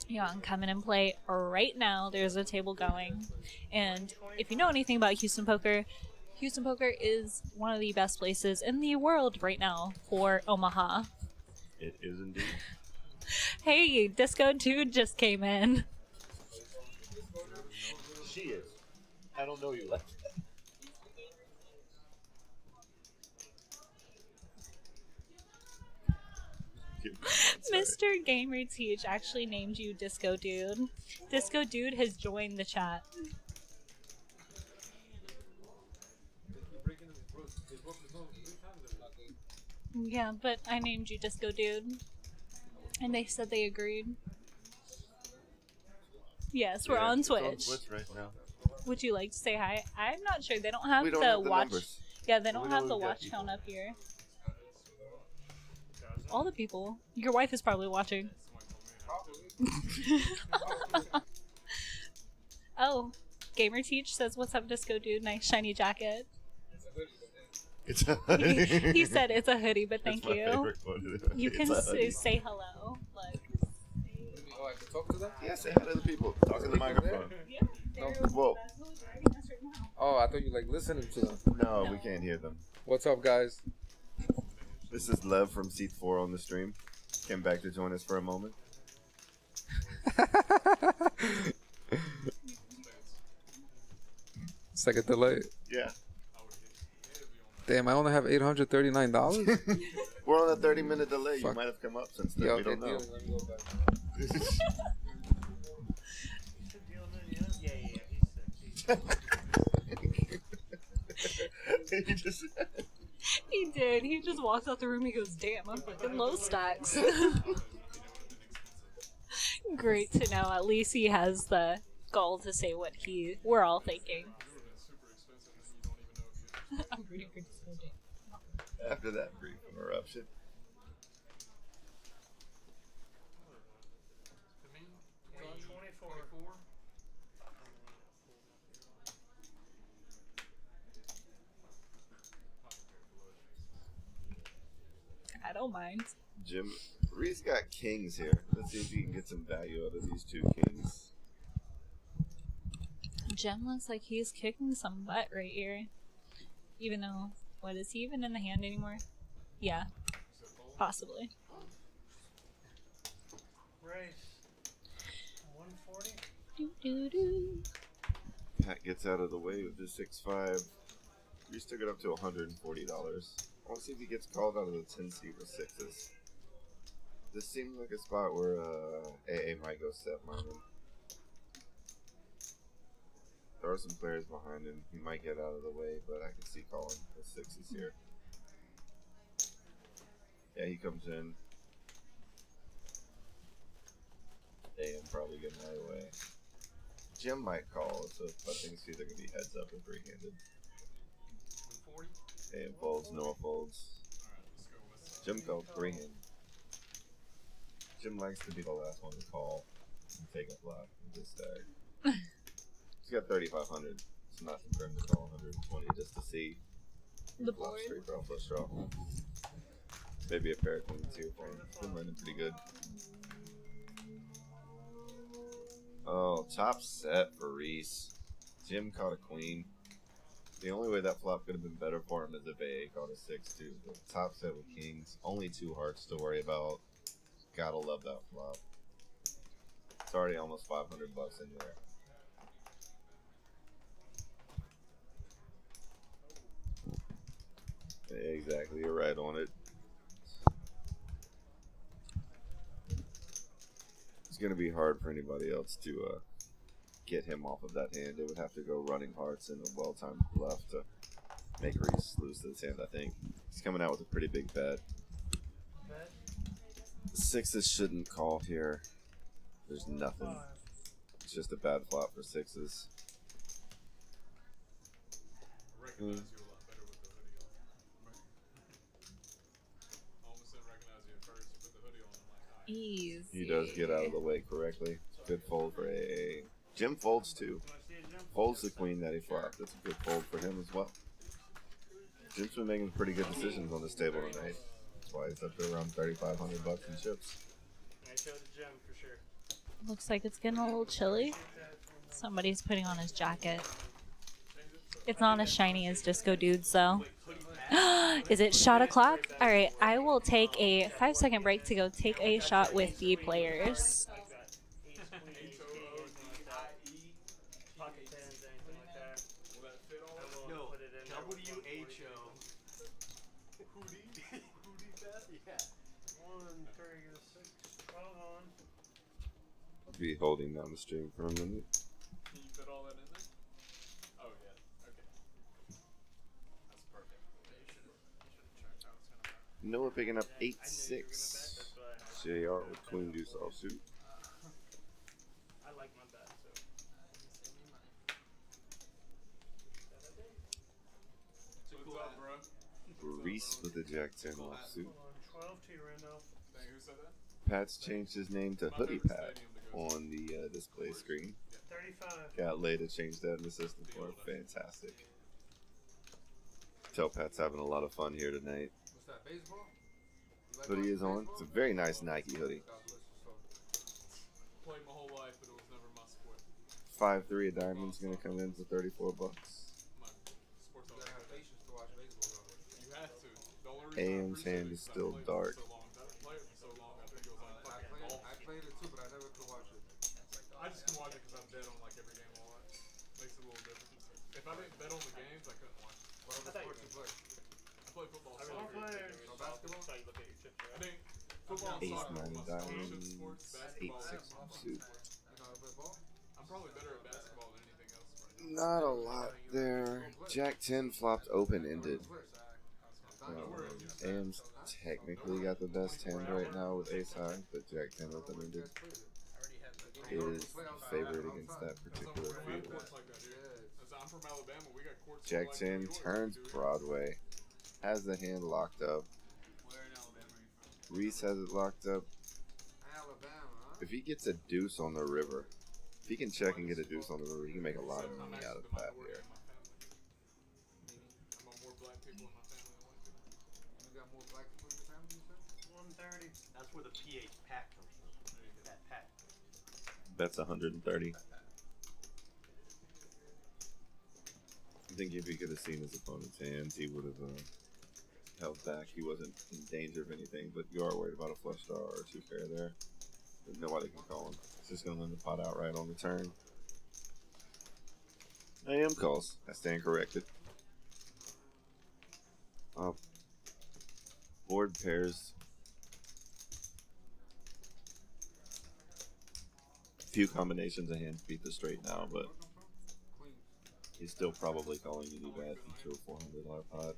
You can come in and play right now. There's a table going. And if you know anything about Houston Poker is one of the best places in the world right now for Omaha. It is indeed. Hey, Disco Dude just came in. She is. I don't know you like that. Mr. Gamer Teach actually named you Disco Dude. Disco Dude has joined the chat. Yeah, but I named you Disco Dude. And they said they agreed. Yes, we're Yeah, on it's Twitch. on Twitch right now. Would you like to say hi? I'm not sure. They don't have We don't the have the watch. numbers. Yeah, they We don't know have the we've got watch people. count up here. All the people. Your wife is probably watching. Oh, Gamer Teach says, "What's up, Disco Dude? Nice shiny jacket." It's a He said it's a hoodie, but thank It's my you. favorite one. You can It's a hoodie. say hello. Look. Oh, I can talk to them? Yeah, say hi to the people. Talk to the microphone. Yeah, No. Whoa. Oh, I thought you like listening to them. No, we can't hear them. What's up, guys? This is Lev from Seat 4 on the stream. Came back to join us for a moment. Second delay. Yeah. Damn, I only have $839. We're on a 30-minute delay. You Fuck. might have come up since then. Yeah, We don't okay, know. deal. Let me go back. He just- He did. He just walks out the room. He goes, "Damn, I'm fucking low stacks." Great to know. At least he has the gall to say what we're all thinking. I'm pretty good. After that brief interruption. I don't mind. Jim, Reese got kings here. Let's see if he can get some value out of these two kings. Jem looks like he's kicking some butt right here. Even though, what, is he even in the hand anymore? Yeah, possibly. Race. 140. Do, do, do. Pat gets out of the way with the 6-5. Reese took it up to $140. I want to see if he gets called out of the 10 seat with sixes. This seems like a spot where AA might go step on him. There are some players behind him. He might get out of the way, but I can see calling with sixes here. Yeah, he comes in. AM probably getting out of the way. Jim might call, so I think it's either going to be heads up or three-handed. AM folds, Noah folds. Jim called three-handed. Jim likes to be the last one to call and take a flop with this stack. He's got 3,500. It's nothing for him to call 120 just to see. The Flop board. straight draw, flush draw. Maybe a pair of queens here for him. He's been running pretty good. Oh, top set for Reese. Jim caught a queen. The only way that flop could have been better for him is if AA caught a 6-2. But top set with kings. Only two hearts to worry about. Gotta love that flop. It's already almost $500 in there. Exactly, you're right on it. It's going to be hard for anybody else to get him off of that hand. They would have to go running hearts and a well-timed bluff to make Reese lose this hand, I think. He's coming out with a pretty big bet. Sixes shouldn't call here. There's nothing. It's just a bad flop for sixes. Recognize you a lot better with the hoodie on. Almost didn't recognize you at first. You put the hoodie on. I'm like, hi. Easy. He does get out of the way correctly. Good fold for AA. Jim folds too. Folds the queen that he flopped. That's a good fold for him as well. Jim's been making pretty good decisions on this table tonight. That's why he's up to around $3,500 in chips. I showed the gem for sure. Looks like it's getting a little chilly. Somebody's putting on his jacket. It's not as shiny as Disco Dude's though. Is it shot o'clock? Alright, I will take a 5-second break to go take a shot with the players. Pocket tens, anything like that. Will that fit all? I will No, put it in there. WHO. Hootie bet? Yeah. 1, 3, 6, 12 on. I'll be holding down the stream for a minute. Can you fit all that in there? Oh yeah. Okay. That's perfect. You should have checked how it's gonna happen. Noah picking up 8-6. JR with Queen Deuce offsuit. I like my bet, so. What's up, bro? Reese with the Jack 10 offsuit. Hold on, 12 to you, Randolph. Dang, who said that? Pat's changed his name to Hoodie Pat on the display screen. 35. Got Lay to change that in the system for him. Fantastic. Tell Pat's having a lot of fun here tonight. What's that, baseball? You like Hoodie is watching on. baseball? It's a very nice Nike hoodie. God bless your soul. Played my whole life, but it was never my sport. 5'3" of diamond's gonna come in for $34. My sports You gotta have patience to watch baseball, though. You had to. The only reason I AM's appreciate hand it is I still played dark. For so long. I played it for so long. I think it was like fucking golf. I played it too, but I never could watch it. I just can watch it because I bet on like every game I watch. Makes it a little different. If I didn't bet on the games, I couldn't watch it. What other sports you play? I play football, I soccer. really players. agree No with basketball? That's how you look at your chips, I right? think football and Ace soccer are 9 my diamonds. scholarship sports. Basketball 8-6 is my fun offsuit. sport. You know how to play ball? I'm probably better at basketball than anything else right now. Not a lot there. Jack 10 flopped open-ended. AM's technically got the best hand right now with ace high, but Jack 10 open-ended is favored against that particular We don't have field. courts like that, dude. As I'm from Alabama, we got courts Jack like 10 New York, turns dude. Broadway, has the hand locked up. Where in Alabama are you from? Reese has it locked up. Alabama, huh? If he gets a deuce on the river, if he can check and get a deuce on the river, he can make a lot of I'm money out actually of the that minority here. in my family. I'm on more black people in my family than white people. You got more black people in your family, you said? 130. That's where the PH pack comes from. That pack. That's 130. I think if he could have seen his opponent's hands, he would have held back. He wasn't in danger of anything, but you are worried about a flush draw or two pair there. But nobody can call him. It's just going to win the pot outright on the turn. AM calls. I stand corrected. Board pairs. Few combinations of hands beat the straight now, but Queens. he's still probably calling any bet into a $400 pot.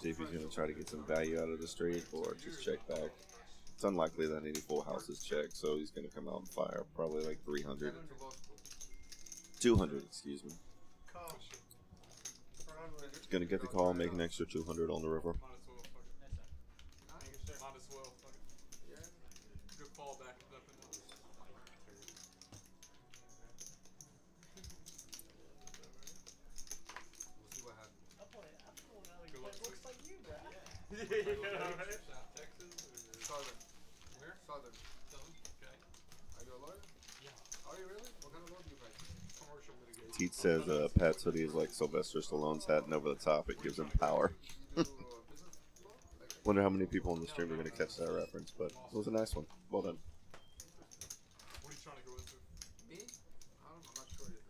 See if he's going to try to get some value out of the straight or just check back. It's unlikely that any full houses check, so he's going to come out and fire probably like 300. Went to law school. 200, excuse me. Call. Broadway. He's going to get the call and make an extra 200 on the river. Might as well, fuck it. Might as well, fuck it. Yeah. Good fallback, if nothing else. We'll see what happens. Good luck, Looks like you, bro. South Texas or Southern. where? Southern. Southern? Okay. Are you a lawyer? Yeah. Are you really? What kind of law do you practice? Commercial litigation. Teach says Pat's hoodie is like Sylvester Stallone's hat, and over the top it gives him power. You do business law? Like, Wonder how many people on the stream are going to catch that reference, but it was a nice one. Well done. What are you trying to go into? me? I'm not sure yet.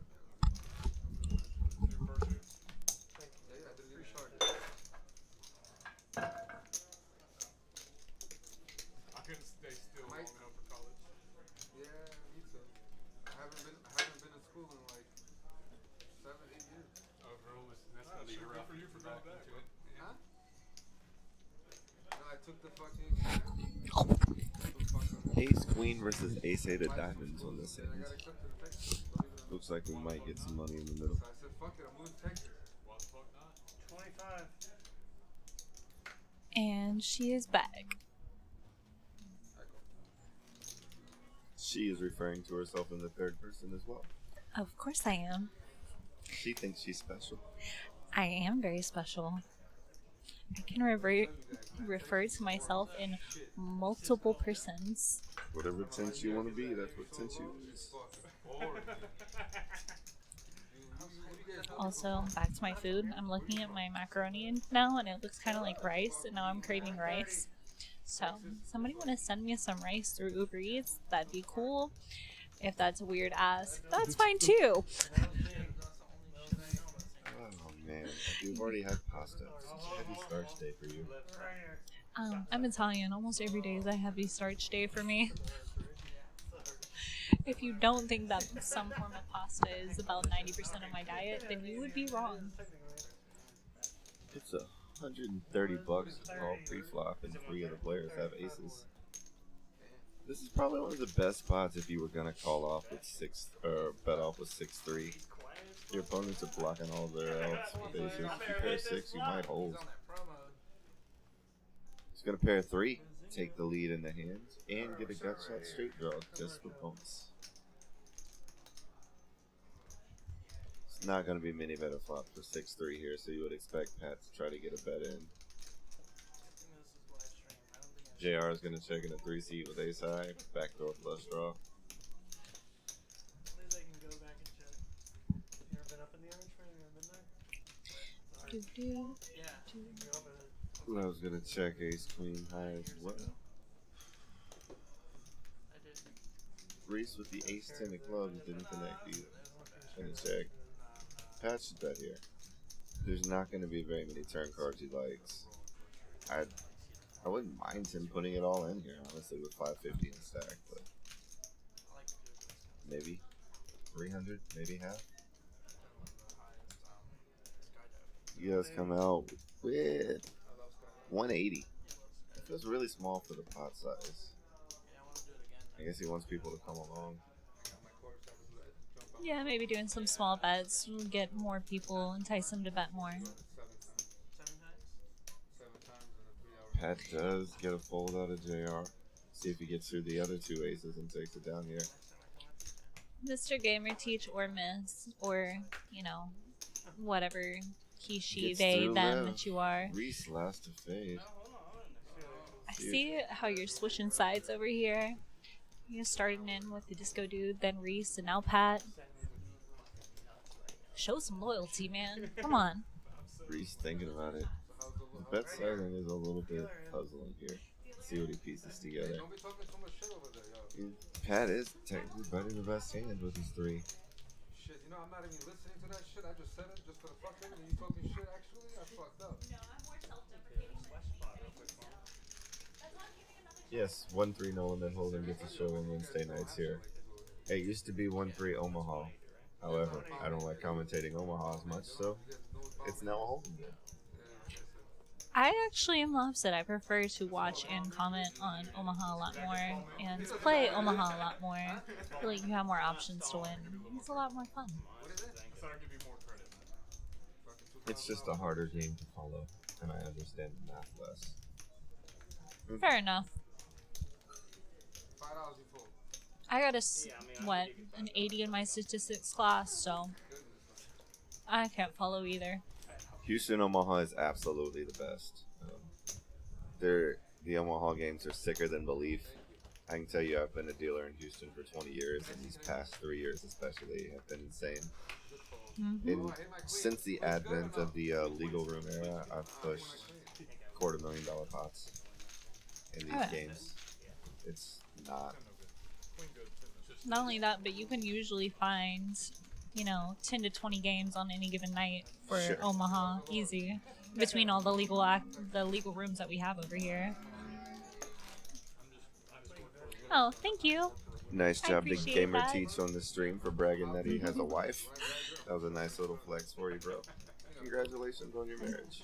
Your first year? Yeah, I didn't even start. I couldn't stay still long Mike? enough for college. Yeah, me too. I haven't been in school in like 7, 8 years. Oh, really? That's gonna be rough for you for going back. Huh? No, I took the fucking exam. Ace Queen versus Ace 8 of diamonds on this And I hand. got accepted to Texas. Believe it or not. Looks like we might get some money in the middle. So I said, fuck it, I'm moving to Texas. Why the fuck not? 25. And she is back. She is referring to herself in the third person as well. Of course I am. She thinks she's special. I am very special. I can refer to myself in multiple persons. Whatever tense you want to be, that's what tense you is. Also, back to my food. I'm looking at my macaroni now, and it looks kind of like rice, and now I'm craving rice. So, somebody want to send me some rice through Uber Eats? That'd be cool. If that's a weird ask, that's fine too. Oh man, you've already had pasta. It's a heavy starch day for you. Right here. I'm Italian. Almost every day is a heavy starch day for me. If you don't think that some form of pasta is about 90% of my diet, then you would be wrong. It's a $130 to call pre-flop, and 3 of the players have aces. This is probably one of the best spots if you were gonna call off with 6 or bet off with 6-3. Your opponents are blocking all their outs with aces. If you pair 6, you might hold. He's gonna pair 3, take the lead in the hand, and get a gut shot straight draw just for bonus. It's not gonna be many better flops for 6-3 here, so you would expect Pat to try to get a bet in. JR is gonna check in a 3-seat with ace high, backdoor flush draw. At least I can go back and check. You ever been up in the orange frame? You ever been there? I was gonna check ace queen high as well. Reese with the ace 10 of clubs didn't connect either. Gonna check. Pat should bet here. There's not gonna be very many turn cards he likes. I wouldn't mind him putting it all in here, honestly, with 550 in stack, but maybe 300, maybe half. You guys come out with 180. It feels really small for the pot size. I guess he wants people to come along. Yeah, maybe doing some small bets will get more people, entice them to bet more. Pat does get a fold out of JR. See if he gets through the other 2 aces and takes it down here. Mr. Gamer teach or miss, or, you know, whatever he, she, Gets they, through them left. that you are. Reese last to fade. I see how you're switching sides over here. You're starting in with the Disco Dude, then Reese, and now Pat. Show some loyalty, man. Come on. Reese thinking about it. The bet sizing is a little bit puzzling here. See what he pieces together. Don't be talking too much shit over there, yo. Pat is technically betting the best hand with his 3. Shit, you know, I'm not even listening to that shit. I just said it just for the fuck of it. And you talking shit, actually? I fucked up. Yes, 1-3 no limit holding gets a show on Wednesday nights here. It used to be 1-3 Omaha. However, I don't like commentating Omaha as much, so it's now a holding game. I actually am the opposite. I prefer to watch and comment on Omaha a lot more and play Omaha a lot more. I feel like you have more options to win. It's a lot more fun. It's just a harder game to follow, and I understand the math less. Fair enough. $5 you fold. I got an 80 in my statistics class, so I can't follow either. Houston Omaha is absolutely the best. The Omaha games are sicker than belief. I can tell you I've been a dealer in Houston for 20 years, and these past 3 years especially have been insane. Since the advent of the legal room era, I've pushed $250,000 pots in these games. It's not. Not only that, but you can usually find, 10 to 20 games on any given night for Omaha, easy, between all the legal rooms that we have over here. Oh, thank you. Nice job to Gamer that. Teach on the stream for bragging that he has a wife. That was a nice little flex for you, bro. Congratulations on your marriage.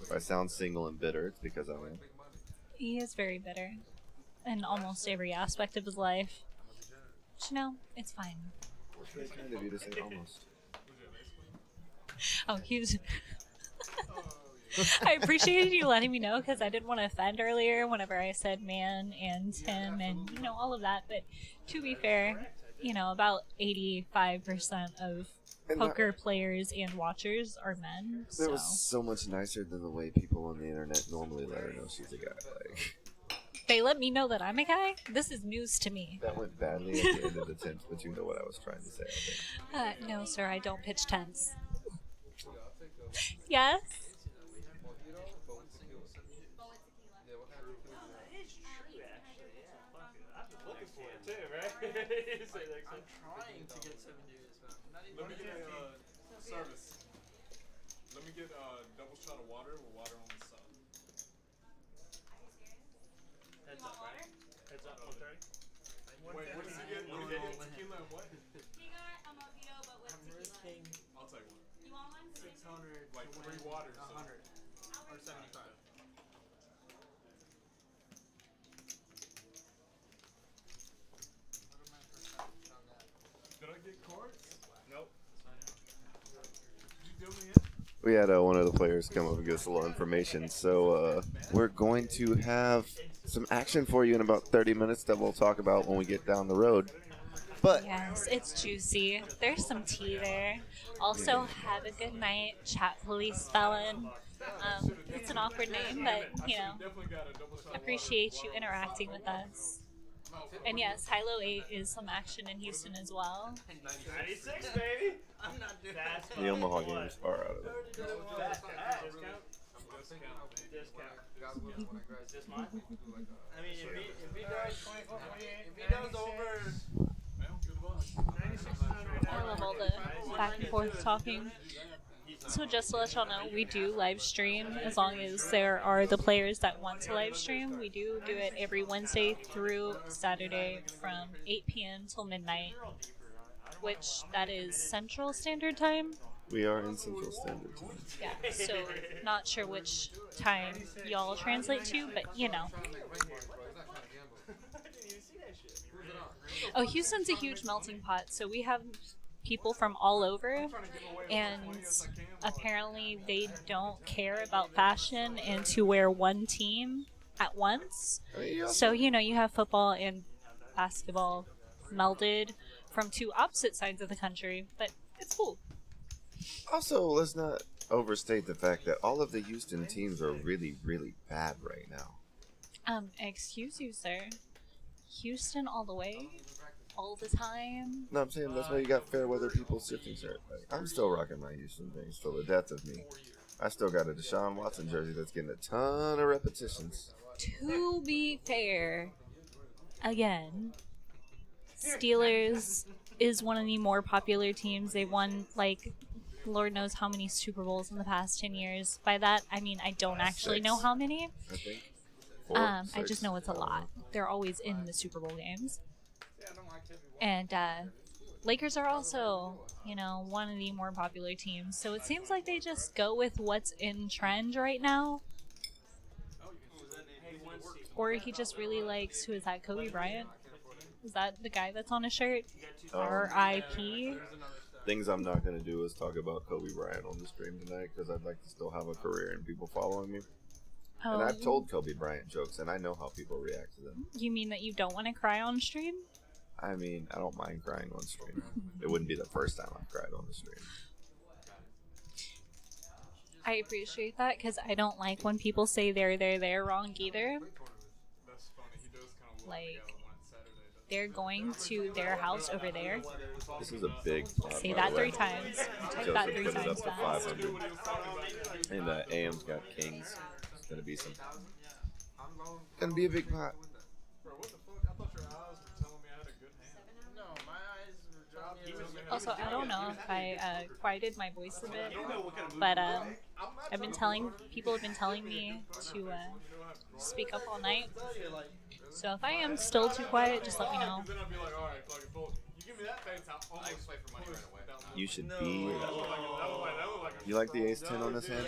If I sound single and bitter, it's because I am. He is very bitter in almost every aspect of his life. But, it's fine. It's very kind of you to say almost. Oh, he was... I appreciated you letting me know because I didn't want to offend earlier whenever I said man and him and, all of that. But to be fair, about 85% of poker players and watchers are men. That was so much nicer than the way people on the internet normally let her know she's a guy. Like, they let me know that I'm a guy? This is news to me. that went badly at the end of the tenth, but you know what I was trying to say, I think. No, sir, I don't pitch tents. Yes? I'm trying to get 7 dudes, but I'm not even. Let me get a service. Let me get a double shot of water with water on the side. Heads up, right? Heads up, 130. Wait, what does he get? What does he get? Tequila and what? He got a mojito, but with tequila. Risking I'll take one. You want one? 600 like 3 waters. So. 100 or 75. Did I get cards? Nope. Did you do me in? We had one of the players come up and give us a little information. So we're going to have some action for you in about 30 minutes that we'll talk about when we get down the road. But Yes, it's juicy. There's some tea there. Also, have a good night, chat police felon. It's an awkward name, but, you know, Definitely got a double shot. appreciate you interacting with us. And yes, Hilo 8 is some action in Houston as well. 96, baby. I'm not doing that. the Omaha games are out of it. Just mine? I mean, if he does 24, 28, if he does over 96 is on right I now. love all the back and forth talking. So just to let y'all know, we do live stream as long as there are the players that want to live stream. We do it every Wednesday through Saturday from 8 p.m. till midnight, which that is Central Standard Time. We are in Central Standard Time. Yeah, so not sure which time y'all translate to, but you know. Oh, Houston's a huge melting pot, so we have people from all over, and apparently they don't care about fashion and to wear one team at once. So, you know, you have football and basketball melded from two opposite sides of the country, but it's cool. Also, let's not overstate the fact that all of the Houston teams are really, really bad right now. Excuse you, sir. Houston all the way? All the time? No, I'm saying that's why you got fair weather people shifting shirt. Like, I'm still rocking my Houston things till the death of me. I still got a Deshaun Watson jersey that's getting a ton of repetitions. To be fair, again, Steelers is one of the more popular teams. They've won, like, Lord knows how many Super Bowls in the past 10 years. By that, I mean I don't actually know how many. I think. I just know it's a lot. They're always in the Super Bowl games. And Lakers are also, you know, one of the more popular teams. So it seems like they just go with what's in trend right now. Or he just really likes, who is that, Kobe Bryant? Is that the guy that's on his shirt? R.I.P. Things I'm not going to do is talk about Kobe Bryant on the stream tonight because I'd like to still have a career and people following me. Oh, And I've told Kobe Bryant jokes and I know how people react to them. you mean that you don't want to cry on stream? I mean, I don't mind crying on stream. It wouldn't be the first time I've cried on the stream. I appreciate that because I don't like when people say they're wrong either. That's funny. He does kind of look Like, on Saturday. they're going to their house over there. This is a big pot, Say by that the 3 way. times. Type Joseph that 3 put it times up to fast. 500. And AM's got Kings. It's going to be some. Going to be a big pot. Bro, what the fuck? I thought your eyes were telling me I had a good hand. No, my eyes were dropping. Also, I don't know if I quieted my voice a bit, but I've been telling people have been telling me to speak up all night. So if I am still too quiet, just let me know. Then I'd be like, alright, fuck it, full. You give me that face, I'll almost wait for money right away. You should be. You like the ace 10 on this hand?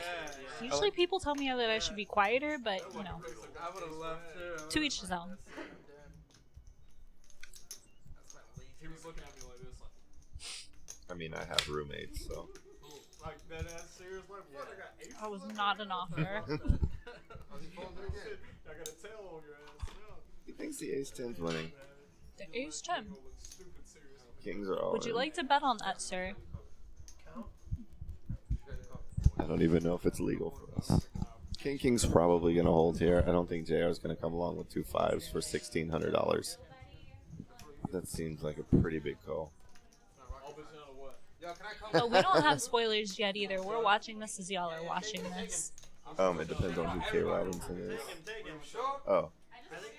Usually people tell me that I should be quieter, but you know, I would have left too. to each his own. He was looking at me like this, like, I mean, I have roommates, so. like that ass serious, like, what? I got ace. I was not an offer. I got a tail on your ass. No. He thinks the ace 10's winning. The ace 10. Look stupid serious. Kings are all Would you in. like to bet on that, sir? I don't even know if it's legal for us. King's probably going to hold here. I don't think JR is going to come along with 2 5s for $1,600. That seems like a pretty big call. All this out of what? Oh, we don't have spoilers yet either. We're watching this as y'all are watching this. It depends on who K. Robinson is. Oh.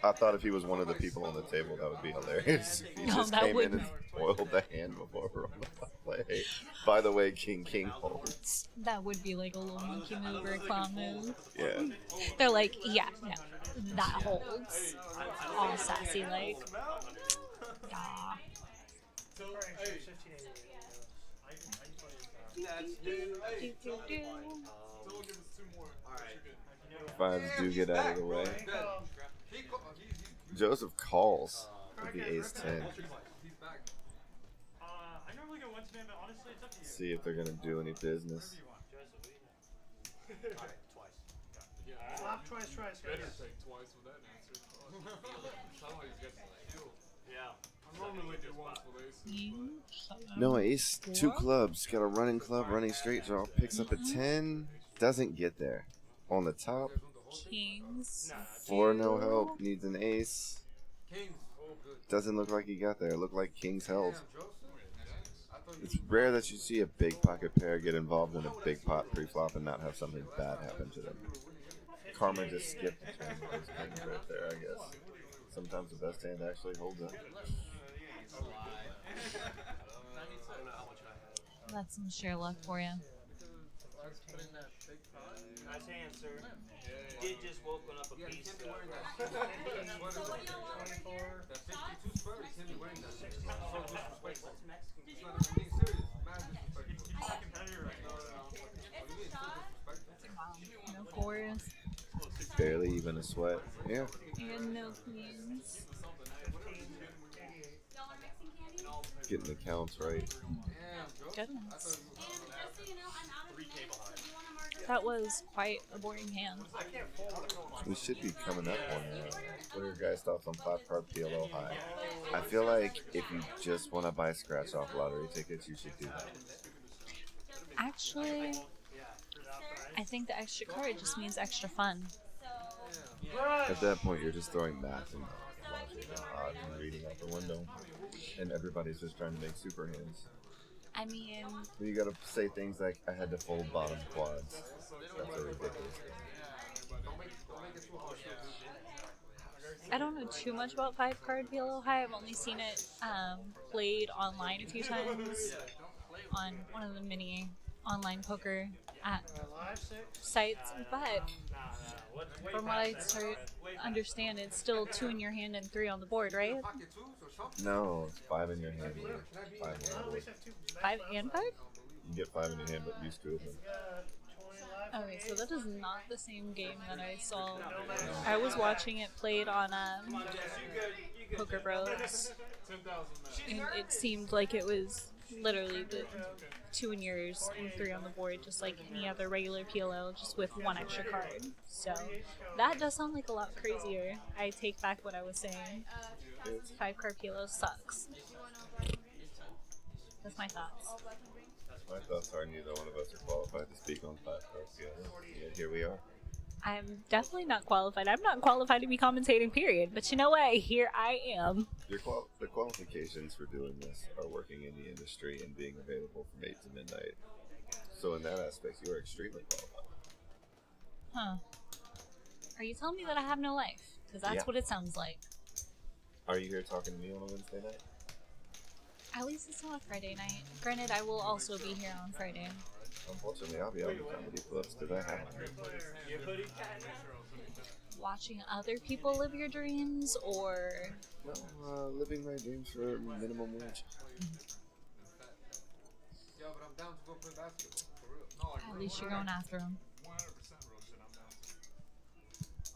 I thought if he was one of the people on the table, that would be hilarious. If he No, just that came would- in and spoiled the hand before we're on the play. By the way, King holds. That would be like a little monkey move or a clown move. Yeah. They're like, yeah, no, that holds. All sassy, like, yeah. Someone give us 2 more. Alright. Fives do get out of the way. Joseph calls with the ace 10. He's back. I normally go 1 to man, but honestly, it's up to you. See if they're gonna do any business. Alright, twice. Yeah, Flop twice, guys. better take twice with that answer. Somehow he's got skill. Yeah. I normally do once with aces, No ace, 2 clubs. Got a running club, running straight draw. Picks up a 10. Doesn't get there. On the top, Kings. 4 no help. Needs an ace. Kings. Oh, good. Doesn't look like he got there. Looked like Kings held. Damn, Joseph. I thought It's rare that you see a big pocket pair get involved in a big pot pre-flop and not have something bad happen to them. Karma just skipped between those things right there, I guess. Sometimes the best hand actually holds up. That's some sheer luck for you. Nice hand, sir. Did just woken up a piece. That 52 sweater, he can't be wearing that. So disrespectful. It's not even being serious. Mad disrespectful. No fours. Barely even a sweat. Yeah. And no queens. Getting the counts right. Goodness. That was quite a boring hand. We should be coming up on what are your guys' thoughts on flat card PLO high? I feel like if you just want to buy scratch off lottery tickets, you should do that. Actually, I think the extra card just means extra fun. At that point, you're just throwing math and logic and odds and reading out the window, and everybody's just trying to make super hands. I mean, But you gotta say things like, I had to fold bottom quads. That's a ridiculous thing. I don't know too much about 5-card PLO high. I've only seen it played online a few times on one of the mini online poker sites, but from what I understand, it's still 2 in your hand and 3 on the board, right? No, it's 5 in your hand. 5 on the board. 5 and 5? You get 5 in your hand, but use 2 of them. Okay, so that is not the same game that I saw. I was watching it played on Poker Bros, and it seemed like it was literally the 2 in yours and 3 on the board, just like any other regular PLO, just with 1 extra card. So that does sound like a lot crazier. I take back what I was saying. 5-card PLO sucks. That's my thoughts. My thoughts are neither one of us are qualified to speak on 5-card PLO. Yet here we are. I'm definitely not qualified. I'm not qualified to be commentating, period. But you know what? Here I am. The qualifications for doing this are working in the industry and being available from 8 to midnight. So in that aspect, you are extremely qualified. Huh. Are you telling me that I have no life? Because that's what it sounds like. Are you here talking to me on a Wednesday night? At least it's not a Friday night. Granted, I will also be here on Friday. Unfortunately, I'll be out in comedy clubs because I have to. Watching other people live your dreams, or... No, living my dreams for minimum wage. Yeah, but I'm down to go play basketball. For real. At least you're going after them. 100% Roshan, I'm down to.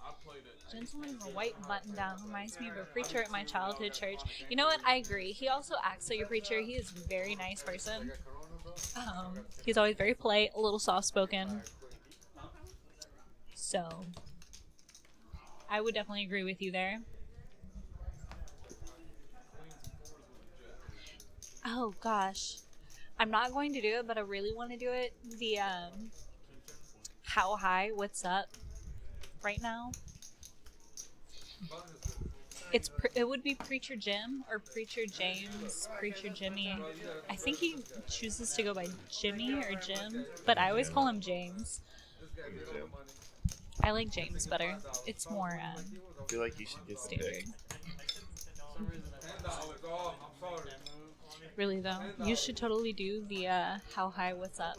I played it. Gentleman in a white button down reminds me of a preacher at my childhood church. You know what? I agree. He also acts like a preacher. He is a very nice person. He's always very polite, a little soft-spoken. So, I would definitely agree with you there. Oh gosh, I'm not going to do it, but I really want to do it. The how high, what's up, right now. It would be Preacher Jim or Preacher James, Preacher Jimmy. I think he chooses to go by Jimmy or Jim, but I always call him James. I like James better. It's more I feel like you should get the standard. pick. Really though, you should totally do the how high, what's up.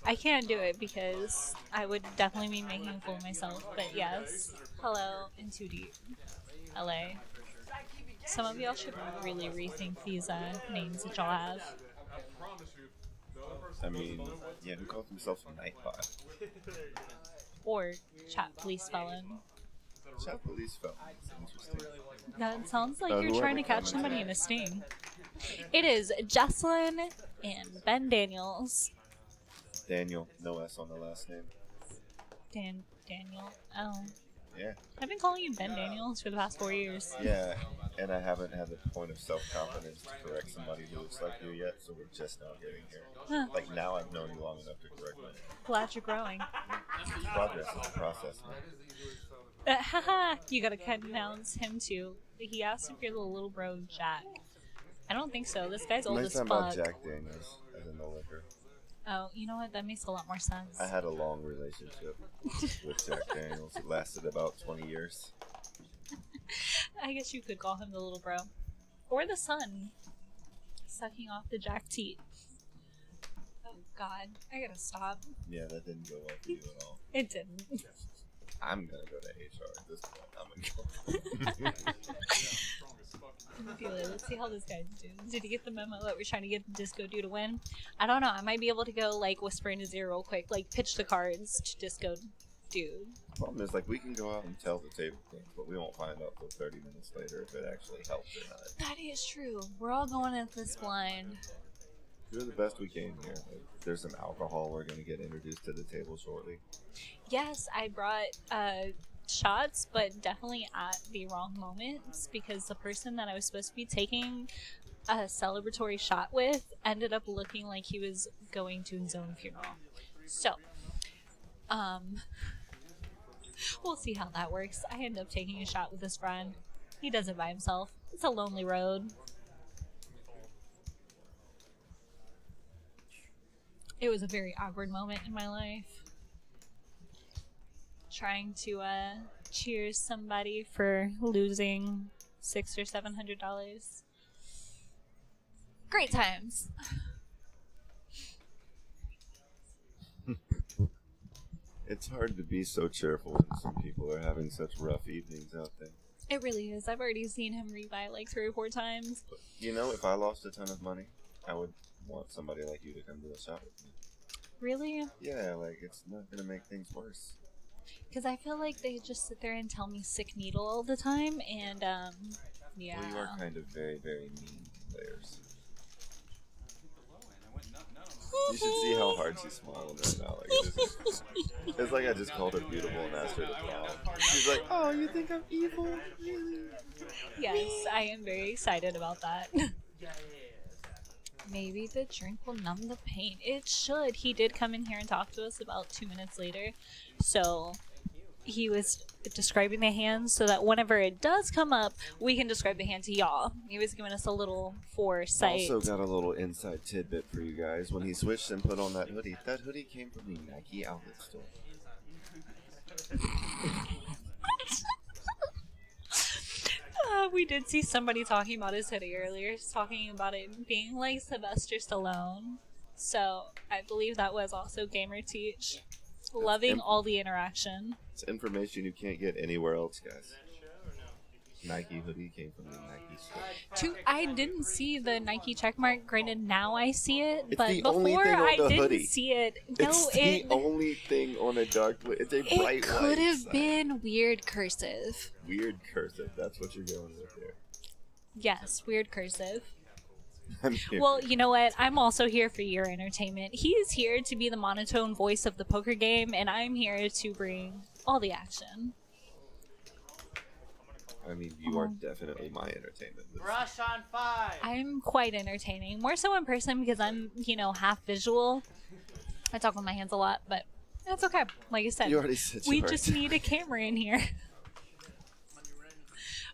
I can't do it because I would definitely be making a fool of myself. But yes, hello in 2 deep, LA. Some of y'all should really rethink these names that y'all have. I mean, yeah, who calls himself a nightbot? Or chat police felon. Chat police felon. That's interesting. That sounds like who you're are trying the to catch somebody in a sting. It is Jesselyn and Ben Daniels. Daniel, no S on the last name. Daniel. Oh. Yeah. I've been calling you Ben Daniels for the past 4 years. Yeah, and I haven't had the point of self-confidence to correct somebody who looks like you yet, so we're just now getting here. Huh. Like, now I've known you long enough to correct me. Glad you're growing. Progress is a process, man. Haha, you gotta pronounce him too. He asked if you're the little bro Jack. I don't think so. This guy's old Nice as time fuck. about Jack Daniels, as in the liquor. Oh, you know what? That makes a lot more sense. I had a long relationship with Jack Daniels. It lasted about 20 years. I guess you could call him the little bro. Or the son. Sucking off the Jack teat. Oh god, I gotta stop. Yeah, that didn't go well for you at all. It didn't. I'm gonna go to HR at this point. I'm gonna go. Let's see how this guy's doing. Did he get the memo that we're trying to get the Disco Dude to win? I don't know. I might be able to go, like, whisper in his ear real quick. Like, pitch the cards to Disco Dude. Problem is, like, we can go out and tell the table things, but we won't find out till 30 minutes later if it actually helps or not. That is true. We're all going at this blind. We're the best we can here. Like, there's some alcohol. We're going to get introduced to the table shortly. Yes, I brought shots, but definitely at the wrong moments because the person that I was supposed to be taking a celebratory shot with ended up looking like he was going to his own funeral. So, we'll see how that works. I end up taking a shot with his friend. He does it by himself. It's a lonely road. It was a very awkward moment in my life. Trying to cheer somebody for losing $600 or $700. Great times. It's hard to be so cheerful when some people are having such rough evenings out there. It really is. I've already seen him rebuy like 3 or 4 times. But, you know, if I lost a ton of money, I would want somebody like you to come do a shot with me. Really? Yeah, like, it's not going to make things worse. Because I feel like they just sit there and tell me sick needle all the time, and, yeah. Well, you are kind of very, very mean players. You should see how hard she's smiling right now. Like, it's like I just called her beautiful and asked her to prom. She's like, oh, you think I'm evil? Really? Yes, I am very excited about that. Maybe the drink will numb the pain. It should. He did come in here and talk to us about 2 minutes later. So he was describing the hand so that whenever it does come up, we can describe the hand to y'all. He was giving us a little foresight. Also got a little inside tidbit for you guys. When he switched and put on that hoodie came from the Nike outlet store. We did see somebody talking about his hoodie earlier, talking about it being like Sylvester Stallone. So I believe that was also Gamer Teach. Loving all the interaction. It's information you can't get anywhere else, guys. Nike hoodie came from the Nike store. I didn't see the Nike checkmark. Granted, now I see it, It's but the only before thing on I the didn't hoodie. see it. It's the only thing on a dark blue. It's a bright white It could have sign. been weird cursive. Weird cursive. That's what you're going with there. Yes, weird cursive. I'm here. Well, you know what? I'm also here for your entertainment. He is here to be the monotone voice of the poker game, and I'm here to bring all the action. I mean, you are definitely my entertainment. Rush on 5. I'm quite entertaining. More so in person because I'm, half visual. I talk with my hands a lot, but that's okay. Like I said, You already said you we weren't. just need a camera in here.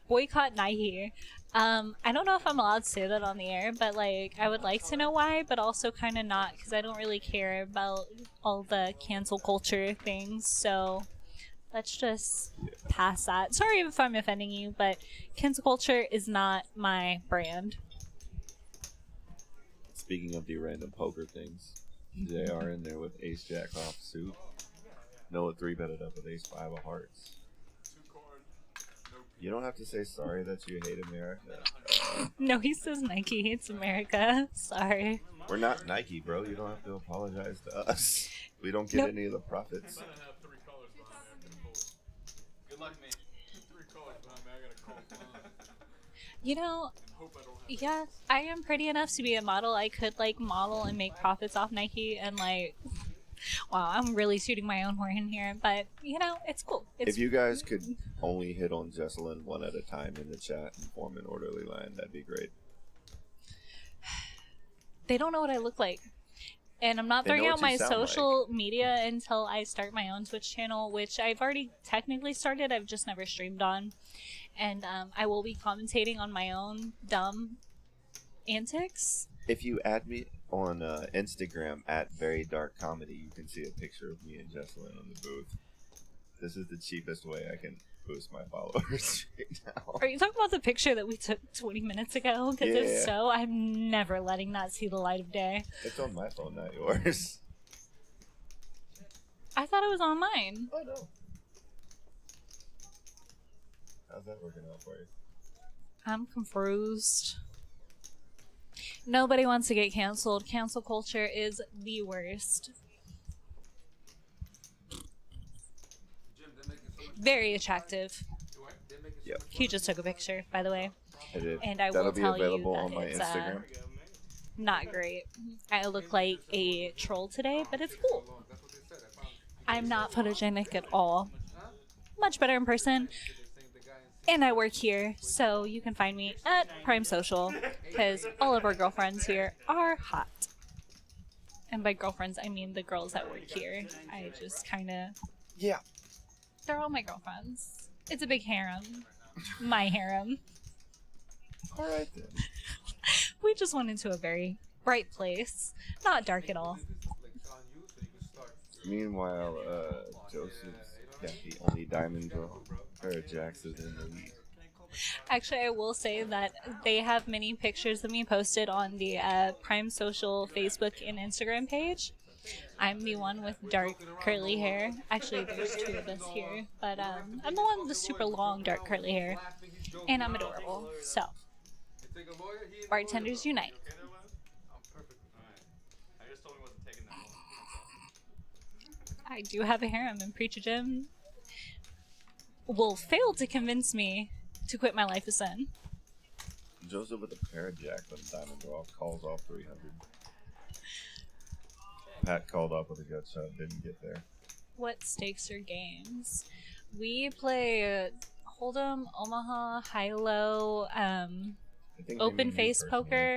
Boycott Nike. I don't know if I'm allowed to say that on the air, but like I would like to know why, but also kind of not because I don't really care about all the cancel culture things. So let's just pass that. Sorry if I'm offending you, but cancel culture is not my brand. Speaking of the random poker things, JR in there with Ace Jack off suit. Noah 3-betted up with Ace 5 of hearts. You don't have to say sorry that you hate America. No, he says Nike hates America. Sorry. We're not Nike, bro. You don't have to apologize to us. We don't get Nope. any of the profits. I'm gonna have 3 colors behind me. I can afford. Good luck, man. 3 colors behind me. I gotta call Klein You know, and hope I don't have. yeah, I am pretty enough to be a model. I could like model and make profits off Nike and like, wow, I'm really shooting my own horn here, but you know, it's cool. It's If you guys could only hit on Jesselyn one at a time in the chat and form an orderly line, that'd be great. they don't know what I look like. And I'm not They know throwing what out my you sound social media until I start my own Twitch channel, which I've already technically started. I've just never streamed on. And I will be commentating on my own dumb antics. If you add me on Instagram at Very Dark Comedy, you can see a picture of me and Jesselyn on the booth. This is the cheapest way I can boost my followers right now. Are you talking about the picture that we took 20 minutes ago? Because Yeah. if so, I'm never letting that see the light of day. It's on my phone, not yours. I thought it was on mine. Oh no. How's that working out for you? I'm confused. Nobody wants to get canceled. Cancel culture is the worst. Jim, they're making so much. Very attractive. They're making so Yep. much He just took a picture, by the way. I did. And I That'll will be tell you available that on my it's Instagram. not great. I look like a troll today, but it's cool. long. That's what they said. I found I'm not photogenic at all. Much better in person. the same the guy in And I work here, so you can find me at Prime Social, because all of our girlfriends here are hot. And by girlfriends, I mean the girls that work here. I just kind of... Yeah. They're all my girlfriends. It's a big harem. My harem. All right then. We just went into a very bright place. Not dark at all. like on you, so you can start. Meanwhile, Joseph's got the only diamond pair of jacks is in the lead. Actually, I will say that they have many pictures of me posted on the Prime Social Facebook and Instagram page. I'm the one with dark curly hair. Actually, there's 2 of us here, but I'm the one with the super long dark curly hair, and I'm adorable. So, You take a lawyer, he ain't a bartenders unite. Okay there, Laz? I'm perfect. Alright. I just told him it wasn't taking that long. I do have a harem, and Preacher Jim will fail to convince me to quit my life of sin. Joseph with a pair of jacks on diamond draw calls off 300. Pat called off with a gut shot, didn't get there. What stakes or games? We play Hold'em, Omaha, High-Low, I think they Open mean you Face personally. Poker.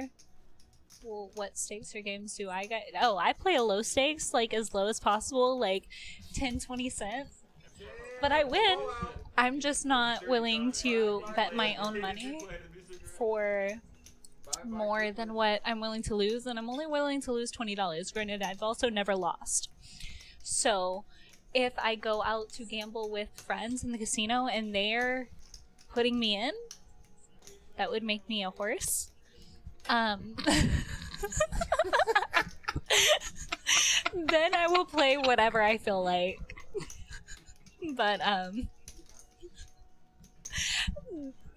Well, what stakes or games do I get? Oh, I play a low stakes, like as low as possible, like 10, 20 cents. But I win. I'm just not willing to bet my own money for more than what I'm willing to lose, and I'm only willing to lose $20. Granted, I've also never lost. So, if I go out to gamble with friends in the casino and they're putting me in, that would make me a horse. Then I will play whatever I feel like. But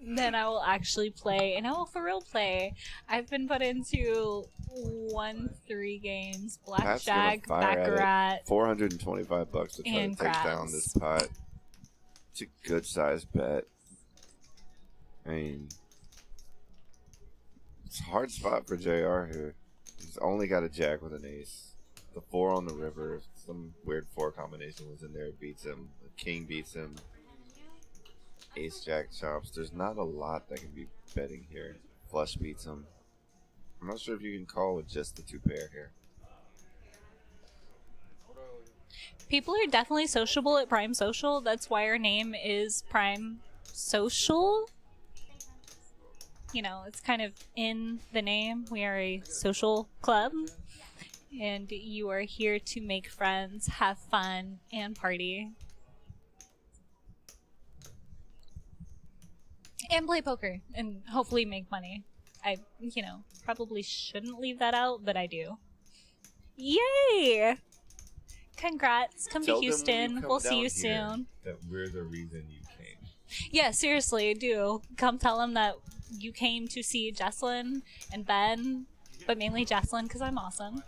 then I will actually play, and I will for real play. I've been put into 1-3 games, Pat's gonna blackjack, fire at it. baccarat. $425 to try and to take down craps. this pot. It's a good sized bet. I mean, it's a hard spot for JR here. He's only got a jack with an ace. The 4 on the river, if some weird 4 combination was in there, it beats him. The king beats him. Ace jack chops. There's not a lot that can be betting here. Flush beats him. I'm not sure if you can call with just the 2 pair here. People are definitely sociable at Prime Social. That's why our name is Prime Social. You know, it's kind of in the name. We are a social club. And you are here to make friends, have fun, and party. And play poker. And hopefully make money. I, probably shouldn't leave that out, but I do. Yay! Congrats. Come Tell to them when you Houston. come We'll see down you here soon. That we're the reason you came. Yeah, seriously, do. Come tell them that you came to see Jesselyn and Ben but mainly Jocelyn because I'm awesome.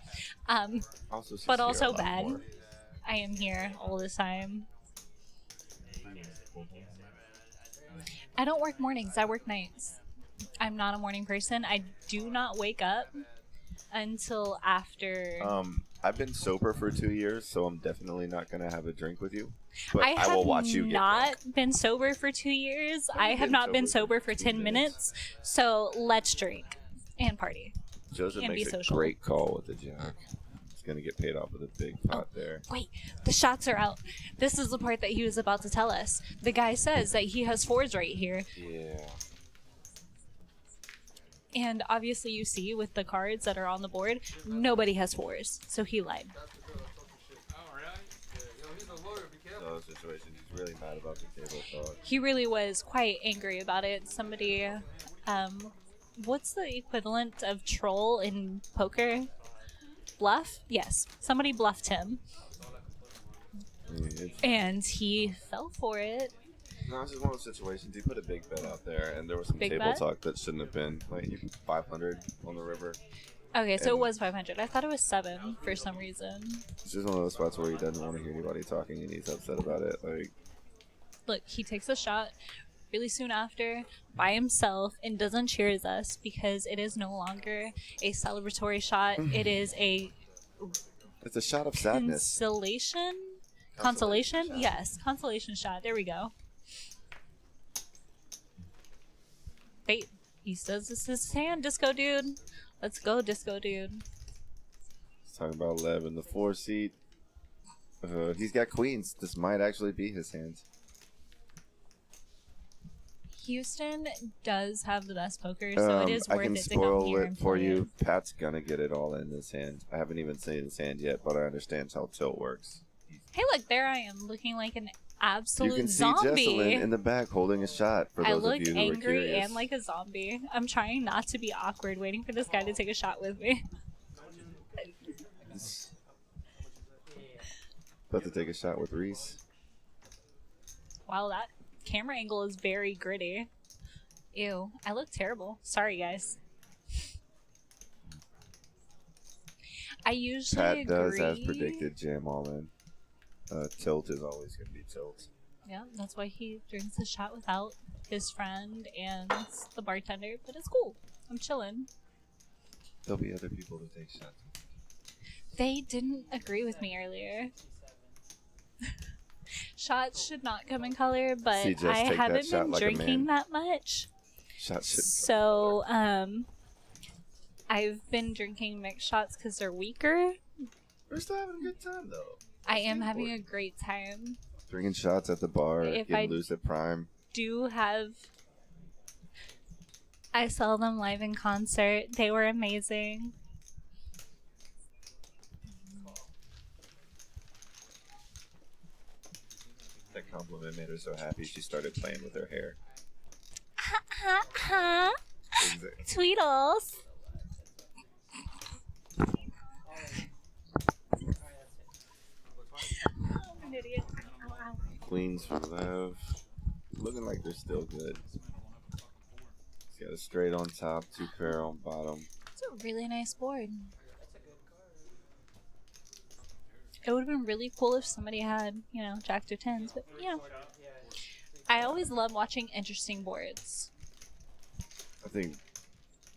Also, she's But here a also lot bad. more. I am here all the time. I don't work mornings, I work nights. I'm not a morning person. I do not wake up until after. I've been sober for 2 years, so I'm definitely not gonna have a drink with you. But I I will have watch you get not drunk. been sober for 2 years. I've I have been not been sober sober for for 2 10 minutes. So let's drink and party. Joseph and be makes a social. great call with the jack. He's gonna get paid off with a big pot there. Wait, the shots are out. This is the part that he was about to tell us. The guy says that he has fours right here. Yeah. And obviously you see with the cards that are on the board, nobody has fours. So he lied. Oh, really? Yeah, yo, he's a lawyer. Be careful. So situation, he's really mad about the table talk. He really was quite angry about it. Somebody, what's the equivalent of troll in poker? Bluff? Yes. Somebody bluffed him. And he fell for it. No, it's just one of those situations. He put a big bet out there, and there was some Big table bet? talk that shouldn't have been. Like 500 on the river. Okay, so it And- was 500. I thought it was 7 for some reason. It's just one of those spots where he doesn't want to hear anybody talking, and he's upset about it. Like, Look, he takes a shot really soon after by himself and doesn't cheers us because it is no longer a celebratory shot. It is a it's a shot of sadness. consolation? Consolation shot. Yes, consolation shot. There we go. Wait, he says this is his hand, Disco Dude. Let's go, Disco Dude. He's talking about Lev in the 4 seat. He's got queens. This might actually be his hand. Houston does have the best poker, so it is I worth can it to come spoil here it and for play you. it. Pat's gonna get it all in this hand. I haven't even seen his hand yet, but I understand how tilt works. Hey, look, there I am, looking like an You absolute can see zombie. Jesselyn in the back holding a shot. For I those look of you who are angry curious. and like a zombie. I'm trying not to be awkward, waiting for this guy to take a shot with me. About to take a shot with Reese. Wow, that camera angle is very gritty. Ew, I look terrible. Sorry, guys. I usually Pat agree. does, as predicted, jam all in. Tilt is always going to be tilt. Yeah, that's why he drinks a shot without his friend and the bartender. But it's cool. I'm chilling. There'll be other people to take shots. They didn't agree with me earlier. Shots should not come in color, but See, just I take that haven't shot been like a drinking man. that much. Shots should. So, I've been drinking mixed shots because they're weaker. We're still having a good time, though. I am having a great time. Drinking shots at the bar If in I- Lucid Prime. I saw them live in concert. They were amazing. That compliment made her so happy she started playing with her hair. Exactly. Tweedles. I'm an idiot. Ow, ow. Queens for Lev. Looking like they're still good. He's got a straight on top, 2 pair on bottom. It's a really nice board. It would have been really cool if somebody had, jacks or tens, but, I always love watching interesting boards. I think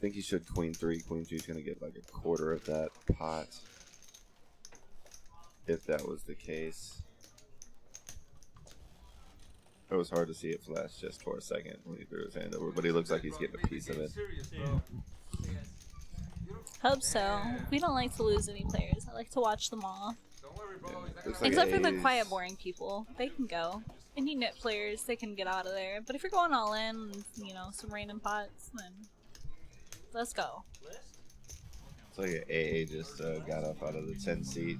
he should Queen 3. Queen 2's gonna get like a quarter of that pot. If that was the case. It was hard to see it flash just for a second when he threw his hand over, but he looks like he's getting a piece of it. Hope so. We don't like to lose any players. I like to watch them all. Looks like Except for the A's. quiet, boring people. They can go. Any net players, they can get out of there. But if you're going all in, some random pots, then let's go. It's like AA just got up out of the 10 seat.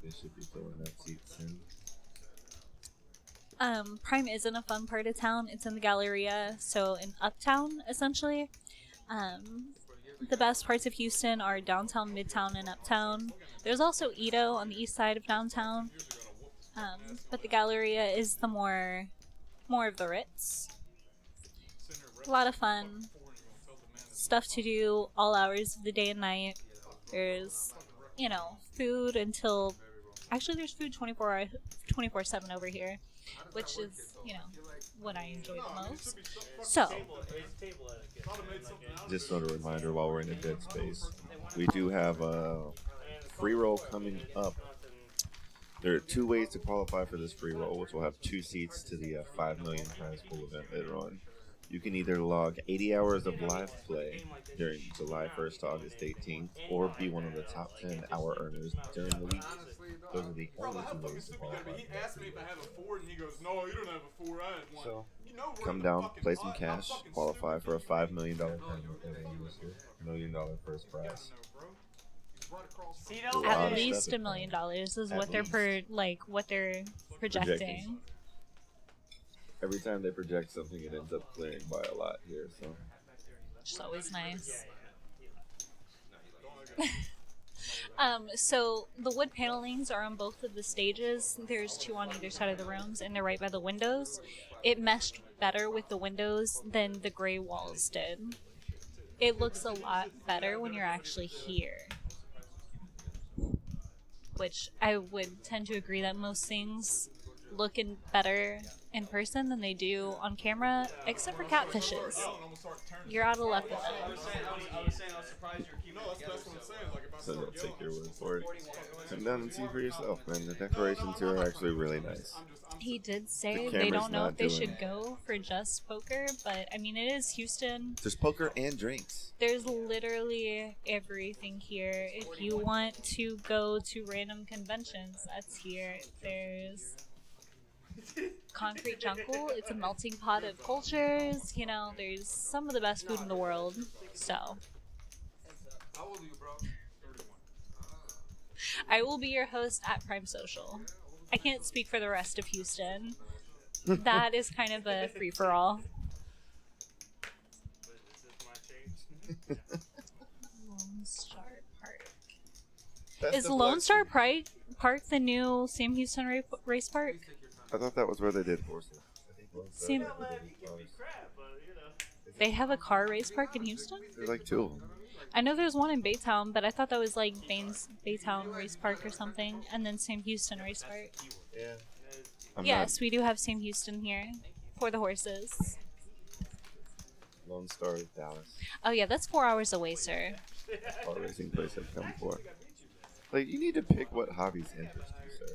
They should be filling that seat soon. Prime isn't a fun part of town. It's in the Galleria, so in Uptown, essentially. The best parts of Houston are downtown, midtown, and uptown. There's also Edo on the east side of downtown. But the Galleria is the more of the Ritz. A lot of fun. stuff to do all hours of the day and night. There's, you know, food until. Actually, there's food 24/7 over here, which is, you know, what I enjoy the most. So, It's table etiquette. Just sort of reminder while we're in a dead space, we do have a free roll coming up. There are 2 ways to qualify for this free roll, which will have 2 seats to the 5 million prize pool event later on. You can either log 80 hours of live play during July 1st to August 18th, or be one of the top 10 hour earners during the week. Those are the Bro, only that 2 fucking ways to stupid guy. qualify. He asked me if I have a Ford, and he goes, "No, you don't have a Ford. I had one." So, You know we're come in the down, fucking play some mud. I'm cash, fucking qualify stupid. for a $5 million tournament every year. $1 million first prize. Cito, at lot of least stuff $1 in million is At what they're what they're projecting. Every time they project something, it ends up clearing by a lot here. So Which is always nice. So the wood panelings are on both of the stages. There's 2 on either side of the rooms, and they're right by the windows. It meshed better with the windows than the gray walls did. It looks a lot better when you're actually here. Which I would tend to agree that most things look better in person than they do on camera, except for catfishes. You're out of luck with I it. was saying I was surprised you're keeping No, it together that's what I'm so saying. Like, if I so start don't take your yelling, word for it. Come down and see for yourself, man. The decorations here are actually really nice. He did The say they camera's don't know not if they doing should it. go for just poker, but I mean, it is Houston. There's poker and drinks. There's literally everything here. If you want to go to random conventions, that's here. There's Concrete Jungle. It's a melting pot of cultures. You know, there's some of the best food in the world. So, How old are you, bro? 31. I will be your host at Primesocial. I can't speak for the rest of Houston. That is kind of a free-for-all. Is this my change? Lone Star Park. That's Is the Lone flex. Star Park the new Sam Houston race park? I thought that was where they did horses. I think Lone Star Sam- is where they You did give me cars. crap, but you know. They have a car race park in Houston? There's like 2 of them. I know there's one in Baytown, but I thought that was like Baytown Race Park or something, and then Sam Houston Race Park. Yeah. I'm Yes, we do have Sam Houston here for the horses. not Lone Star is Dallas. Oh yeah, that's 4 hours away, sir. Car racing place I've come for. Like, you need to pick what hobbies interest you, sir.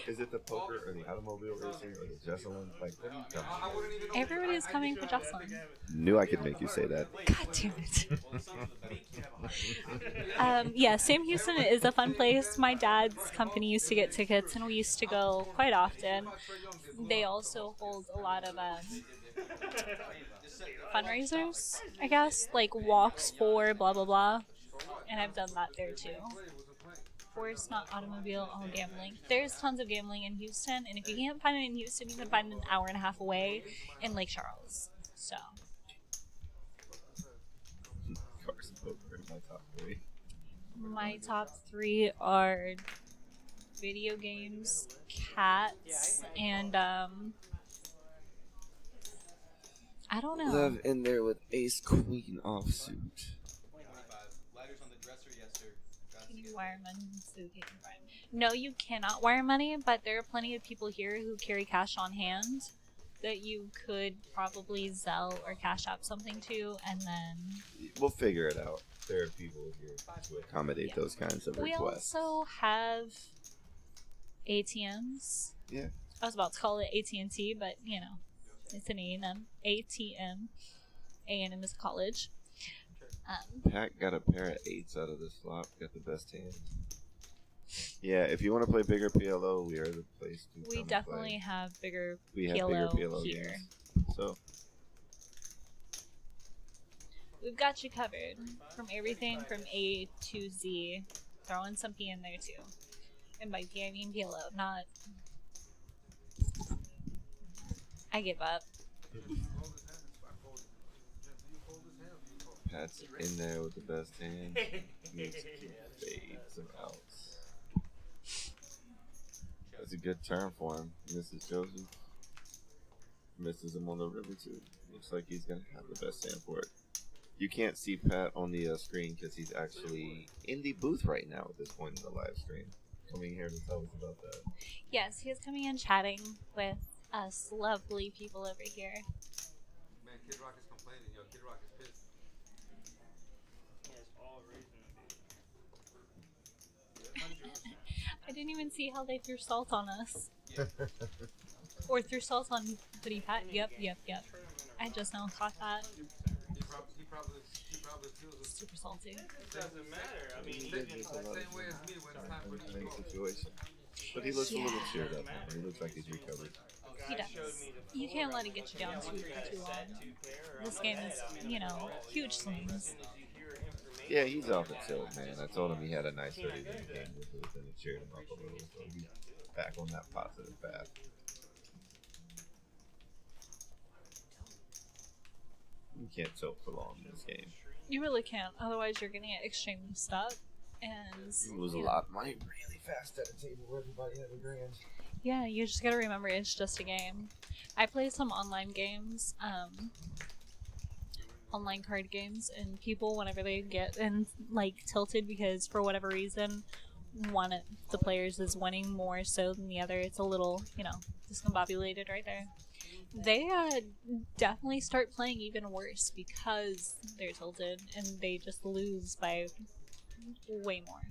Is it the poker or the automobile racing or the Jesselyn? Like, what are you coming for? Everybody is coming for Jocelyn. Knew I could make you say that. God damn it. Yeah, Sam Houston is a fun place. My dad's company used to get tickets, and we used to go quite often. They also hold a lot of fundraisers, I guess, like walks for blah blah blah, and I've done that there too. Force, not automobile, all gambling. There's tons of gambling in Houston, and if you can't find it in Houston, you can find it an hour and a half away in Lake Charles. So, Cars and poker in my top 3. my top 3 are video games, cats, and I don't know. Love in there with Ace Queen offsuit. 25. Ladders on the dresser, yes, sir. Can you wire money so you can buy? No, you cannot wire money, but there are plenty of people here who carry cash on hand that you could probably Zelle or Cash App something to, and then We'll figure it out. There are people here to accommodate Yeah. those kinds of we requests. also have ATMs. Yeah. I was about to call it AT&T, but you know, it's an A&M. ATM. A&M is college. Pat got a pair of 8s out of this flop. Got the best hand. Yeah, if you want to play bigger PLO, we are the place to We come definitely play. have bigger We have PLO, bigger PLO here. games. So, We've got you covered from everything from A to Z. Throw in some P in there too. And by P I mean PLO, not. I give up. Pat's in there with the best hand. Needs to fade some outs. That's a good turn for him. Mrs. Joseph misses him on the river too. Looks like he's gonna have the best hand for it. You can't see Pat on the screen because he's actually in the booth right now at this point in the live stream. Coming here to tell us about that. Yes, he is coming in chatting with us lovely people over here. Man, Kid Rock is complaining. Yo, Kid Rock is pissed. He has all reason to be. 100%. I didn't even see how they threw salt on us. Or threw salt on Hoodie Pat. Yep. I just now caught that. He probably feels it. Super salty. It doesn't matter. I mean, Same way as me when it's time for Same the situation. But he looks a little cheered up. He looks like he's recovered. He does. You can't let it get you down for too long. This game is, huge swings. Yeah, he's off the tilt, man. I told him he had a nice 30-minute game with it, and it cheered him up a little. So he's back on that positive path. You can't tilt for long in this game. You really can't. Otherwise, you're going to get extremely stuck. And You lose a lot of money really fast at a table where everybody has a grand. yeah, you just got to remember it's just a game. I play some online games, online card games, and people, whenever they get tilted because for whatever reason one of the players is winning more so than the other, it's a little, discombobulated right there. They definitely start playing even worse because they're tilted and they just lose by way more.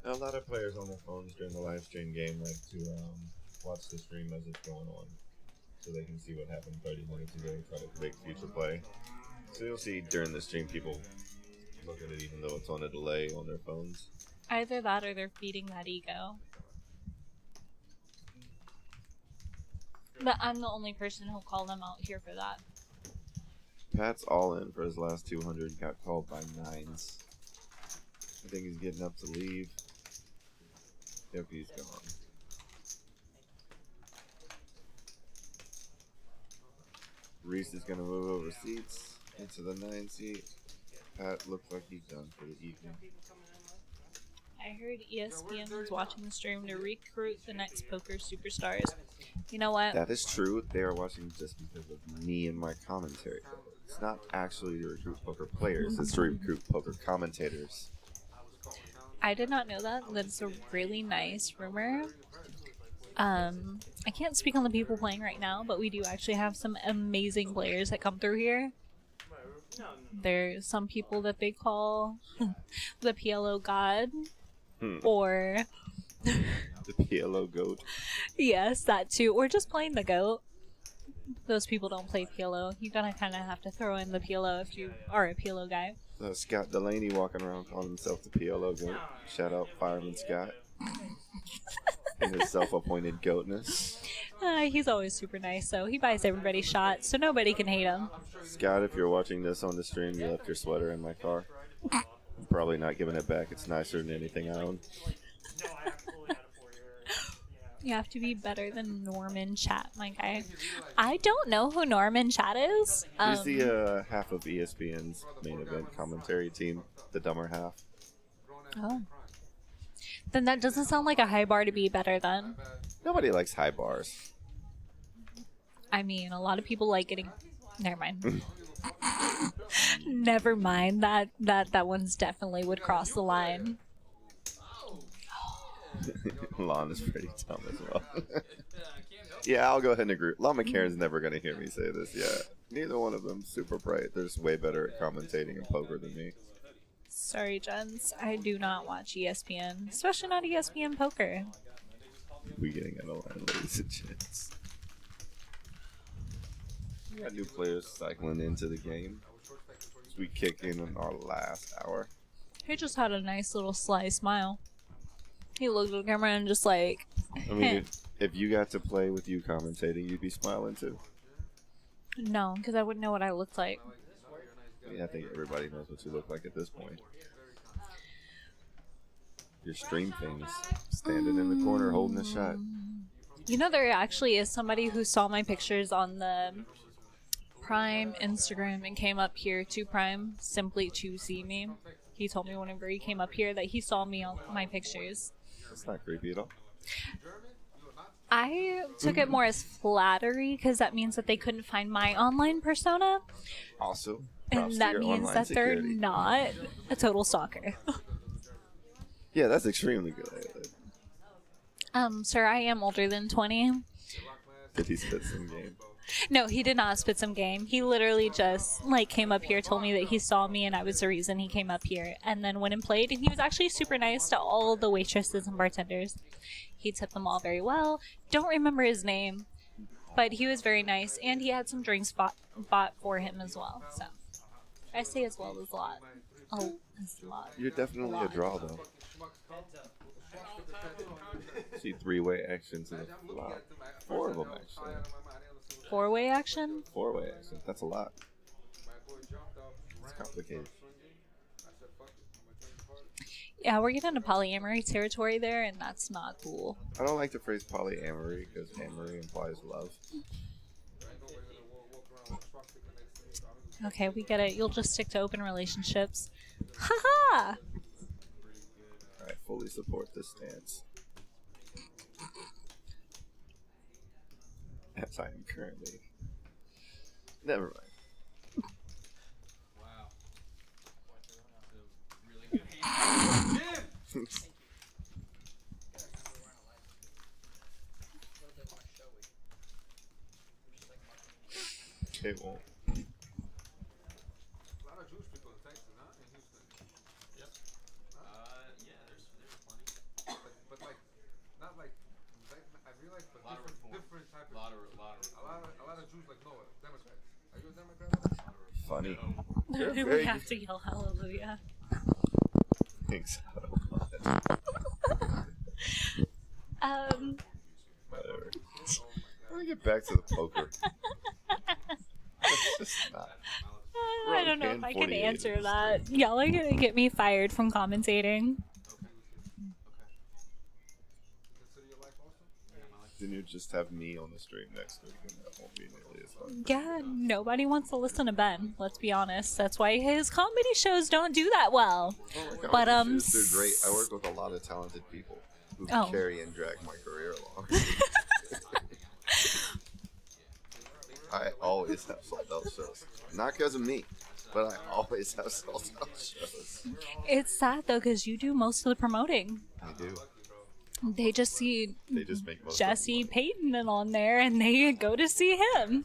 A lot of players on their phones during the live stream game like to watch the stream as it's going on, so they can see what happened 30 minutes ago and try to predict future play. So you'll see during the stream people look at it even though it's on a delay on their phones. Either that or they're feeding that ego. But I'm the only person who'll call them out here for that. Pat's all in for his last 200, got called by nines. I think he's getting up to leave. Yep, he's gone. Reese is going to move over seats into the 9 seat. Pat looks like he's done for the evening. I heard ESPN was watching the stream to recruit the next poker superstars. You know what? That is true. They are watching just because of me and my commentary. It's not actually to recruit poker players. It's to recruit poker commentators. I did not know that. That's a really nice rumor. I can't speak on the people playing right now, but we do actually have some amazing players that come through here. There's some people that they call the PLO God, or the PLO goat. Yes, that too, or just plain the goat. Those people don't play PLO. You gotta kind of have to throw in the PLO if you are a PLO guy. Scott Delaney walking around calling himself the PLO goat. Shout out Fireman Scott. And his self-appointed goatness. He's always super nice, so he buys everybody shots, so nobody can hate him. Scott, if you're watching this on the stream, you left your sweater in my car. I'm probably not giving it back. It's nicer than anything I own. You have to be better than Norman Chat, my guy. I don't know who Norman Chat is. He's the half of ESPN's main event commentary team, the dumber half. Oh. Then that doesn't sound like a high bar to be better than. Nobody likes high bars. I mean, a lot of people like getting... Never mind. Never mind. That one's definitely would cross the line. Lon is pretty dumb as well. Yeah, I'll go ahead and agree. Lon McCarron's never going to hear me say this. Yeah, neither one of them super bright. They're just way better at commentating and poker than me. Sorry, gents. I do not watch ESPN, especially not ESPN poker. We getting out of line, ladies and gents. We got new players cycling into the game. As we kick in our last hour. He just had a nice little sly smile. He looked at the camera and just like... I mean, if you got to play with you commentating, you'd be smiling too. No, because I wouldn't know what I looked like. I think everybody knows what you look like at this point. Your stream famous, standing in the corner holding a shot. You know, there actually is somebody who saw my pictures on the Prime Instagram and came up here to Prime simply to see me. He told me whenever he came up here that he saw me on my pictures. That's not creepy at all. I took it more as flattery because that means that they couldn't find my online persona, Also, props and to that your means online that they're security. not a total stalker. Yeah, that's extremely good. Sir, I am older than 20. Did he spit some game? No, he did not spit some game. He literally just like came up here, told me that he saw me, and I was the reason he came up here, and then went and played. And he was actually super nice to all the waitresses and bartenders. He tipped them all very well. Don't remember his name, but he was very nice, and he had some drinks bought for him as well. So I say as well as a lot. Oh, as a lot. You're definitely a draw, though. See 3-way actions in the flop. 4 of them, actually. 4-way action? 4-way action. That's a lot. It's complicated. Yeah, we're getting into polyamory territory there, and that's not cool. I don't like the phrase polyamory because amory implies love. Okay, we get it. You'll just stick to open relationships. Haha! I fully support this stance. As I am currently. Never mind. Wow. That's a really good hand. Jim! It won't. A lot of Jewish people in Texas, huh? In Houston. Yep. Yeah, there's plenty. But like, not like, I realize, but Lot of different type of. A lot of Jews like Noah, Democrats. Are you a Democrat? Funny. We very have to yell hallelujah. Thanks. Whatever. Let me get back to the poker. That's just not. I don't know if I can 48 answer is that. Y'all are gonna get me fired from commentating. Consider your life also? Then you just have me on the stream next week, and that won't be nearly as fun. Yeah, nobody wants to listen to Ben. Let's be honest. That's why his comedy shows don't do that well. But They're great. I work with a lot of talented people who Oh. carry and drag my career along. I always have sold out shows. Not because of me, but I always have sold out shows. It's sad though, because you do most of the promoting. I do. They just see They just make most Jesse of the Payton and on there, and they go to see him.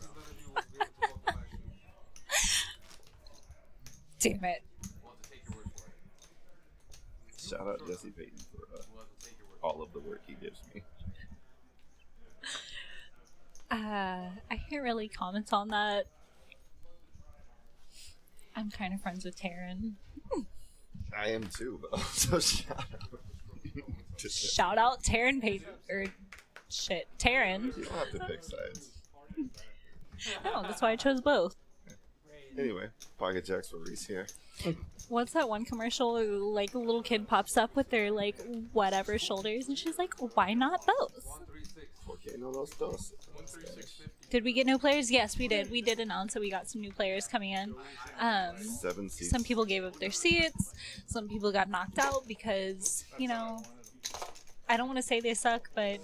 Damn it. We'll have to take your word for it. money. Shout out Jesse Payton for We'll have to take your word. all of the work he gives me. I can't really comment on that. I'm kind of friends with Taryn. I am too, though. So shout out. Shout out Taryn Payton. Or, shit, Taryn. You don't have to pick sides. No, that's why I chose both. Anyway, Pocket Jacks for Reese here. What's that one commercial where, like, a little kid pops up with their, like, whatever shoulders, and she's like, why not both? Okay, no, those dos. Did we get new players? Yes, we did. We did announce that we got some new players coming in. 7 seats. Some people gave up their seats. Some people got knocked out because, you know, I don't want to say they suck, but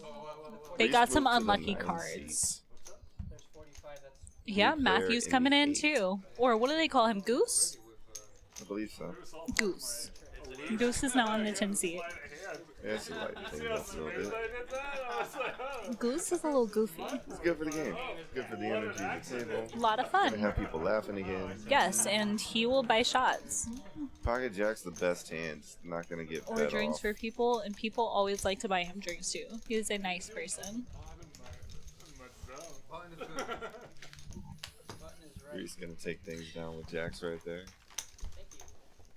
they got some Reese moved to the unlucky 9 cards. seats. There's 45. That's Yeah, player Matthew's in coming the in 8. too. Or what do they call him? Goose? I believe so. Goose. Goose is now on the 10 seat. Yeah, it's a light thing up a little bit. Goose is a little goofy. It's good for the game. It's good for the energy of the table. A lot of Gonna fun. have people laughing again. Yes, and he will buy shots Pocket Jack's the best hand. It's not gonna get or bet drinks off. for people, and people always like to buy him drinks too. He is a nice person. Button is good. button is right. Reese gonna take things down with Jacks right there. Thank you.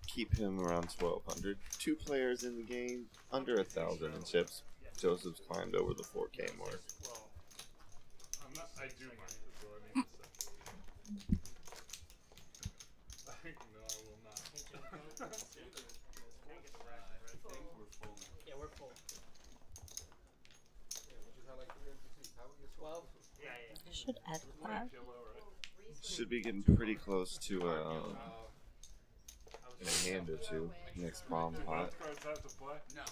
Keep him around 1,200. 2 players in the game, under 1,000 in chips. Joseph's climbed over the 4K mark. Well, I do mind it, so I need to say. No, I will not. Yeah, we're full. You had like 3 empty seats. How would you 12. I should edit that. Should be getting pretty close to in a hand or two next bomb pot. Both cards have to play. No.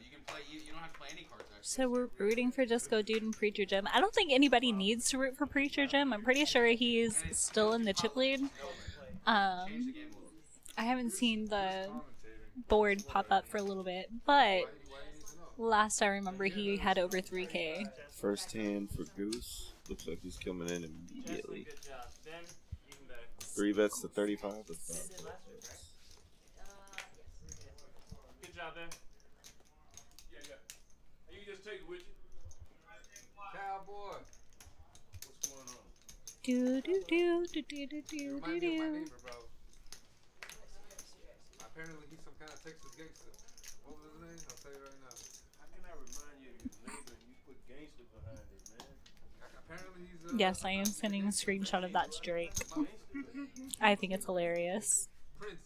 You can You don't have to play any cards. Actually. So we're rooting for Disco Dude and Preacher Jim. I don't think anybody needs to root for Preacher Jim. I'm pretty sure he's still in the chip lead. I haven't seen the board pop up for a little bit, but last I remember he had over 3K. First hand for Goose. Looks like he's coming in immediately. Good job. Ben, even better. 3 bets to 35. That's not bad. Good job, Ben. Yeah. You can just take it with you. Cowboy. What's going on? Do do do do do do do You do remind me of my do. neighbor, bro. Apparently he's some kind of Texas gangster. What was his name? I'll tell you right now. How can I remind you of your neighbor and you put gangster behind it, man? Apparently he's Yes, I am sending a screenshot of that to Drake. I think it's hilarious. Prince.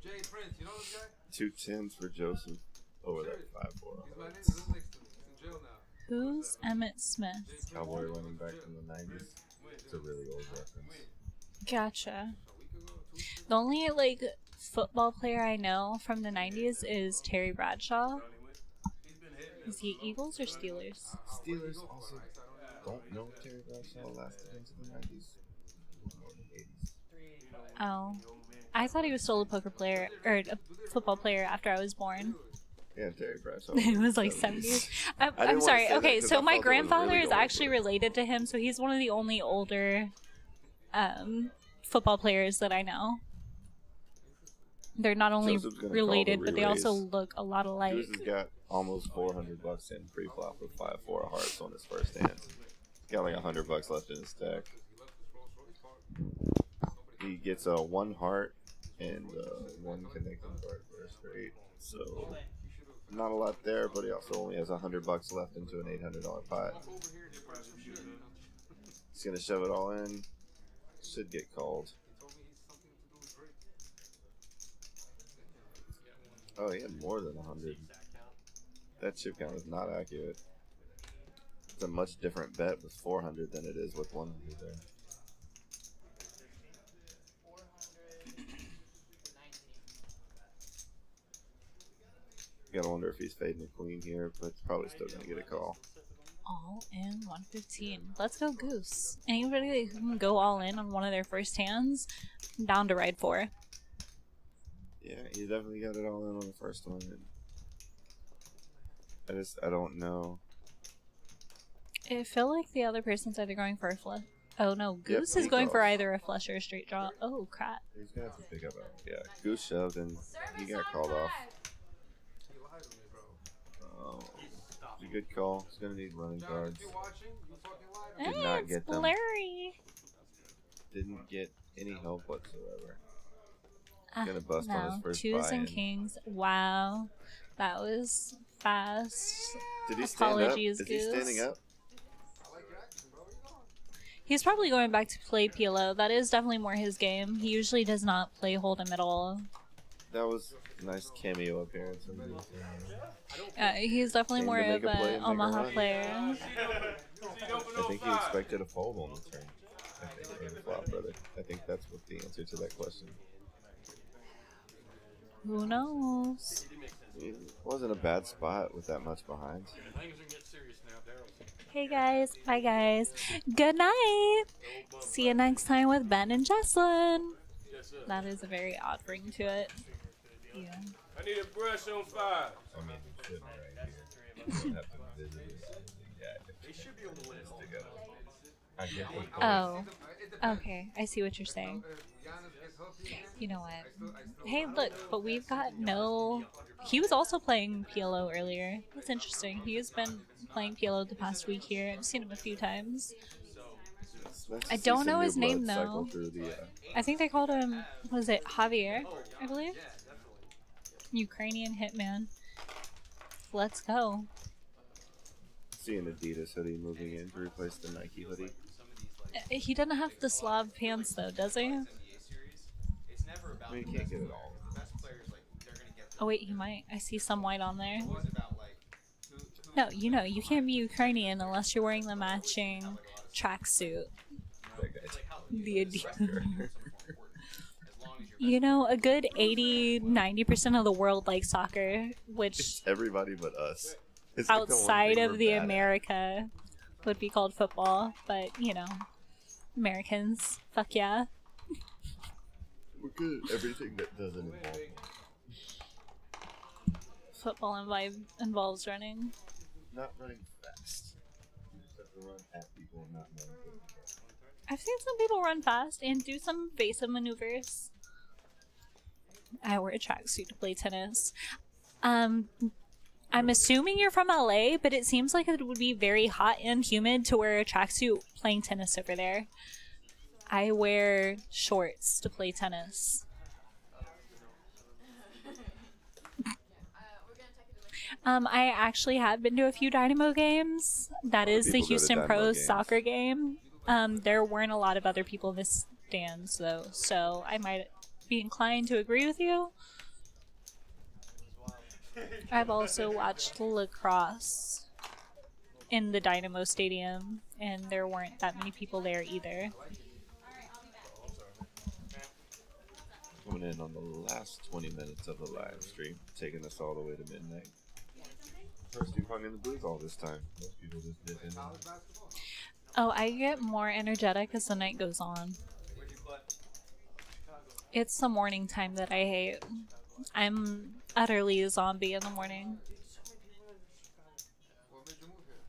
Jay Prince. You know this guy? 2 10s for Joseph. Over that 5-4. He's my neighbor. Lives next to me. He's in jail now. Who's Emmett Smith? Cowboy running back from the 90s. It's a really old reference. Gotcha. The only like football player I know from the 90s is Terry Bradshaw. Is he Eagles or Steelers? Steelers also don't know if Terry Bradshaw lasted into the 90s. More than 80s. Oh, I thought he was still a poker player or a football player after I was born. Yeah, Terry Bradshaw. It was like 70s. I'm wanna sorry. say that Okay, 'cause so I my felt it was grandfather really is going actually for it. related to him, so he's one of the only older football players that I know. They're not only Joseph's gonna call related, the but they also relays. look a lot alike. Goose has got almost $400 in pre-flop with 5-4 of hearts on his first hand. He's got like $100 left in his stack. He gets a 1 heart and 1 connecting card for a straight. So not a lot there, but he also only has $100 left into an $800 pot. He's gonna shove it all in. Should get called. Oh, he had more than 100. That chip count is not accurate. It's a much different bet with 400 than it is with 100 there. Gotta wonder if he's fading a queen here, but probably still gonna get a call. All in 115. Let's go Goose. Anybody who can go all in on one of their first hands, I'm down to ride for. Yeah, he definitely got it all in on the first one. And I don't know. I feel like the other person's either going for a flush. Oh no, Goose Yep, is he going for calls. either a flush or a straight draw. Oh crap. He's gonna have to pick up a, yeah, Goose shoved and he got called off. He lied to me, bro. Oh, it's a good call. He's gonna need running John, cards. if you're watching, you fucking lied to me. Did not it's get them. Larry. Didn't get any help whatsoever. Ah, Gonna bust on his first 2s and buy-in. kings. Wow, that was fast. Did he stand up? Apologies, Is he standing Goose. up? I like your action, bro. Where you going? He's probably going back to play PLO. That is definitely more his game. He usually does not play hold'em at all. That was a nice cameo appearance. He's definitely Came more to of make a play an and make a Omaha run. player. I think he expected a fold on the turn. I think maybe flop, brother. I think that's what the answer to that question. Who knows? It wasn't a bad spot with that much behind. Things are getting serious now, Daryl. Hey guys, bye guys. Good night. See you next time with Ben and Jesslyn. Yes, sir. That is a very odd ring to it. Yeah. I need a brush on fire. I mean, we should right here. We don't have to visit it. They should be able to win. I get the point. Oh, okay. I see what you're saying. You know what? Hey, look, but we've got no... He was also playing PLO earlier. That's interesting. He's been playing PLO the past week here. I've seen him a few times. Nice to I see don't some know new his name, blood cycle though. through the, I think they called him, was it Javier, I believe? Ukrainian hitman. Let's go. see an Adidas hoodie moving in to replace the Nike hoodie. He doesn't have the Slav pants, though, does he? I mean, you can't get it all. Oh, wait, he might. I see some white on there. No, you can't be Ukrainian unless you're wearing the matching tracksuit. That guy's The Adidas. You know, a good 80-90% of the world likes soccer, which It's everybody but us. It's like the one outside thing of we're the bad at. America would be called football, but you know, Americans, fuck yeah. We're good at everything that doesn't involve. Football involves running. Not running fast. You just have to run at people and not run into them. I've seen some people run fast and do some evasive maneuvers. I wear a tracksuit to play tennis. I'm assuming you're from LA, but it seems like it would be very hot and humid to wear a tracksuit playing tennis over there. I wear shorts to play tennis. I actually have been to a few Dynamo games. That is the People go to Houston Dynamo Pros games. soccer game. There weren't a lot of other people in the stands, though, so I might be inclined to agree with you. I've also watched lacrosse in the Dynamo Stadium, and there weren't that many people there either. Coming in on the last 20 minutes of the live stream, taking us all the way to midnight. First, you hung in the booth all this time. Most people just dip in. Oh, I get more energetic as the night goes on. It's the morning time that I hate. I'm utterly a zombie in the morning. What made you move here?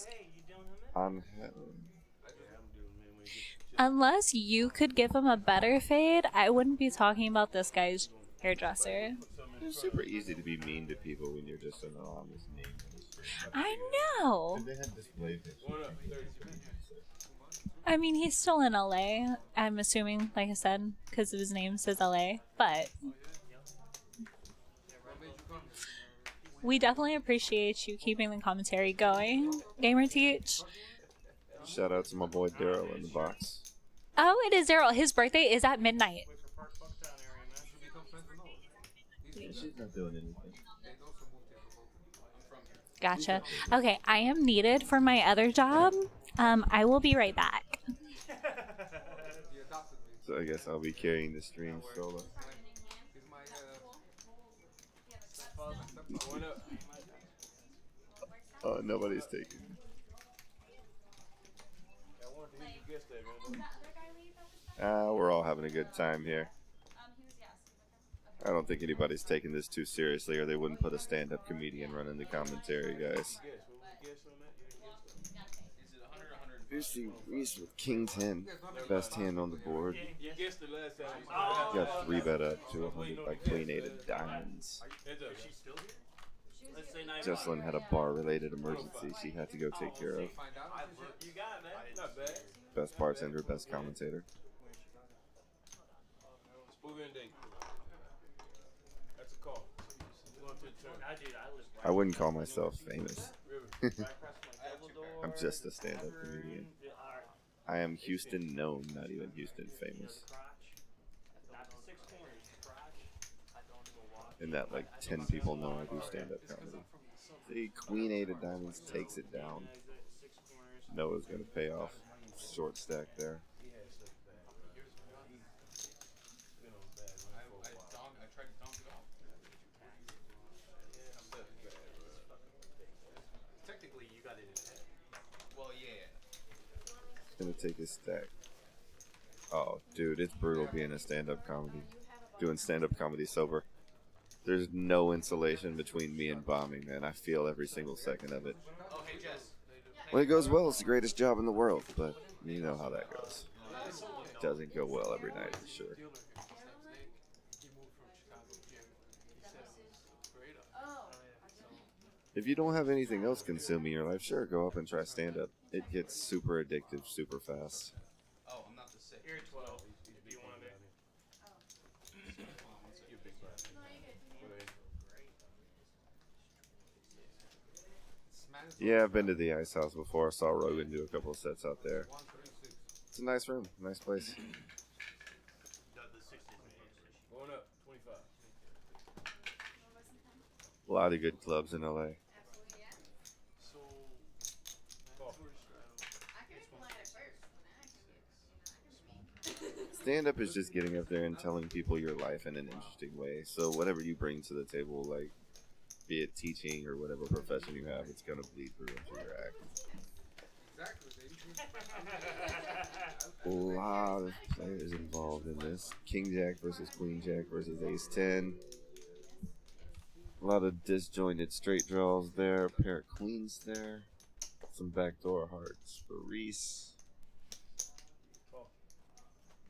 Hey, you doing him? I'm Unless you could give him a better fade, I wouldn't be talking about this guy's hairdresser. It's super easy to be mean to people when you're just an anonymous name. I know. They had display pictures. I mean, he's still in LA. I'm assuming, like I said, because his name says LA. But we definitely appreciate you keeping the commentary going, Gamer Teach. Shout out to my boy Daryl in the box. Oh, it is Daryl. His birthday is at midnight. She's not doing anything. Gotcha. Okay, I am needed for my other job. I will be right back. So I guess I'll be carrying the stream solo. Oh, nobody's taking me. We're all having a good time here. I don't think anybody's taking this too seriously, or they wouldn't put a stand-up comedian running the commentary, guys. Lucy Reese with King 10, best hand on the board. Got 3-bet up to 100 by Queen 8 of diamonds. Jesselyn had a bar-related emergency she had to go take care of. Best bartender, best commentator. I wouldn't call myself famous. I'm just a stand-up comedian. I am Houston known, not even Houston famous. And that like 10 people know I do stand-up comedy. The Queen 8 of diamonds takes it down. Noah's gonna pay off. Short stack there. Technically, you got it in the head. Well, yeah. Gonna take his stack. Oh, dude, it's brutal being a stand-up comedy. Doing stand-up comedy sober. There's no insulation between me and bombing, man. I feel every single second of it. Oh, hey, Jess. When it goes well, it's the greatest job in the world, but you know how that goes. It doesn't go well every night, for sure. If you don't have anything else consuming your life, sure, go up and try stand-up. It gets super addictive super fast. Oh, I'm not the sick. You're 12. Do you want to Yeah, I've been to the Ice House before. I saw Rogan do a couple of sets out there. It's a nice room, nice place. Going up, 25. A lot of good clubs in LA. So, I could explain it first, actually. Stand up is just getting up there and telling people your life in an interesting way. So whatever you bring to the table, like be it teaching or whatever profession you have, it's gonna bleed through into your act. Exactly, baby. A lot of players involved in this. King Jack versus Queen Jack versus Ace 10. A lot of disjointed straight draws there. A pair of queens there. Some backdoor hearts for Reese.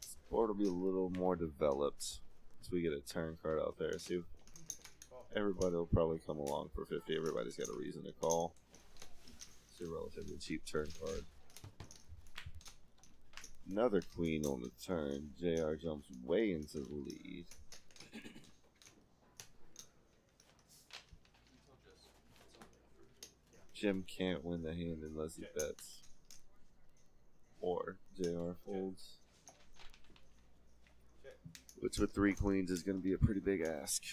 This board will be a little more developed as we get a turn card out there. See, everybody will probably come along for 50. Everybody's got a reason to call. It's a relatively cheap turn card. Another queen on the turn. JR jumps way into the lead. Jim can't win the hand unless he bets. Or JR folds. Which with 3 queens is going to be a pretty big ask.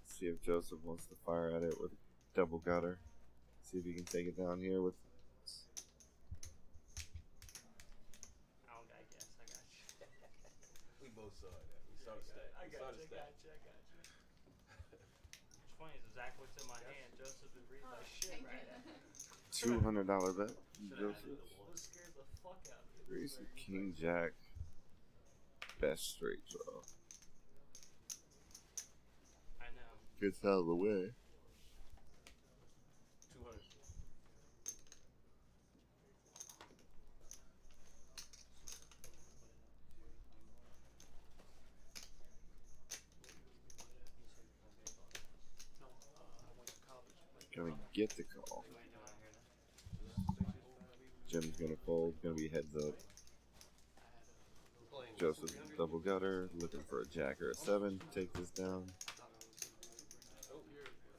See if Joseph wants to fire at it with double gutter. See if he can take it down here with. I guess. I got you. We both saw that. We saw the stack. I got you. What's funny is Zach looks in my hand. Joseph is reading my shit right now. $200 bet. Joseph. This scares the fuck out of me. Reese and King Jack. Best straight draw. I know. Gets out of the way. 200. Gonna get the call. Jim's gonna fold. Gonna be heads up. Joseph double gutter. Looking for a jack or a 7. Take this down.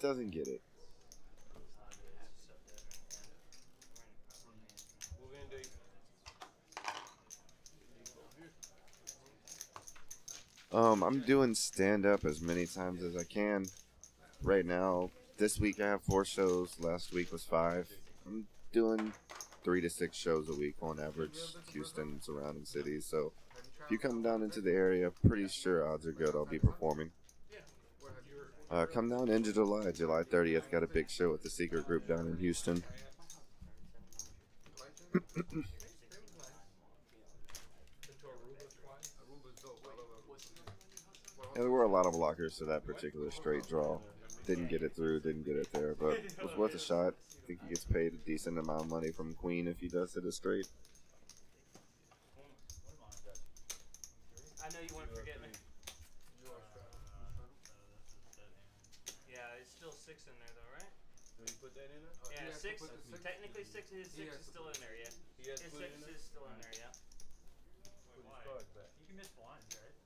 Doesn't get it. Move in, Dave. I'm doing stand up as many times as I can. Right now, this week I have 4 shows. Last week was 5. I'm doing 3 to 6 shows a week on average. Houston and surrounding cities. So if you come down into the area, pretty sure odds are good I'll be performing. Come down into July 30th. Got a big show with the Secret Group down in Houston. And there were a lot of blockers to that particular straight draw. Didn't get it through, didn't get it there, but it was worth a shot. I think he gets paid a decent amount of money from Queen if he does hit a straight. I know you want to forget me. Yeah, it's still 6 in there though, right? Did he put that in there? Yeah, 6. Technically 6. His 6 is still in there, yeah. He has His to put 6 it in there? is still in there, yeah. Put his cards back. You can miss blinds, right?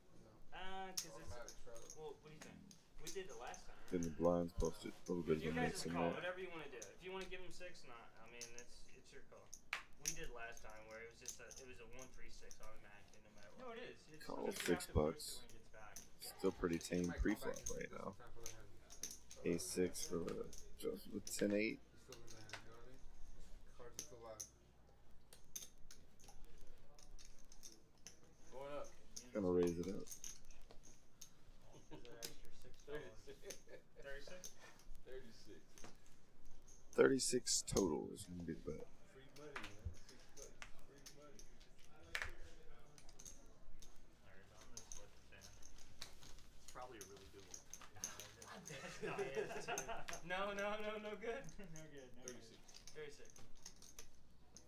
Cause it's, well, what do you think? We did it last time. Then the blinds posted a little bit of You a guys mix just in call there. whatever you want to do. If you want to give him 6, not. I mean, it's your call. We did last time where it was just it was a 1-3-6 automatically, no matter what. No, it is. It's Call just you have to $6. post it when it gets back. Still pretty tame pre-flop right now. A6 for Joseph with 10-8. Going up. Gonna raise it up. 36. 36 total is gonna be the bet. Free money, man. 6 bucks. Free money. Alright, I'm gonna split this down. It's probably a really good one. No, no good. No good. 36. 36.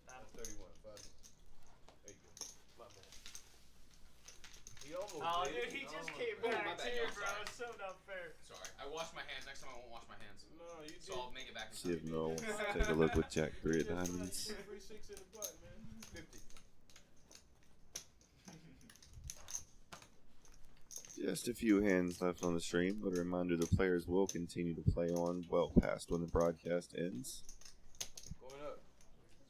That's 31. 5. There you go. My bad. He almost Oh, made dude, it. he just almost came made it. back my bad, too, yo, bro. sorry. It's so not fair. Sorry, I washed my hands. Next time I won't wash my hands. No, you So I'll make it back in See if time. Noel wants to take a look with Jack 3 of diamonds. Free 6 in the pot, man. 50. Just a few hands left on the stream, but a reminder the players will continue to play on well past when the broadcast ends. Going up.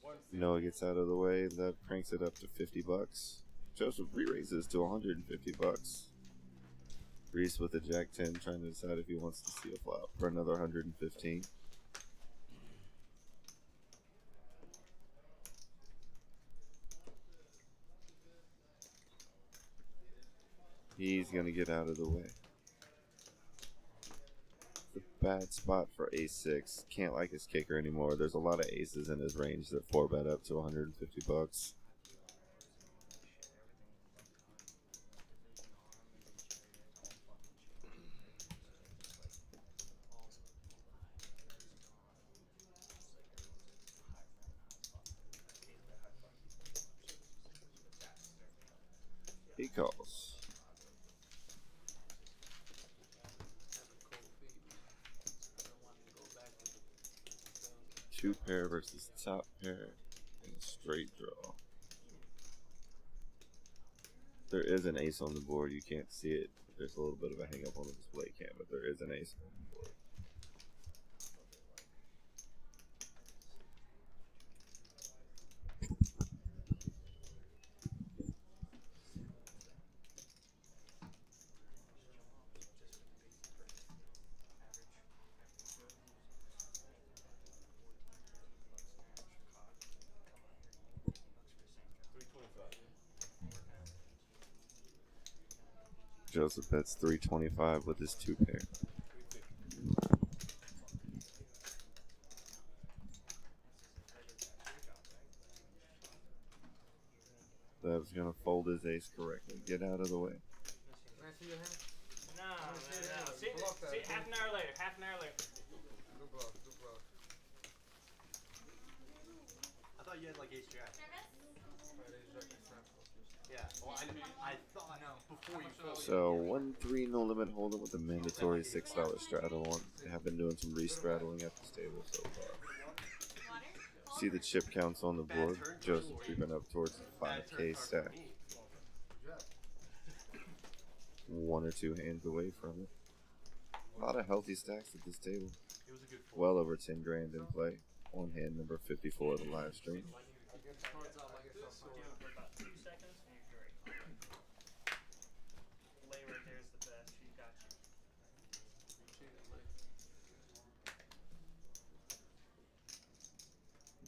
150. Noah gets out of the way, that cranks it up to $50. Joseph re-raises to $150. Reese with a Jack 10 trying to decide if he wants to see a flop for another 115. He's going to get out of the way. It's a bad spot for ace-6. Can't like his kicker anymore. There's a lot of aces in his range that 4-bet up to 150 bucks. He calls. Two pair versus top pair and straight draw. There is an ace on the board. You can't see it. There's a little bit of a hang up on the display cam, but there is an ace on the board. Joseph bets 325 with his two pair. That's gonna fold his ace correctly. Get out of the way. Can I see your hand? No. See, Block that. half an hour later. Good block, good block. I thought you had like ace jack. Yeah. Well, I thought before you folded. So 1-3 no limit hold'em with a mandatory $6 straddle on. They have been doing some re-straddling at this table so far. See the chip counts on the board. Joseph creeping up towards the 5K stack. One or two hands away from it. A lot of healthy stacks at this table. Well over 10 grand in play. On hand number 54 of the live stream. For about 2 seconds, and you're great. Lay right there is the best. She got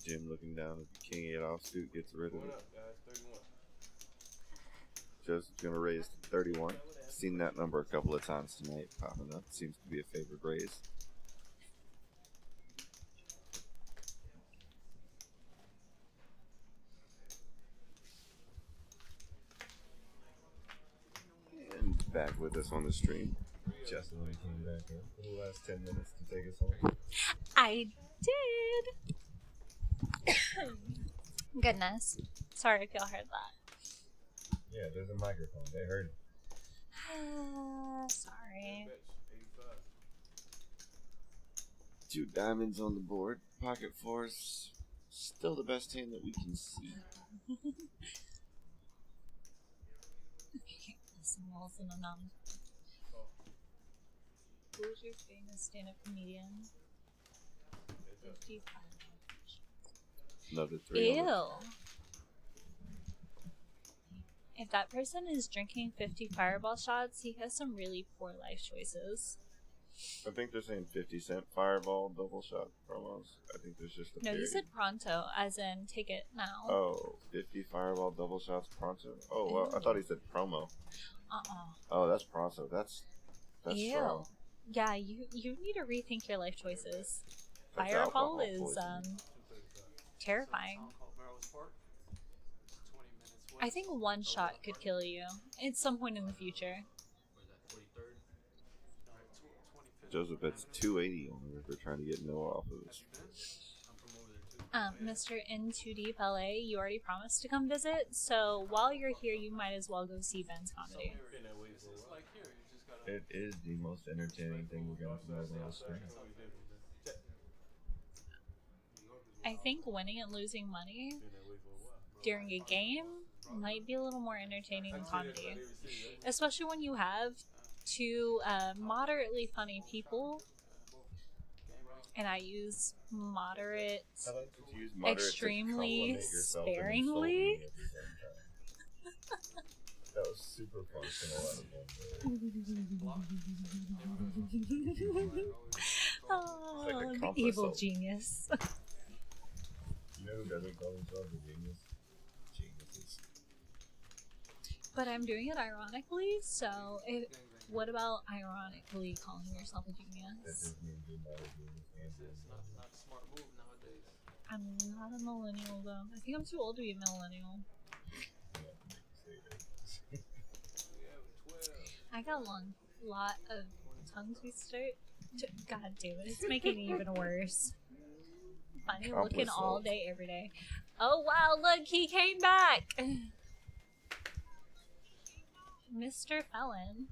you. Jim looking down at the king 8 offsuit, gets rid of Going it. up, guys. 31. Joseph's gonna raise to 31. Seen that number a couple of times tonight popping up. Seems to be a favored raise. And back with us on the stream. Justin came back in for the last 10 minutes to take us home. I did. Goodness. Sorry if y'all heard that. Yeah, there's a microphone. They heard. Sorry. 85. 2 diamonds on the board. Pocket fours. Still the best hand that we can see. Symbols and anonymous. Who's your famous stand-up comedian? 55. Another 3. Ew. If that person is drinking 50 fireball shots, he has some really poor life choices. I think they're saying 50-cent fireball double shot promos. I think there's just a No, he period. said pronto, as in take it now. Oh, 50 fireball double shots pronto. Oh, well, I thought he said promo. Oh, that's pronto. That's Ew. strong. Yeah, you need to rethink your life choices. That's Fireball alcohol is poisoning. terrifying. I think one shot could kill you at some point in the future. Joseph bets 280 on it if they're trying to get Noah off of this. Mr. N2D LA, you already promised to come visit, so while you're here, you might as well go see Ben's comedy. It is the most entertaining thing we're going to promote on the stream. I think winning and losing money during a game might be a little more entertaining than comedy. Especially when you have 2 moderately funny people. And I use moderate extremely sparingly. That was super functional. Oh, like a the evil console. genius. You know who doesn't call himself a genius? Geniuses. But I'm doing it ironically, so what about ironically calling yourself a genius? It's not a smart move nowadays. I'm not a millennial though. I think I'm too old to be a millennial. I got a lot of tongue twister. God damn it, it's making it even worse. Funny looking all day, every day. Oh wow, look, he came back! Mr. Felon.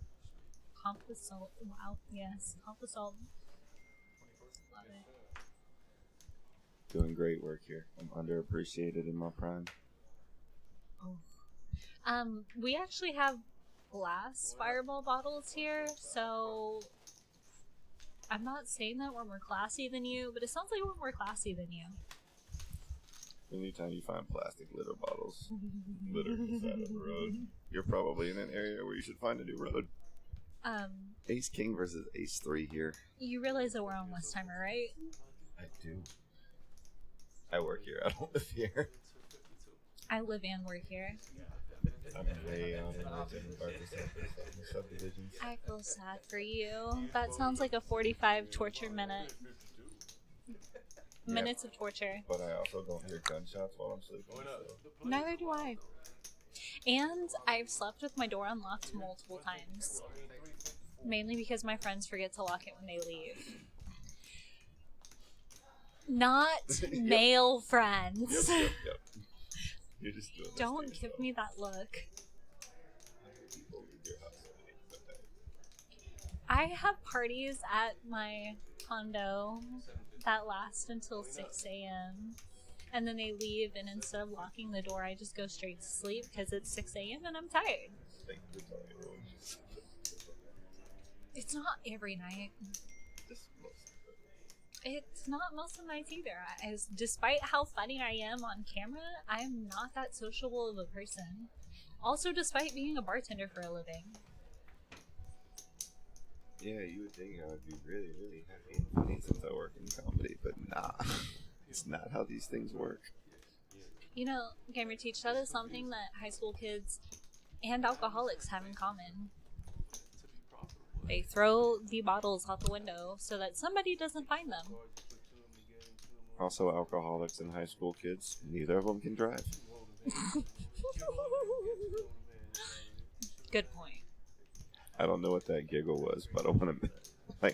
Compasol. Wow, yes. Compasol. Love it. Doing great work here. I'm underappreciated in my prime. Oh. We actually have glass fireball bottles here, so I'm not saying that we're more classy than you, but it sounds like we're more classy than you. Anytime you find plastic litter bottles littered on the side of the road, you're probably in an area where you should find a new road. Ace King versus Ace 3 here. You realize that we're on Westheimer, right? I do. I work here. I don't live here. I live and work here. I'm way out in the different parts of subdivisions. I feel sad for you. That sounds like a 45 torture minutes of torture. But I also don't hear gunshots while I'm sleeping. So. Neither do I. And I've slept with my door unlocked multiple times. Mainly because my friends forget to lock it when they leave. Not male friends. Yep. You're just doing Don't give me that look. I have parties at my condo that last until 6 a.m. And then they leave, and instead of locking the door, I just go straight to sleep because it's 6 a.m. and I'm tired. It's not every night. It's not most of the nights either. Despite how funny I am on camera, I'm not that sociable of a person. Also, despite being a bartender for a living. Yeah, you would think I would be really, really happy and funny since I work in comedy, but nah. It's not how these things work. You know, Gamer Teach, that is something that high school kids and alcoholics have in common. They throw the bottles out the window so that somebody doesn't find them. Also, alcoholics and high school kids, neither of them can drive. Good point. I don't know what that giggle was, but I want to,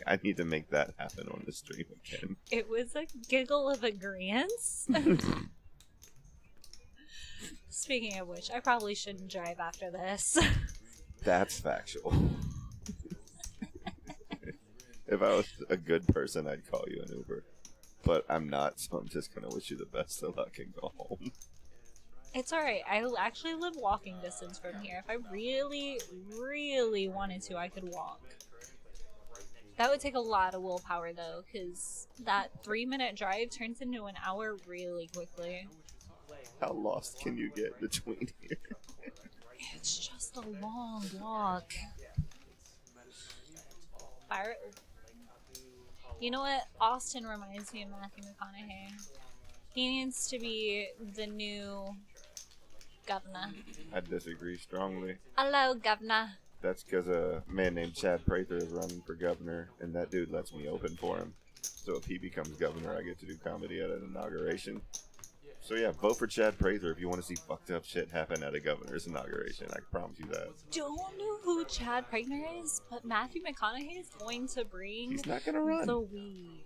I need to make that happen on the stream again. It was a giggle of agreement. Speaking of which, I probably shouldn't drive after this. That's factual. If I was a good person, I'd call you an Uber. But I'm not, so I'm just going to wish you the best of luck and go home. It's alright. I actually live walking distance from here. If I really, really wanted to, I could walk. That would take a lot of willpower, though, because that 3-minute drive turns into an hour really quickly. How lost can you get between here? It's just a long walk. You know what? Austin reminds me of Matthew McConaughey. He needs to be the new governor. I disagree strongly. Hello, governor. That's because a man named Chad Prather is running for governor, and that dude lets me open for him. So if he becomes governor, I get to do comedy at an inauguration. So yeah, vote for Chad Prather if you want to see fucked up shit happen at a governor's inauguration. I can promise you that. Don't know who Chad Prather is, but Matthew McConaughey is going to bring He's not gonna run. the weed.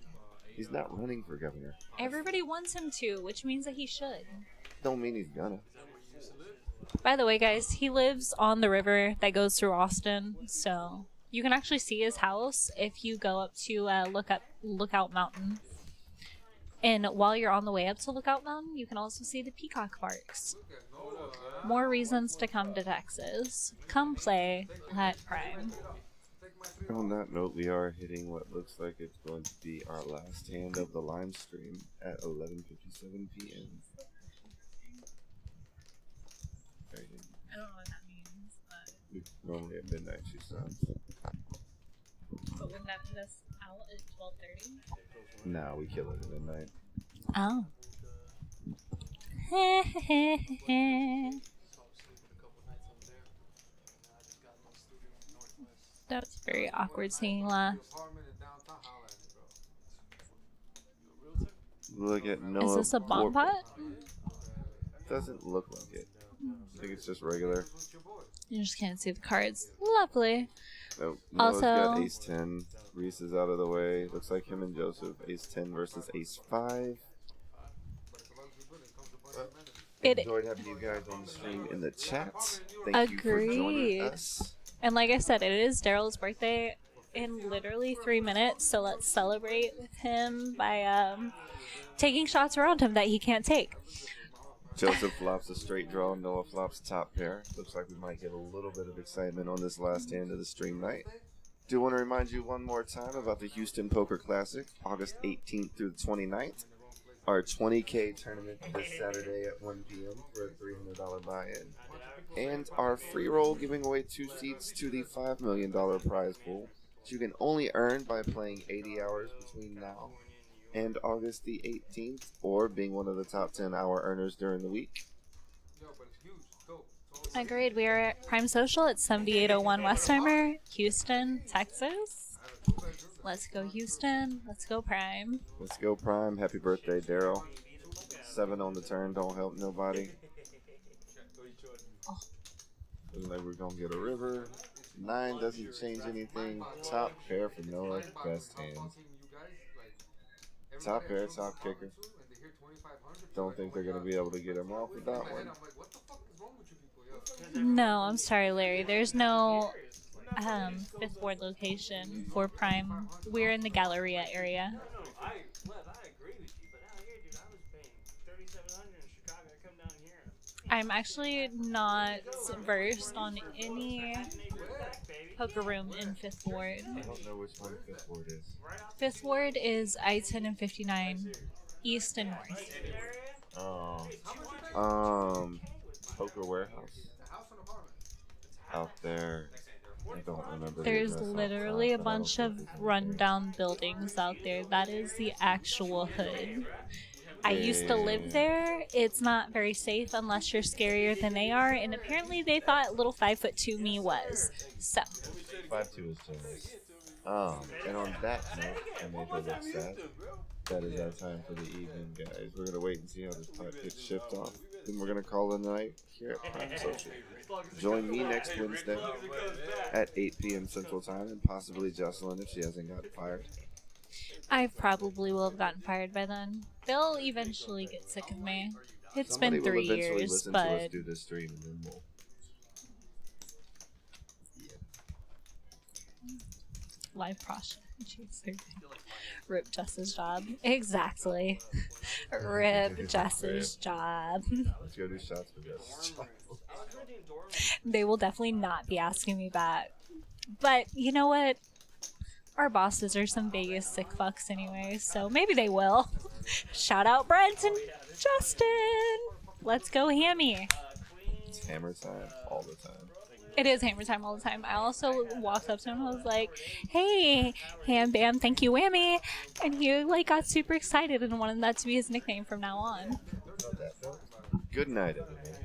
He's not running for governor. Everybody wants him to, which means that he should. Don't mean he's gonna. By the way, guys, he lives on the river that goes through Austin, so you can actually see his house if you go up to Lookout Mountain. And while you're on the way up to Lookout Mountain, you can also see the peacock parks. More reasons to come to Texas. Come play at Prime. On that note, we are hitting what looks like it's going to be our last hand of the live stream at 11:57 p.m. I don't know what that means, but... Normally at midnight she sounds. But wouldn't that put us out at 12:30? Nah, we kill it at midnight. Oh. That's very awkward singing laugh. Apartment in downtown, holla at me, bro. Look at Noah. Is this a bomb Bork. pot? Doesn't look like it. I think it's just regular. You just can't see the cards. Lovely. Oh, Noah's got Also- ace 10. Reese is out of the way. Looks like him and Joseph. Ace 10 versus ace 5. It- Enjoyed having you guys on the stream in the chat. Thank you for joining Agreed. us. And like I said, it is Daryl's birthday in literally 3 minutes, so let's celebrate with him by taking shots around him that he can't take. Joseph flops a straight draw. Noah flops top pair. Looks like we might get a little bit of excitement on this last hand of the stream night. Do want to remind you one more time about the Houston Poker Classic, August 18th through the 29th. Our 20K tournament this Saturday at 1 p.m. for a $300 buy-in. And our free roll giving away 2 seats to the $5 million prize pool, which you can only earn by playing 80 hours between now and August the 18th, or being one of the top 10 hour earners during the week. Agreed. We are at Primesocial at 7801 Westheimer, Houston, Texas. Let's go Houston. Let's go Prime. Let's go Prime. Happy birthday, Daryl. 7 on the turn. Don't help nobody. Looks like we're going to get a river. 9 doesn't change anything. Top pair for Noah. Best hands. Top pair, top kicker. Don't think they're going to be able to get him off with that one. No, I'm sorry, Larry. There's no fifth ward location for Prime. We're in the Galleria area. No, I agree with you, but out here, dude, I was paying $3,700 in Chicago. I come down here. I'm actually not versed on any poker room in Fifth Ward. I don't know which one Fifth Ward is. Fifth Ward is I-10 and 59, east and north. Poker Warehouse. Out there. I don't remember. the There's address off literally a top, but I bunch don't of think it's- rundown buildings out there. That is the actual hood. I used to live there. It's not very safe unless you're scarier than they are, and apparently they thought little 5'2" me was. So 5'2" is generous. And on that note, I made her look sad. That is our time for the evening, guys. We're gonna wait and see how this pot gets shipped off. Then we're gonna call it a night here at Prime Social. Join me next Wednesday at 8 p.m. Central Time, and possibly Jocelyn if she hasn't gotten fired. I probably will have gotten fired by then. They'll eventually get sick of me. It's Somebody been 3 will eventually years, listen to us but do this stream, and then we'll. live prostitute. Rip Jess's job. Exactly. Rip Jess's job. Let's go do shots for this. They will definitely not be asking me back. But you know what? Our bosses are some Vegas sick fucks anyway, so maybe they will. Shout out Brent and Justin. Let's go Hammy. It's hammer time all the time. It is hammer time all the time. I also walked up to him and was like, "Hey, Ham Bam, thank you, Whammy," and he like got super excited and wanted that to be his nickname from now on. Good night, everyone.